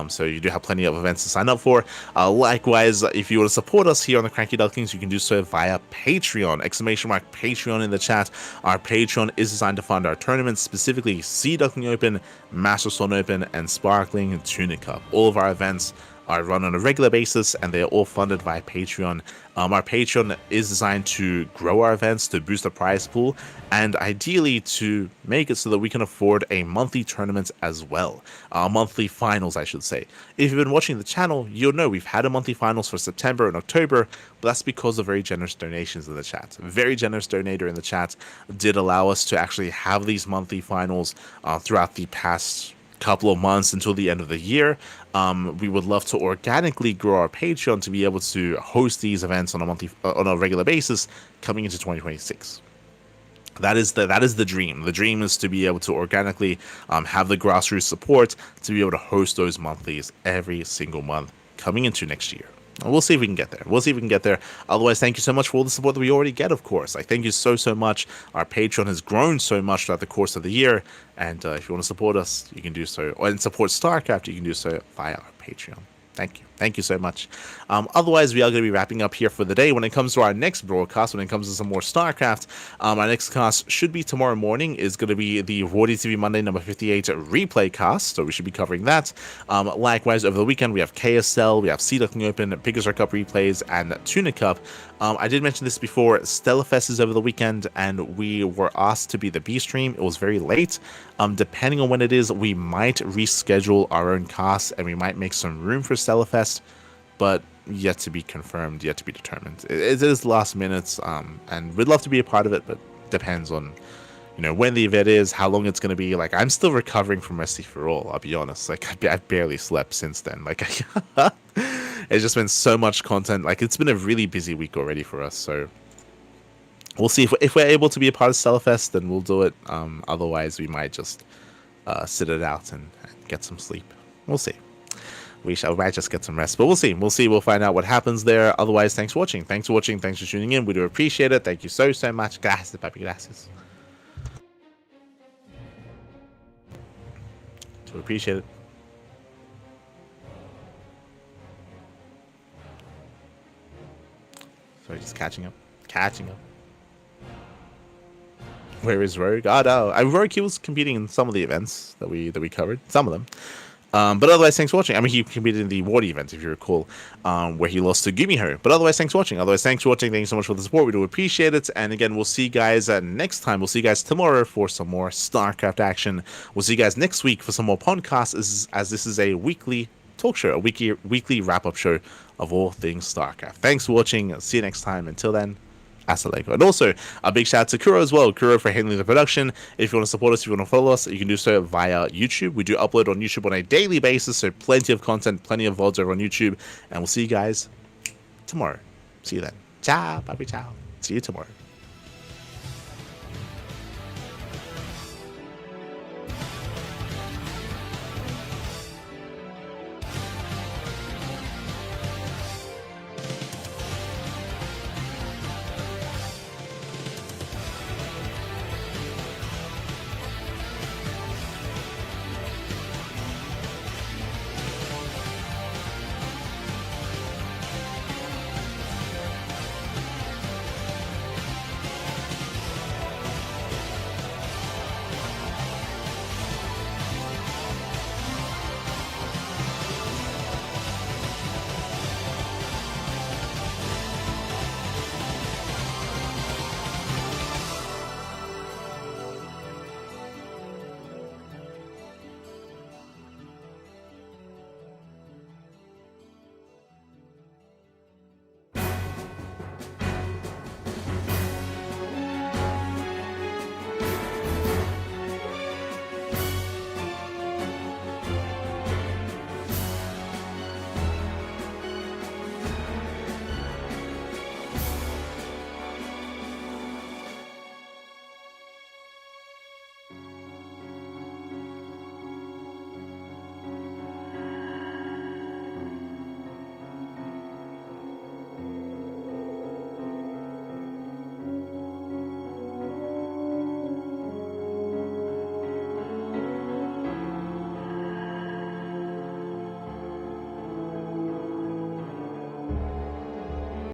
So you do have plenty of events to sign up for. Likewise, if you want to support us here on the CranKy Ducklings, you can do so via Patreon. ! Patreon in the chat. Our Patreon is designed to fund our tournaments, specifically Sea Duckling Open, Master Swan Open, and Sparkling Tuna Cup. All of our events are run on a regular basis, and they are all funded via Patreon. Our Patreon is designed to grow our events, to boost the prize pool, and ideally to make it so that we can afford a monthly tournament as well. Monthly finals, I should say. If you've been watching the channel, you'll know we've had a monthly finals for September and October, but that's because of very generous donations in the chat. A very generous donator in the chat did allow us to actually have these monthly finals throughout the past couple of months until the end of the year. We would love to organically grow our Patreon to be able to host these events on a regular basis coming into 2026. That is the dream. The dream is to be able to organically have the grassroots support to be able to host those monthlies every single month coming into next year. We'll see if we can get there. Otherwise, thank you so much for all the support that we already get, of course. Like, thank you so much. Our Patreon has grown so much throughout the course of the year. And if you want to support us, you can do so. And support StarCraft, you can do so via our Patreon. Thank you. Thank you so much. Otherwise, we are going to be wrapping up here for the day. When it comes to our next broadcast, when it comes to some more StarCraft, our next cast should be tomorrow morning. Is going to be the Wardy TV Monday number 58 replay cast, so we should be covering that. Likewise, over the weekend, we have KSL, we have Sea Duckling Open, Pickers Cup replays, and Tuna Cup. I did mention this before. Stellarfest is over the weekend, and we were asked to be the B stream. It was very late. Depending on when it is, we might reschedule our own cast, and we might make some room for Stellarfest, but yet to be confirmed, yet to be determined. It is last minute, and we'd love to be a part of it, but depends on, when the event is, how long it's going to be. Like, I'm still recovering from Mercy for All, I'll be honest. Like, I've barely slept since then. Like, it's just been so much content. Like, it's been a really busy week already for us, so we'll see if we're able to be a part of Stellarfest, then we'll do it. Otherwise, we might just sit it out and get some sleep. We'll see. Might just get some rest, but we'll see. We'll find out what happens there. Otherwise, thanks for watching. Thanks for tuning in. We do appreciate it. Thank you so much. Gracias, papi, gracias. Do appreciate it. Sorry, just catching up. Where is Rogue? Oh no, Rogue, he was competing in some of the events that we covered. Some of them. But otherwise, thanks for watching. I mean, he competed in the Wardy event, if you recall, where he lost to Gumiho. But otherwise, thanks for watching. Thank you so much for the support. We do appreciate it. And again, we'll see you guys next time. We'll see you guys tomorrow for some more StarCraft action. We'll see you guys next week for some more podcasts, as this is a weekly talk show, a weekly wrap-up show of all things StarCraft. Thanks for watching. See you next time. Until then, hasta luego. And also, a big shout out to Kuro as well. Kuro for handling the production. If you want to support us, if you want to follow us, you can do so via YouTube. We do upload on YouTube on a daily basis, so plenty of content, plenty of VODs over on YouTube. And we'll see you guys tomorrow. See you then. Ciao, papi, ciao. See you tomorrow.